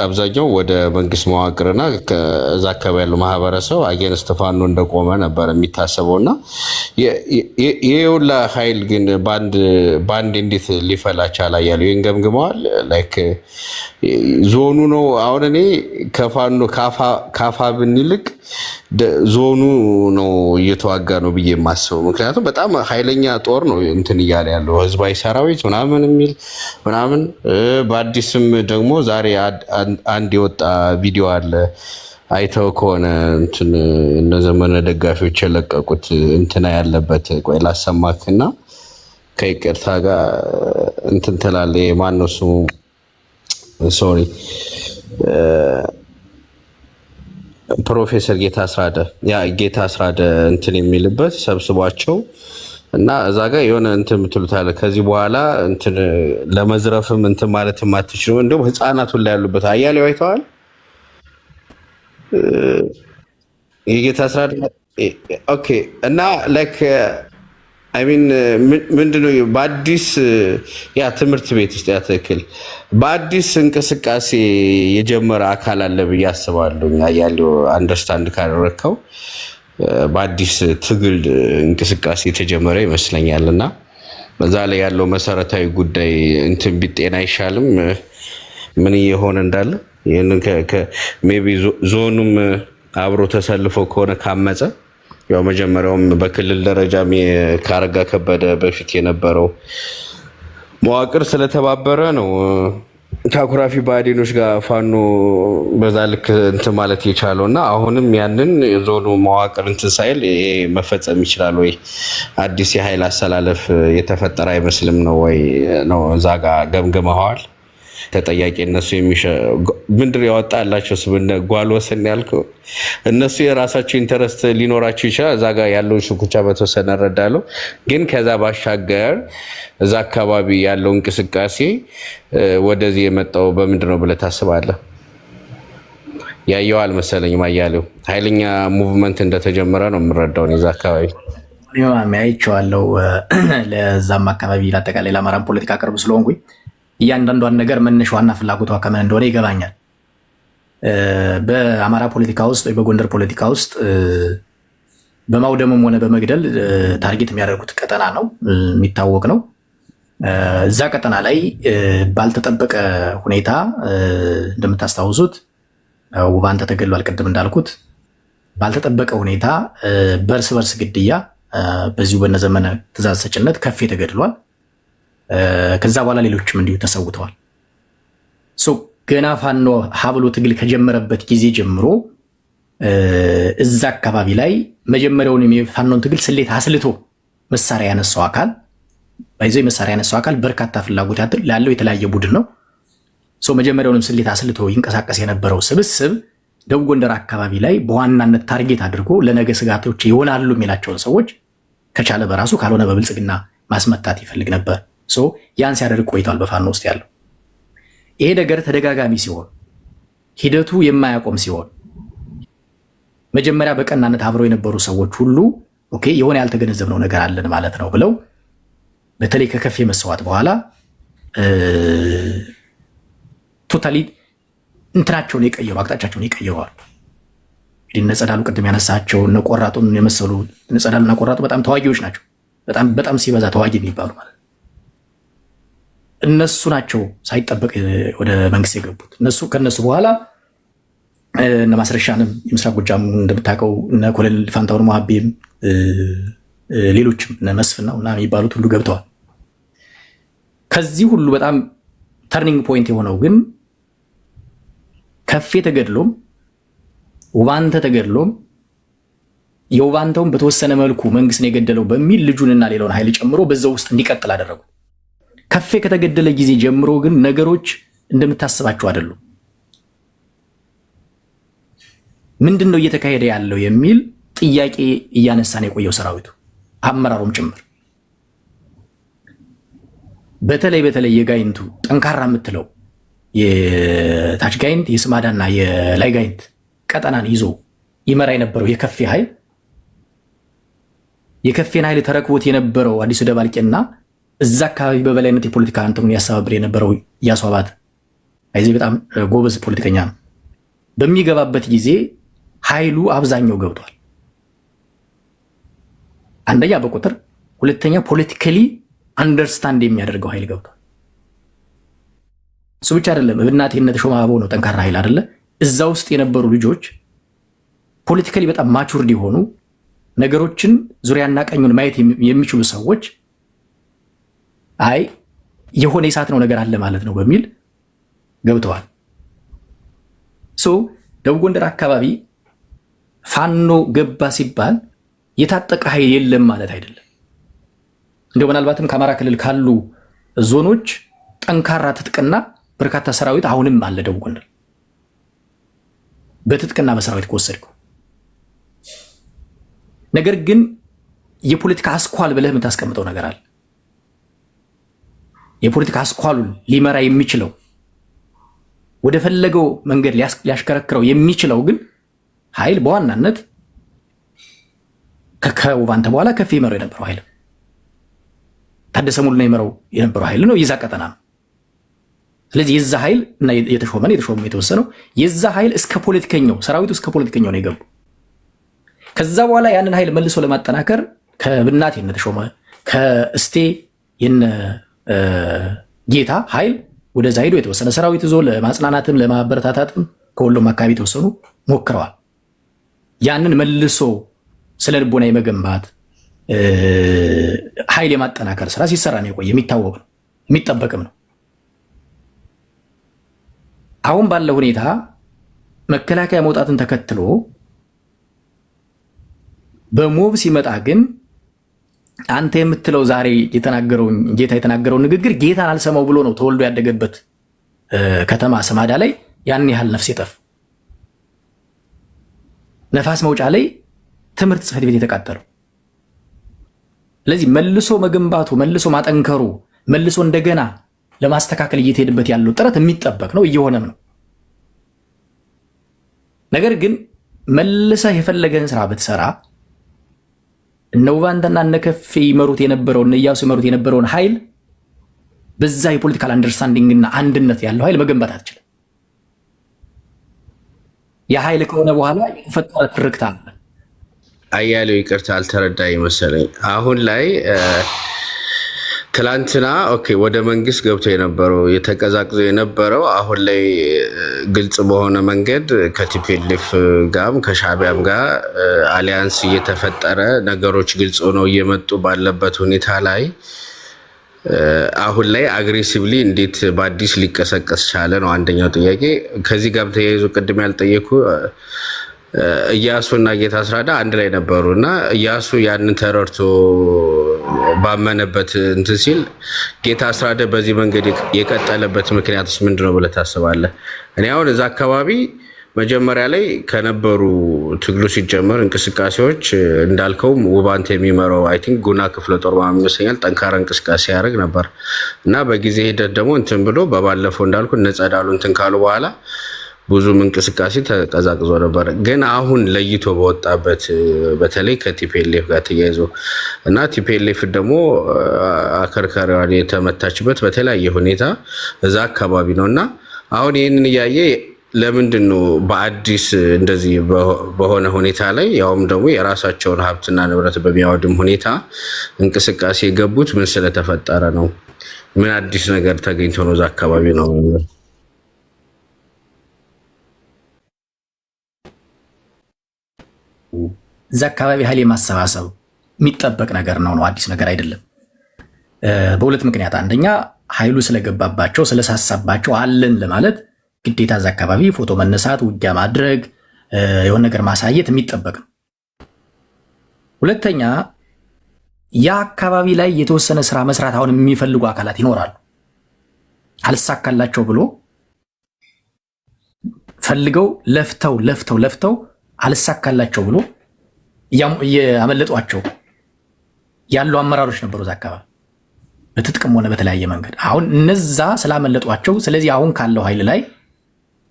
አብዛኛው ወደ መንግስት መዋቅርና ከዛ አካባቢ ያለው ማህበረሰብ አጌንስት ፋኖ እንደቆመ ነበር የሚታሰበው እና ይሄ ሁላ ኃይል ግን ባንድ እንዴት ሊፈላ ቻለ ያለው ይሄን ገምግመዋል። ላይክ ዞኑ ነው አሁን እኔ ከፋኖ ካፋ ብንልቅ ዞኑ ነው እየተዋጋ ነው ብዬ የማስበው። ምክንያቱም በጣም ኃይለኛ ጦር ነው እንትን እያለ ያለው ህዝባዊ ሰራዊት ምናምን የሚል ምናምን። በአዲስም ደግሞ ዛሬ አንድ የወጣ ቪዲዮ አለ አይተው ከሆነ እንትን እነ ዘመነ ደጋፊዎች የለቀቁት እንትና ያለበት ቆይ ላሰማክና ከይቅርታ ጋር እንትን ትላለህ። ማነው ስሙ ሶሪ ፕሮፌሰር ጌታ አስራደ እንትን የሚልበት ሰብስቧቸው እና እዛ ጋር የሆነ እንትን የምትሉት አለ። ከዚህ በኋላ እንትን ለመዝረፍም እንትን ማለት የማትችሉ እንዲሁም ህፃናት ሁላ ያሉበት አያሌው አይተዋል። የጌታ ስራ ኦኬ። እና ላይክ አይ ሚን ምንድነው በአዲስ ያ ትምህርት ቤት ውስጥ ያ ትክክል በአዲስ እንቅስቃሴ የጀመረ አካል አለ ብዬ አስባለሁ። አያሌው አንደርስታንድ ካደረከው በአዲስ ትግል እንቅስቃሴ የተጀመረ ይመስለኛል። እና በዛ ላይ ያለው መሰረታዊ ጉዳይ እንትን ቢጤና አይሻልም ምን እየሆነ እንዳለ ይህንን ሜይ ቢ ዞኑም አብሮ ተሰልፎ ከሆነ ካመፀ ያው መጀመሪያውም በክልል ደረጃ ካረጋ ከበደ በፊት የነበረው መዋቅር ስለተባበረ ነው ከአኩራፊ ብአዴኖች ጋር ፋኖ በዛ ልክ እንትን ማለት የቻለው እና አሁንም ያንን የዞኑ መዋቅር እንትን ሳይል መፈጸም ይችላል ወይ? አዲስ የኃይል አሰላለፍ የተፈጠረ አይመስልም ነው ወይ ነው? እዛ ጋር ገምግመዋል። ተጠያቂ እነሱ ምንድን ያወጣላቸው ስብነ ጓል ወሰን ያልከው እነሱ የራሳቸው ኢንተረስት ሊኖራቸው ይችላል። እዛ ጋር ያለውን ሽኩቻ በተወሰነ እረዳለሁ። ግን ከዛ ባሻገር እዛ አካባቢ ያለው እንቅስቃሴ ወደዚህ የመጣው በምንድን ነው ብለህ ታስባለህ? ያየው አልመሰለኝም። አያሌው ኃይለኛ ሙቭመንት እንደተጀመረ ነው የምረዳው እዛ አካባቢ አይቼዋለሁ። ለዛም አካባቢ ለአጠቃላይ ለአማራን ፖለቲካ ቅርብ ስለሆንኩኝ እያንዳንዷን ነገር መነሻዋና ፍላጎቷ ከምን እንደሆነ ይገባኛል። በአማራ ፖለቲካ ውስጥ ወይ በጎንደር ፖለቲካ ውስጥ በማውደምም ሆነ በመግደል ታርጌት የሚያደርጉት ቀጠና ነው፣ የሚታወቅ ነው። እዛ ቀጠና ላይ ባልተጠበቀ ሁኔታ እንደምታስታውሱት ውባንተ ተገድሏል። ቅድም እንዳልኩት ባልተጠበቀ ሁኔታ በእርስ በርስ ግድያ በዚሁ በነዘመነ ትእዛዝ ሰጭነት ከፌ ተገድሏል። ከዛ በኋላ ሌሎችም እንዲሁ ተሰውተዋል። ገና ፋኖ ሀብሎ ትግል ከጀመረበት ጊዜ ጀምሮ እዛ አካባቢ ላይ መጀመሪያውን የፋኖን ትግል ስሌት አስልቶ መሳሪያ ያነሳው አካል ባይዘው መሳሪያ ያነሳው አካል በርካታ ፍላጎት ያለው የተለያየ ቡድን ነው። መጀመሪያውንም ስሌት አስልቶ ይንቀሳቀስ የነበረው ስብስብ ደቡብ ጎንደር አካባቢ ላይ በዋናነት ታርጌት አድርጎ ለነገ ስጋቶች ይሆናሉ የሚላቸውን ሰዎች ከቻለ በራሱ ካልሆነ በብልጽግና ማስመታት ይፈልግ ነበር። ያን ሲያደርግ ቆይቷል። በፋኖ ውስጥ ያለው ይሄ ነገር ተደጋጋሚ ሲሆን ሂደቱ የማያቆም ሲሆን መጀመሪያ በቀናነት አብረው የነበሩ ሰዎች ሁሉ ኦኬ የሆነ ያልተገነዘብነው ነገር አለን ማለት ነው ብለው በተለይ ከከፌ መስዋዕት በኋላ ቶታሊ እንትናቸውን የቀየሩ አቅጣጫቸውን የቀየሩዋል። እንግዲህ ነጸዳሉ ቅድም ያነሳቸው እነ ቆራጡን የመሰሉ ነጸዳሉና ቆራጡ በጣም ተዋጊዎች ናቸው። በጣም ሲበዛ ተዋጊ የሚባሉ ማለት እነሱ ናቸው ሳይጠበቅ ወደ መንግስት የገቡት። ከነሱ በኋላ እነ ማስረሻንም የምስራቅ ጎጃም እንደምታውቀው እነ ኮሎኔል ፋንታሁን መሀቤም ሌሎችም እነ መስፍን ነው እና የሚባሉት ሁሉ ገብተዋል። ከዚህ ሁሉ በጣም ተርኒንግ ፖይንት የሆነው ግን ከፌ ተገድሎም ውባንተ ተገድሎም የውባንተውን በተወሰነ መልኩ መንግስትን የገደለው በሚል ልጁንና ሌላውን ኃይል ጨምሮ በዛው ውስጥ እንዲቀጥል አደረጉ። ከፌ ከተገደለ ጊዜ ጀምሮ ግን ነገሮች እንደምታስባቸው አይደሉም። ምንድነው እየተካሄደ ያለው የሚል ጥያቄ እያነሳን የቆየው ሰራዊቱ አመራሩም ጭምር። በተለይ የጋይንቱ ጠንካራ የምትለው የታች ጋይንት የስማዳና የላይ ጋይንት ቀጠናን ይዞ ይመራ የነበረው የከፌ ኃይል የከፌን ኃይል ተረክቦት የነበረው አዲሱ ደባልቄና እዛ አካባቢ በበላይነት የፖለቲካ አንተሙን ያስተባብር የነበረው ኢያሱ አባተ አይዚህ በጣም ጎበዝ ፖለቲከኛ ነው። በሚገባበት ጊዜ ኃይሉ አብዛኛው ገብቷል። አንደኛ በቁጥር ሁለተኛ ፖለቲካሊ አንደርስታንድ የሚያደርገው ኃይል ገብቷል። እሱ ብቻ አይደለም። እብናቴነት ሾማቦ ነው ጠንካራ ኃይል አይደለ? እዛ ውስጥ የነበሩ ልጆች ፖለቲካሊ በጣም ማቹርድ የሆኑ ነገሮችን ዙሪያና ቀኙን ማየት የሚችሉ ሰዎች አይ የሆነ የሳት ነው ነገር አለ ማለት ነው በሚል ገብተዋል። ደቡብ ጎንደር አካባቢ ፋኖ ገባ ሲባል የታጠቀ ኃይል የለም ማለት አይደለም። እንደው ምናልባትም ከአማራ ክልል ካሉ ዞኖች ጠንካራ ትጥቅና በርካታ ሰራዊት አሁንም አለ ደቡብ ጎንደር በትጥቅና በሰራዊት ከወሰድከው። ነገር ግን የፖለቲካ አስኳል ብለህ የምታስቀምጠው ነገር አለ። የፖለቲካ አስኳሉን ሊመራ የሚችለው ወደ ፈለገው መንገድ ሊያሽከረክረው የሚችለው ግን ኃይል በዋናነት ከውባንተ በኋላ ከፍ ይመራው የነበረው ኃይል ታደሰ ሙሉና ይመራው የነበረው ኃይል ነው። የዛ ቀጠና ነው። ስለዚህ የዛ ኃይል እና የተሾመ የተወሰነው የዛ ኃይል እስከ ፖለቲከኛው ሰራዊቱ እስከ ፖለቲከኛው ነው የገቡ። ከዛ በኋላ ያንን ኃይል መልሶ ለማጠናከር ከብናት የተሾመ ከእስቴ የነ ጌታ ኃይል ወደዛ ሄዶ የተወሰነ ሰራዊት ይዞ ለማጽናናትም ለማበረታታትም ከሁሉም አካባቢ የተወሰኑ ሞክረዋል። ያንን መልሶ ስለ ልቦና የመገንባት ኃይል የማጠናከር ስራ ሲሰራ ነው የቆየ። የሚታወቅ ነው፣ የሚጠበቅም ነው። አሁን ባለው ሁኔታ መከላከያ መውጣትን ተከትሎ በሞብ ሲመጣ ግን አንተ የምትለው ዛሬ ጌታ የተናገረው ንግግር ጌታን አልሰማው ብሎ ነው ተወልዶ ያደገበት ከተማ ስማዳ ላይ ያን ያህል ነፍስ የጠፋ ነፋስ መውጫ ላይ ትምህርት ጽሕፈት ቤት የተቃጠለው። ስለዚህ መልሶ መገንባቱ፣ መልሶ ማጠንከሩ፣ መልሶ እንደገና ለማስተካከል እየተሄደበት ያለው ጥረት የሚጠበቅ ነው፣ እየሆነም ነው። ነገር ግን መልሰህ የፈለገን ስራ ብትሰራ እነ ውባንተና እነ ከፌ ይመሩት የነበረውን እነ ኢያሱ ይመሩት የነበረውን ኃይል በዛ የፖለቲካል አንደርስታንዲንግ እና አንድነት ያለው ኃይል መገንባት አትችልም። የኃይል ከሆነ በኋላ የተፈጠረ ትርክት አለ። አያሌው ይቅርታ አልተረዳኝ መሰለኝ። አሁን ላይ ትላንትና ኦኬ ወደ መንግስት ገብቶ የነበረው የተቀዛቅዞ የነበረው አሁን ላይ ግልጽ በሆነ መንገድ ከቲፒኤልኤፍ ጋርም ከሻዕቢያም ጋር አሊያንስ እየተፈጠረ ነገሮች ግልጽ ሆነው እየመጡ ባለበት ሁኔታ ላይ አሁን ላይ አግሬሲቭሊ እንዴት በአዲስ ሊቀሰቀስ ቻለ ነው አንደኛው ጥያቄ። ከዚህ ጋር ተያይዞ ቅድም ያልጠየኩ ኢያሱና ጌታ አስራዳ አንድ ላይ ነበሩ እና ኢያሱ ያንን ተረድቶ ባመነበት እንትን ሲል ጌታ አስራዳ በዚህ መንገድ የቀጠለበት ምክንያቱስ ምንድነው ብለህ ታስባለህ? እኔ አሁን እዛ አካባቢ መጀመሪያ ላይ ከነበሩ ትግሉ ሲጀመር እንቅስቃሴዎች እንዳልከውም ውባንተ የሚመራው አይ ቲንክ ጉና ክፍለ ጦር ይመስለኛል ጠንካራ እንቅስቃሴ ያደርግ ነበር እና በጊዜ ሂደት ደግሞ እንትን ብሎ በባለፈው እንዳልኩ ነጸዳሉ እንትን ካሉ በኋላ ብዙም እንቅስቃሴ ተቀዛቅዞ ነበር። ግን አሁን ለይቶ በወጣበት በተለይ ከቲፒኤልኤፍ ጋር ተያይዞ እና ቲፒኤልኤፍ ደግሞ አከርካሪዋን የተመታችበት በተለያየ ሁኔታ እዛ አካባቢ ነው እና አሁን ይህንን እያየ ለምንድን ነው በአዲስ እንደዚህ በሆነ ሁኔታ ላይ ያውም ደግሞ የራሳቸውን ሀብትና ንብረት በሚያወድም ሁኔታ እንቅስቃሴ የገቡት? ምን ስለተፈጠረ ነው? ምን አዲስ ነገር ተገኝቶ ነው እዛ አካባቢ ነው? እዛ አካባቢ ኃይል የማሰባሰብ የሚጠበቅ ነገር ነው፣ አዲስ ነገር አይደለም። በሁለት ምክንያት፣ አንደኛ ኃይሉ ስለገባባቸው ስለሳሳባቸው አለን ለማለት ግዴታ እዛ አካባቢ ፎቶ መነሳት፣ ውጊያ ማድረግ፣ የሆነ ነገር ማሳየት የሚጠበቅ ነው። ሁለተኛ ያ አካባቢ ላይ የተወሰነ ስራ መስራት አሁን የሚፈልጉ አካላት ይኖራሉ። አልሳካላቸው ብሎ ፈልገው ለፍተው አልሳካላቸው ብሎ እያመለጧቸው ያሉ አመራሮች ነበሩ እዛ አካባቢ በትጥቅም ሆነ በተለያየ መንገድ። አሁን እነዛ ስላመለጧቸው፣ ስለዚህ አሁን ካለው ኃይል ላይ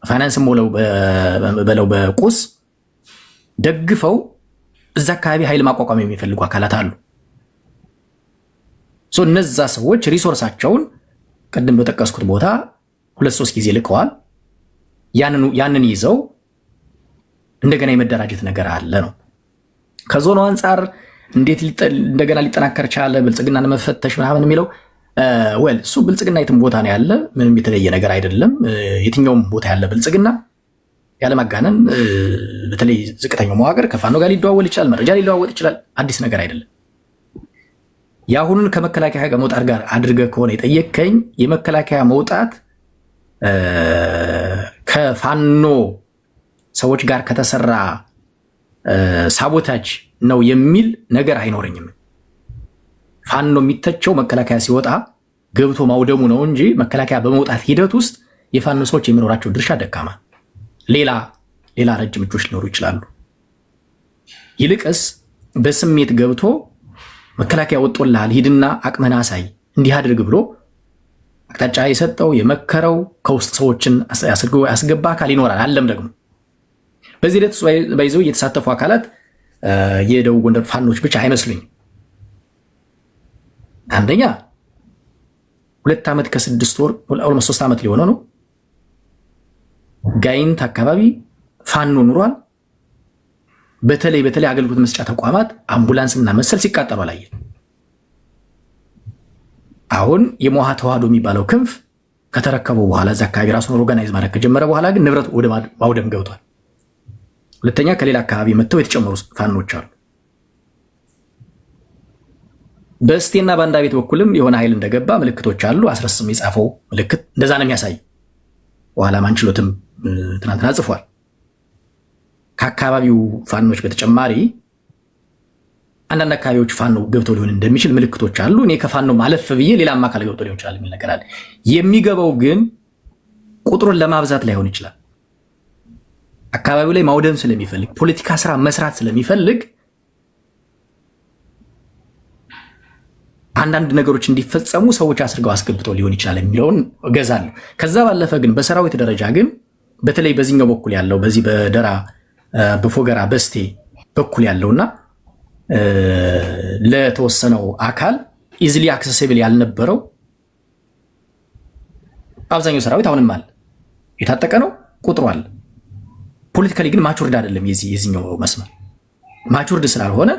ፋይናንስም በለው በቁስ ደግፈው እዛ አካባቢ ኃይል ማቋቋም የሚፈልጉ አካላት አሉ። እነዛ ሰዎች ሪሶርሳቸውን ቅድም በጠቀስኩት ቦታ 2-3 ጊዜ ልከዋል። ያንን ይዘው እንደገና የመደራጀት ነገር አለ ነው። ከዞኑ አንጻር እንዴት እንደገና ሊጠናከር ቻለ ብልጽግናን መፈተሽ ምናምን የሚለው እሱ ብልጽግና የትም ቦታ ነው ያለ፣ ምንም የተለየ ነገር አይደለም። የትኛውም ቦታ ያለ ብልጽግና ያለማጋነን በተለይ ዝቅተኛው መዋቅር ከፋኖ ጋር ሊደዋወል ይችላል፣ መረጃ ሊለዋወጥ ይችላል። አዲስ ነገር አይደለም። የአሁኑን ከመከላከያ ጋር መውጣት ጋር አድርገህ ከሆነ የጠየቀኝ የመከላከያ መውጣት ከፋኖ ሰዎች ጋር ከተሰራ ሳቦታጅ ነው የሚል ነገር አይኖረኝም። ፋኖ የሚተቸው መከላከያ ሲወጣ ገብቶ ማውደሙ ነው እንጂ መከላከያ በመውጣት ሂደት ውስጥ የፋኖ ሰዎች የሚኖራቸው ድርሻ ደካማ፣ ሌላ ረጅም እጆች ሊኖሩ ይችላሉ። ይልቅስ በስሜት ገብቶ መከላከያ ወጦልሃል ሂድና አቅመን አሳይ እንዲህ አድርግ ብሎ አቅጣጫ የሰጠው የመከረው ከውስጥ ሰዎችን ያስገባ አካል ይኖራል። አለም ደግሞ በዚህ ሂደት ባይዘው የተሳተፉ አካላት የደቡብ ጎንደር ፋኖች ብቻ አይመስሉኝም። አንደኛ 2 ዓመት ከ6 ወር ኦልሞስት 3 ዓመት ሊሆነው ነው ጋይንት አካባቢ ፋኖ ኑሯል። በተለይ አገልግሎት መስጫ ተቋማት አምቡላንስና መሰል ሲቃጠሉ አላየን። አሁን የሞሃ ተዋህዶ የሚባለው ክንፍ ከተረከበው በኋላ እዛ አካባቢ ራሱን ኦርጋናይዝ ማድረግ ከጀመረ በኋላ ግን ንብረት ወደ ማውደም ገብቷል። ሁለተኛ ከሌላ አካባቢ መጥተው የተጨመሩ ፋኖች አሉ። በስቴና ባንዳ ቤት በኩልም የሆነ ኃይል እንደገባ ምልክቶች አሉ። አስረስም የጻፈው ምልክት እንደዛ ነው የሚያሳይ። በኋላ ማንችሎትም ትናንትና ጽፏል። ከአካባቢው ፋኖች በተጨማሪ አንዳንድ አካባቢዎች ፋኖ ገብተው ሊሆን እንደሚችል ምልክቶች አሉ። እኔ ከፋኖ ማለፍ ብዬ ሌላም አካል ገብቶ ሊሆን ይችላል የሚል ነገር አለ። የሚገባው ግን ቁጥሩን ለማብዛት ላይሆን ይችላል። አካባቢው ላይ ማውደም ስለሚፈልግ ፖለቲካ ስራ መስራት ስለሚፈልግ አንዳንድ ነገሮች እንዲፈጸሙ ሰዎች አስርገው አስገብተው ሊሆን ይችላል የሚለውን እገዛለሁ። ከዛ ባለፈ ግን በሰራዊት ደረጃ ግን በተለይ በዚህኛው በኩል ያለው በዚህ በደራ በፎገራ በስቴ በኩል ያለውና ለተወሰነው አካል ኢዝሊ አክሰሲብል ያልነበረው አብዛኛው ሰራዊት አሁንም አለ፣ የታጠቀ ነው፣ ቁጥሩ አለ። ፖለቲካሊ ግን ማቹርድ አይደለም። የዚህኛው መስመር ማቹርድ ስላልሆነ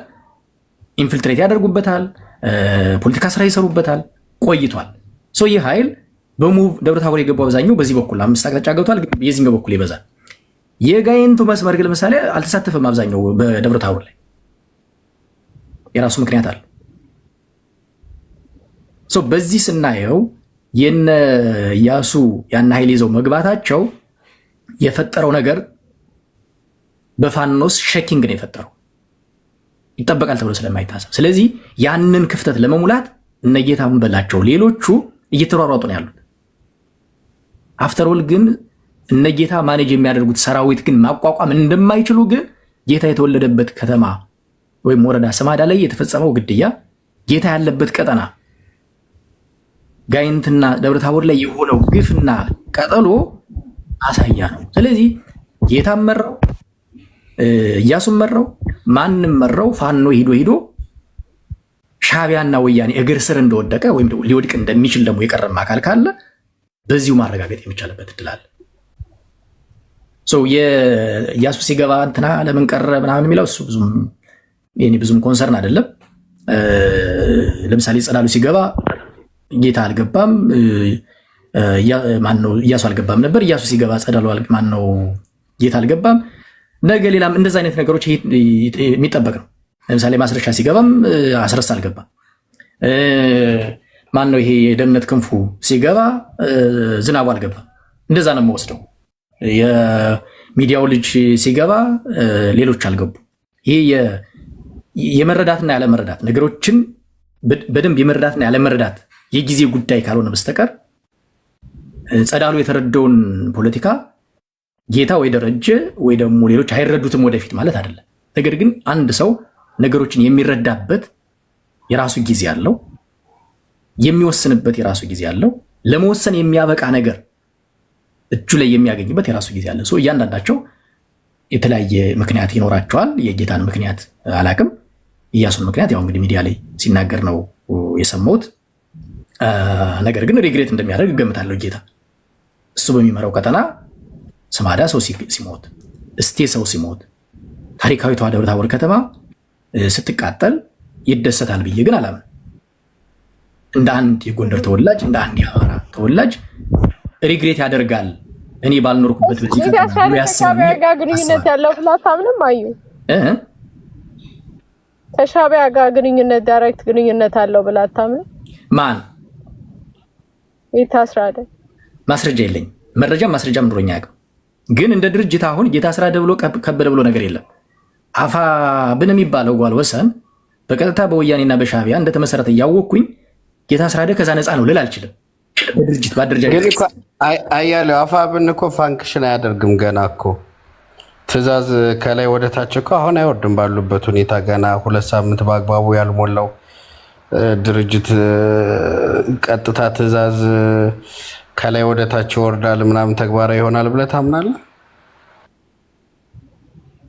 ኢንፊልትሬት ያደርጉበታል፣ ፖለቲካ ስራ ይሰሩበታል፣ ቆይቷል። ይህ ኃይል በሙቭ ደብረታቦር የገባው አብዛኛው በዚህ በኩል 5 አቅጣጫ ገብቷል፣ ግን የዚህኛው በኩል ይበዛል። የጋይንቱ መስመር ግን ለምሳሌ አልተሳተፈም። አብዛኛው በደብረታቦር ላይ የራሱ ምክንያት አለ። በዚህ ስናየው የነ ኢያሱ ያን ኃይል ይዘው መግባታቸው የፈጠረው ነገር በፋኖስ ሼኪንግ ነው የፈጠረው፣ ይጠበቃል ተብሎ ስለማይታሰብ። ስለዚህ ያንን ክፍተት ለመሙላት እነጌታም በላቸው ሌሎቹ እየተሯሯጡ ነው ያሉት። አፍተርኦል ግን እነጌታ ማኔጅ የሚያደርጉት ሰራዊት ግን ማቋቋም እንደማይችሉ ግን ጌታ የተወለደበት ከተማ ወይም ወረዳ ስማዳ ላይ የተፈጸመው ግድያ፣ ጌታ ያለበት ቀጠና ጋይንትና ደብረታቦር ላይ የሆነው ግፍና ቀጠሎ አሳያ ነው። ስለዚህ ጌታም መራው ኢያሱም መራው ማንም መራው ፋኖ ሂዶ ሻቢያና ወያኔ እግር ስር እንደወደቀ ወይም ሊወድቅ እንደሚችል ደግሞ የቀረም አካል ካለ በዚሁ ማረጋገጥ የሚቻልበት እድል አለ። የኢያሱ ሲገባ እንትና ለምን ቀረ ምናምን የሚለው እሱ ብዙም ኮንሰርን አይደለም። ለምሳሌ ጸዳሉ ሲገባ ጌታ አልገባም፣ ማነው ኢያሱ አልገባም ነበር። ኢያሱ ሲገባ ጸዳሉ ማነው ጌታ አልገባም። ነገ ሌላም እንደዛ አይነት ነገሮች የሚጠበቅ ነው። ለምሳሌ ማስረሻ ሲገባም አስረስ አልገባም። ማነው ይሄ የደህንነት ክንፉ ሲገባ ዝናቡ አልገባም። እንደዛ ነው የምወስደው። የሚዲያው ልጅ ሲገባ ሌሎች አልገቡ። ይሄ የመረዳትና ያለመረዳት ነገሮችን በደንብ የመረዳትና ያለመረዳት የጊዜ ጉዳይ ካልሆነ በስተቀር ጸዳሉ የተረዳውን ፖለቲካ ጌታ ወይ ደረጀ ወይ ደግሞ ሌሎች አይረዱትም ወደፊት ማለት አይደለም። ነገር ግን አንድ ሰው ነገሮችን የሚረዳበት የራሱ ጊዜ አለው፣ የሚወስንበት የራሱ ጊዜ አለው፣ ለመወሰን የሚያበቃ ነገር እጁ ላይ የሚያገኝበት የራሱ ጊዜ አለ። እያንዳንዳቸው የተለያየ ምክንያት ይኖራቸዋል። የጌታን ምክንያት አላቅም። ኢያሱን ምክንያት ያው እንግዲህ ሚዲያ ላይ ሲናገር ነው የሰማሁት። ነገር ግን ሪግሬት እንደሚያደርግ እገምታለሁ። ጌታ እሱ በሚመራው ቀጠና ስማዳ ሰው ሲሞት፣ እስቴ ሰው ሲሞት፣ ታሪካዊቷ ደብረታቦር ከተማ ስትቃጠል ይደሰታል ብዬ ግን አላምን። እንደ አንድ የጎንደር ተወላጅ እንደ አንድ የአማራ ተወላጅ ሪግሬት ያደርጋል። እኔ ባልኖርኩበት በዚህ ከተማ ከሻቢያ ጋር ግንኙነት ያለው ብላ አታምንም? አዩ ከሻቢያ ጋር ግንኙነት ዳይሬክት ግንኙነት አለው ብላ አታምንም? ማን ይታስራደ? ማስረጃ የለኝ። ማስረጃም ኑሮኛ ያውቅም። ግን እንደ ድርጅት አሁን ጌታ ስራ ደብሎ ከበደ ብሎ ነገር የለም። አፋ ብን የሚባለው ጓል ወሰን በቀጥታ በወያኔና በሻቢያ እንደተመሰረተ እያወቅኩኝ ጌታ ስራደ ከዛ ነፃ ነው ልል አልችልም። በድርጅት ባደረጃጀት አያሌው አፋብን እኮ ፋንክሽን አያደርግም። ገና እኮ ትዕዛዝ ከላይ ወደ ታች እኮ አሁን አይወርድም። ባሉበት ሁኔታ ገና 2 ሳምንት በአግባቡ ያልሞላው ድርጅት ቀጥታ ትዕዛዝ ከላይ ወደ ታች ይወርዳል ምናምን ተግባራዊ ይሆናል ብለህ ታምናለህ?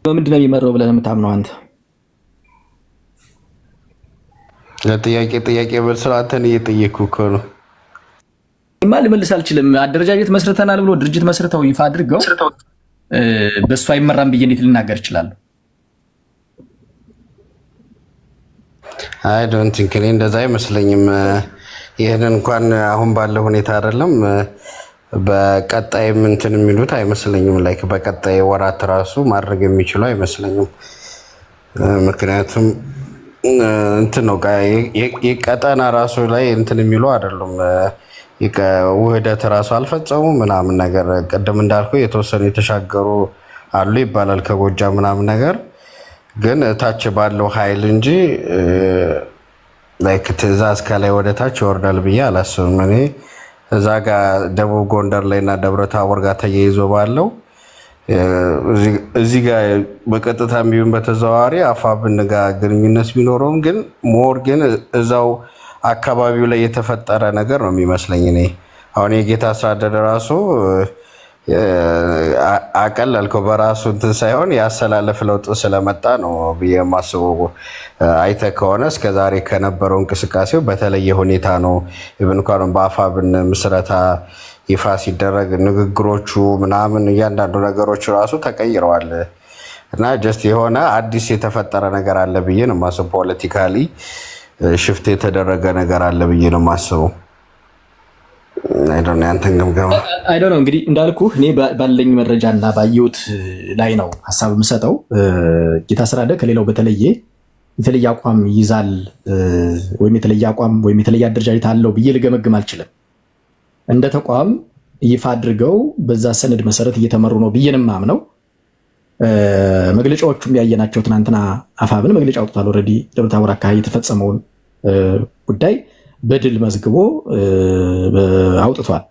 በምንድን ነው የሚመራው ብለህ የምታምነው አንተ? ለጥያቄ መልስ አንተን እየጠየኩህ እኮ ነው። ልመልስ አልችልም። አደረጃጀት መስርተናል ብሎ ድርጅት መስርተው ይፋ አድርገው በእሱ አይመራም ብዬ እንዴት ልናገር እችላለሁ? አይ ዶንት ቲንክ እኔ እንደዛ አይመስለኝም። ይሄን እንኳን አሁን ባለው ሁኔታ አይደለም በቀጣይ እንትን የሚሉት አይመስለኝም። ላይክ በቀጣይ ወራት ራሱ ማድረግ የሚችሉ አይመስለኝም። ምክንያቱም እንትን ነው የቀጠና ራሱ ላይ እንትን የሚሉ አይደሉም። ውህደት ራሱ አልፈጸሙ ምናምን ነገር ቅድም እንዳልኩ የተወሰኑ የተሻገሩ አሉ ይባላል ከጎጃም ምናምን ነገር ግን ታች ባለው ኃይል እንጂ ላይክ ትዕዛዝ ከላይ ወደ ታች ይወርዳል ብዬ አላስብም። እኔ እዛ ጋር ደቡብ ጎንደር ላይ እና ደብረ ታቦር ጋር ተያይዞ ባለው እዚህ ጋር በቀጥታ ቢሆን በተዘዋዋሪ አፋብን ጋር ግንኙነት ቢኖረውም ግን ሞር ግን እዛው አካባቢው ላይ የተፈጠረ ነገር ነው የሚመስለኝ። እኔ አሁን የጌታ አስተዳደር ራሱ አቀለልከው በራሱ እንትን ሳይሆን ያሰላለፍ ለውጥ ስለመጣ ነው ብዬ የማስበው። አይተህ ከሆነ እስከዛሬ ከነበረው እንቅስቃሴው በተለየ ሁኔታ ነው። ኢቭን እንኳን በአፋብን ምስረታ ይፋ ሲደረግ ንግግሮቹ ምናምን እያንዳንዱ ነገሮች ራሱ ተቀይረዋል እና ጀስት የሆነ አዲስ የተፈጠረ ነገር አለ ብዬ ነው የማስበው። ፖለቲካሊ ሽፍት የተደረገ ነገር አለ ብዬ ነው የማስበው። ያንተን ግምገማ አይዶ ነው እንግዲህ እንዳልኩ እኔ ባለኝ መረጃና ባየሁት ላይ ነው ሀሳብ የምሰጠው። ጌታ አስተዳደር ከሌላው የተለየ አቋም ይይዛል ወይም የተለየ አቋም ወይም የተለየ አደረጃጀት አለው ብዬ ልገመግም አልችልም። እንደ ተቋም ይፋ አድርገው በዛ ሰነድ መሰረት እየተመሩ ነው ብዬ ነው የማምነው። መግለጫዎቹም ያየናቸው ትናንትና አፋብን መግለጫ አውጥቷል። ኦልሬዲ ደብረ ታቦር አካባቢ የተፈጸመውን ጉዳይ በድል መዝግቦ አውጥቷል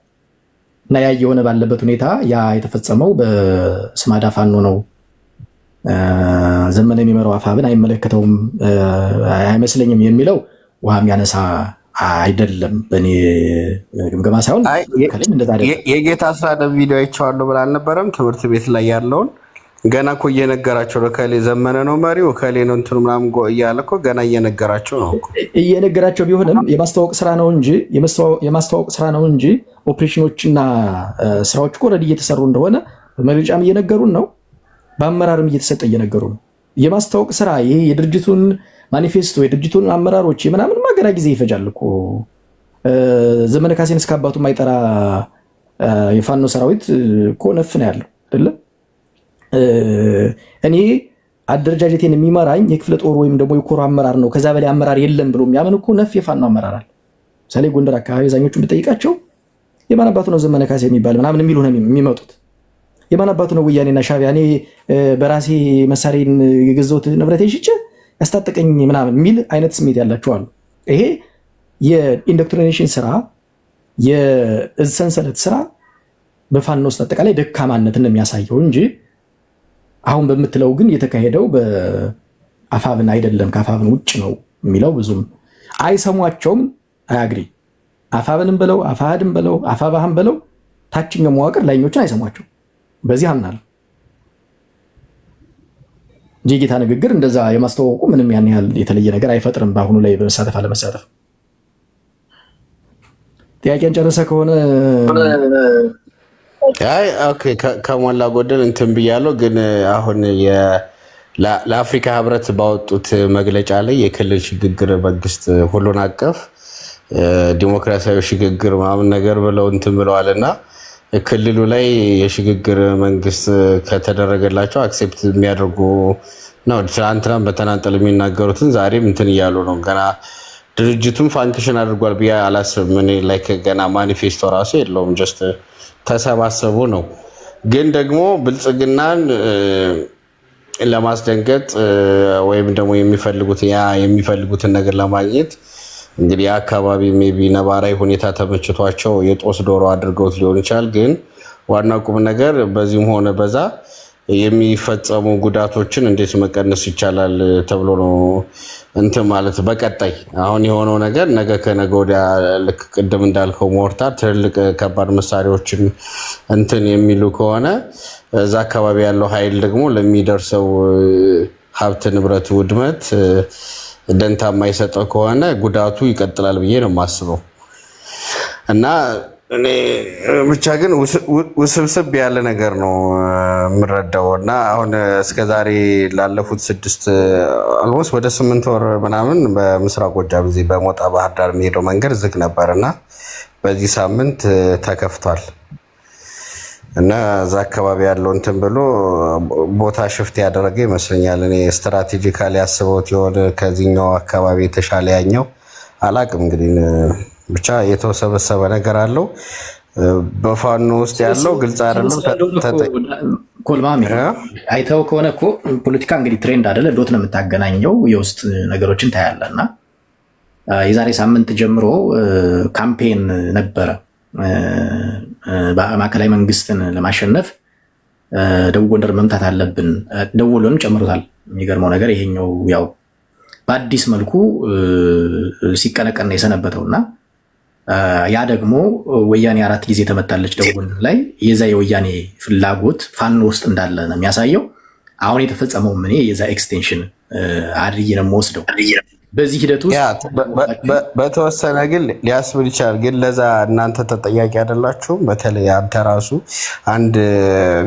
እና ያ የሆነ ባለበት ሁኔታ ያ የተፈጸመው በስማዳ ፋኖ ነው። ዘመነ የሚመራው አፋብን አይመለከተውም አይመስለኝም የሚለው ውሃ የሚያነሳ አይደለም። በእኔ ግምገማ ሳይሆን የጌታ አስተዳደር ቪዲዮ አይቼዋለሁ ብላ አልነበረም? ትምህርት ቤት ላይ ያለውን ገና እኮ እየነገራቸው ነው። ከሌ ዘመነ ነው መሪው ከሌ ነው እንትኑ ምናምን እያለ እኮ ገና እየነገራቸው ነው። እየነገራቸው ቢሆንም የማስተዋወቅ ስራ ነው እንጂ ኦፕሬሽኖችና ስራዎች እኮ ኦልሬዲ እየተሰሩ እንደሆነ በመግለጫም እየነገሩን ነው። በአመራርም እየተሰጠ እየነገሩ ነው። የማስተዋወቅ ስራ ይሄ የድርጅቱን ማኒፌስቶ የድርጅቱን አመራሮች ምናምን ገና ጊዜ ይፈጃል እኮ። ዘመነ ካሴን እስከ አባቱ የማይጠራ የፋኖ ሰራዊት እኮ ነፍ ነው ያለው አይደለ? እኔ አደረጃጀቴን የሚመራኝ የክፍለ ጦር ወይም ደግሞ የኮር አመራር ነው፣ ከዛ በላይ አመራር የለም ብሎ የሚያምን እኮ ነፍ የፋኖ አመራር አለ። ምሳሌ ጎንደር አካባቢ አብዛኞቹን ብጠይቃቸው የማን አባቱ ነው ዘመነ ካሴ የሚባል ምናምን የሚሉ ነው የሚመጡት። የማን አባቱ ነው ወያኔና ሻዕቢያ እኔ በራሴ መሳሪያን የገዛሁት ንብረቴ ሽጬ ያስታጠቀኝ ምናምን የሚል አይነት ስሜት ያላቸው አሉ። ይሄ የኢንዶክትሪኔሽን ስራ የእዝ ሰንሰለት ስራ በፋኖ ውስጥ አጠቃላይ ደካማነትን የሚያሳየው እንጂ አሁን በምትለው ግን የተካሄደው በአፋብን አይደለም ከአፋብን ውጭ ነው የሚለው ብዙም አይሰሟቸውም። አያግሪ አፋብንም በለው አፋድም በለው አፋባህም በለው ታችኛው መዋቅር ላይኞችን አይሰሟቸው። በዚህ አምናለሁ እንጂ ጌታ ንግግር እንደዛ የማስተዋወቁ ምንም ያን ያህል የተለየ ነገር አይፈጥርም። በአሁኑ ላይ በመሳተፍ አለመሳተፍ ጥያቄን ጨረሰ ከሆነ ኦኬ ከሞላ ጎደል እንትን ብያለሁ። ግን አሁን ለአፍሪካ ህብረት ባወጡት መግለጫ ላይ የክልል ሽግግር መንግስት ሁሉን አቀፍ ዲሞክራሲያዊ ሽግግር ምናምን ነገር ብለው እንትን ብለዋልና ክልሉ ላይ የሽግግር መንግስት ከተደረገላቸው አክሴፕት የሚያደርጉ ነው። ትናንትናም በተናጠል የሚናገሩትን ዛሬም እንትን እያሉ ነው። ገና ድርጅቱም ፋንክሽን አድርጓል ብዬ አላስብም። እኔ ላይክ ገና ማኒፌስቶ ራሱ የለውም። ጀስት ተሰባሰቡ ነው። ግን ደግሞ ብልጽግናን ለማስደንገጥ ወይም ደግሞ የሚፈልጉትን ነገር ለማግኘት እንግዲህ የአካባቢ ሜይ ቢ ነባራዊ ሁኔታ ተመችቷቸው የጦስ ዶሮ አድርገውት ሊሆን ይችላል። ግን ዋናው ቁም ነገር በዚህም ሆነ በዛ የሚፈጸሙ ጉዳቶችን እንዴት መቀነስ ይቻላል ተብሎ ነው እንትን ማለት በቀጣይ አሁን የሆነው ነገር ነገ ከነገ ወዲያ ልክ ቅድም እንዳልከው ሞርታር ትልልቅ ከባድ መሳሪያዎችን እንትን የሚሉ ከሆነ እዛ አካባቢ ያለው ኃይል ደግሞ ለሚደርሰው ሀብት ንብረት ውድመት ደንታ የማይሰጠው ከሆነ ጉዳቱ ይቀጥላል ብዬ ነው የማስበው። እና እኔ ብቻ ግን ውስብስብ ያለ ነገር ነው የምረዳው። እና አሁን እስከዛሬ ላለፉት 6 አልሞስት ወደ 8 ወር ምናምን በምስራቅ ጎጃም እዚህ በሞጣ ባህር ዳር የሚሄደው መንገድ ዝግ ነበርና በዚህ ሳምንት ተከፍቷል። እና እዛ አካባቢ ያለው እንትን ብሎ ቦታ ሽፍት ያደረገ ይመስለኛል። እኔ ስትራቴጂካሊ ያስበውት የሆነ ከዚህኛው አካባቢ የተሻለ ያኛው አላቅም። እንግዲህ ብቻ የተወሰበሰበ ነገር አለው። በፋኖ ውስጥ ያለው ግልጽ አይደለም። ኮልማሚ አይተው ከሆነ እኮ ፖለቲካ እንግዲህ ትሬንድ አይደለ፣ ዶት ነው የምታገናኘው፣ የውስጥ ነገሮችን ታያለና የዛሬ ሳምንት ጀምሮ ካምፔን ነበረ ማዕከላዊ መንግስትን ለማሸነፍ ደቡብ ጎንደር መምታት አለብን። ደወሉንም ጨምሮታል። የሚገርመው ነገር ይሄኛው ያው በአዲስ መልኩ ሲቀነቀን የሰነበተውና ያ ደግሞ ወያኔ 4 ጊዜ ተመታለች ደቡብ ጎንደር ላይ። የዛ የወያኔ ፍላጎት ፋኖ ውስጥ እንዳለ ነው የሚያሳየው። አሁን የተፈጸመው ምን የዛ ኤክስቴንሽን አድርጌ ነው የምወስደው። በዚህ ሂደት ውስጥ በተወሰነ ግን ሊያስብል ይችላል። ግን ለዛ እናንተ ተጠያቂ አይደላችሁም። በተለይ አንተ ራሱ አንድ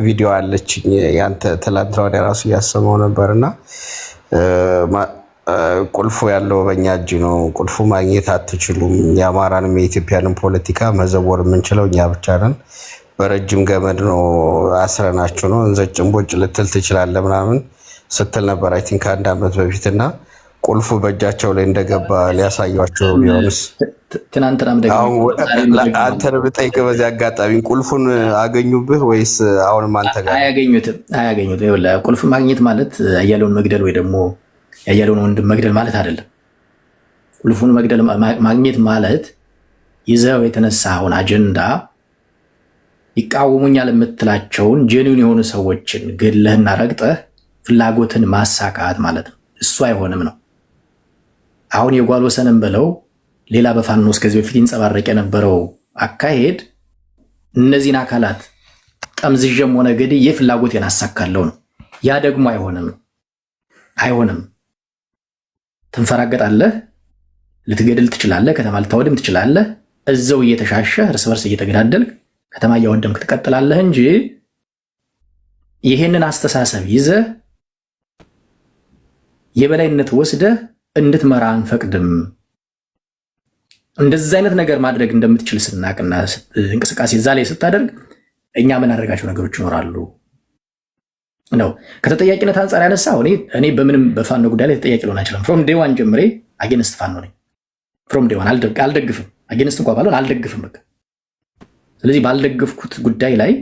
ቪዲዮ አለችኝ ያንተ ትላንት ወዲያ ራሱ እያሰማው ነበርና ቁልፉ ያለው በእኛ እጅ ነው፣ ቁልፉ ማግኘት አትችሉም፣ የአማራንም የኢትዮጵያንም ፖለቲካ መዘወር የምንችለው እኛ ብቻ ነን፣ በረጅም ገመድ ነው አስረናችሁ ነው እንዘጭን ቦጭ ልትል ትችላለህ ምናምን ስትል ነበር አይ ቲንክ 1 ዓመት በፊትና ቁልፉ በእጃቸው ላይ እንደገባ ሊያሳያቸው ቢሆንስ? ትናንትናም ደግሞ አንተን ብጠይቅ በዚህ አጋጣሚ ቁልፉን አገኙብህ ወይስ አሁንም አንተ ጋር? አያገኙትም። ቁልፍ ማግኘት ማለት አያሌውን መግደል ወይ ደግሞ ያያሌውን ወንድም መግደል ማለት አይደለም። ቁልፉን ማግኘት ማለት ይዘው የተነሳውን አጀንዳ ይቃወሙኛል የምትላቸውን ጄኒውን የሆኑ ሰዎችን ገድለህና ረግጠህ ፍላጎትን ማሳካት ማለት ነው። እሱ አይሆንም ነው። አሁን የጓል ወሰንም ብለው ሌላ በፋኖ ውስጥ ከዚህ በፊት ይንጸባረቅ የነበረው አካሄድ እነዚህን አካላት ጠምዝዤም ሆነ ገድዬ ፍላጎቴን አሳካለሁ ነው። ያ ደግሞ አይሆንም። ትንፈራገጣለህ፣ ልትገድል ትችላለህ፣ ከተማ ልታወድም ትችላለህ። እዛው እየተሻሸህ እርስ በርስ እየተገዳደልክ ከተማ እያወደምክ ትቀጥላለህ እንጂ ይሄንን አስተሳሰብ ይዘህ የበላይነት ወስደህ እንድትመራ አንፈቅድም። እንደዚህ አይነት ነገር ማድረግ እንደምትችል ስናቅና እንቅስቃሴ እዛ ላይ ስታደርግ እኛ ምን አደረጋቸው ነገሮች ይኖራሉ ነው። ከተጠያቂነት አንጻር ያነሳው እኔ በምንም በፋኖ ጉዳይ ላይ ተጠያቂ ልሆን አይችልም። ፍሮም ዴይ ዋን ጀምሬ አጌንስት ፋኖ ነኝ። ፍሮም ዴይ ዋን አልደግፍም። አጌንስት እንኳን ባልሆን አልደግፍም በቃ። ስለዚህ ባልደግፍኩት ጉዳይ ላይ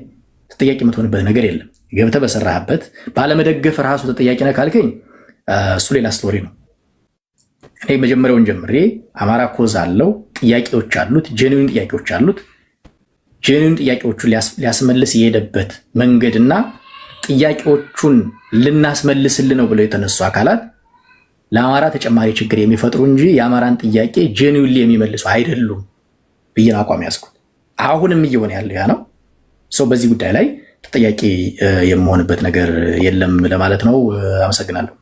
ተጠያቂ የምትሆንበት ነገር የለም። ገብተህ በሰራህበት ባለመደገፍ ራሱ ተጠያቂ ነህ ካልከኝ እሱ ሌላ ስቶሪ ነው። እኔ መጀመሪያውን ጀምሬ አማራ ኮዝ አለው፣ ጥያቄዎች አሉት፣ ጄኒውን ጥያቄዎች አሉት። ጄኒውን ጥያቄዎቹን ሊያስመልስ የሄደበት መንገድና ጥያቄዎቹን ልናስመልስልን ነው ብለው የተነሱ አካላት ለአማራ ተጨማሪ ችግር የሚፈጥሩ እንጂ የአማራን ጥያቄ ጄኒውንሊ የሚመልሱ አይደሉም ብዬ አቋም ያዝኩት። አሁንም እየሆነ ያለው ያ ነው። ሰው በዚህ ጉዳይ ላይ ተጠያቂ የምሆንበት ነገር የለም ለማለት ነው። አመሰግናለሁ።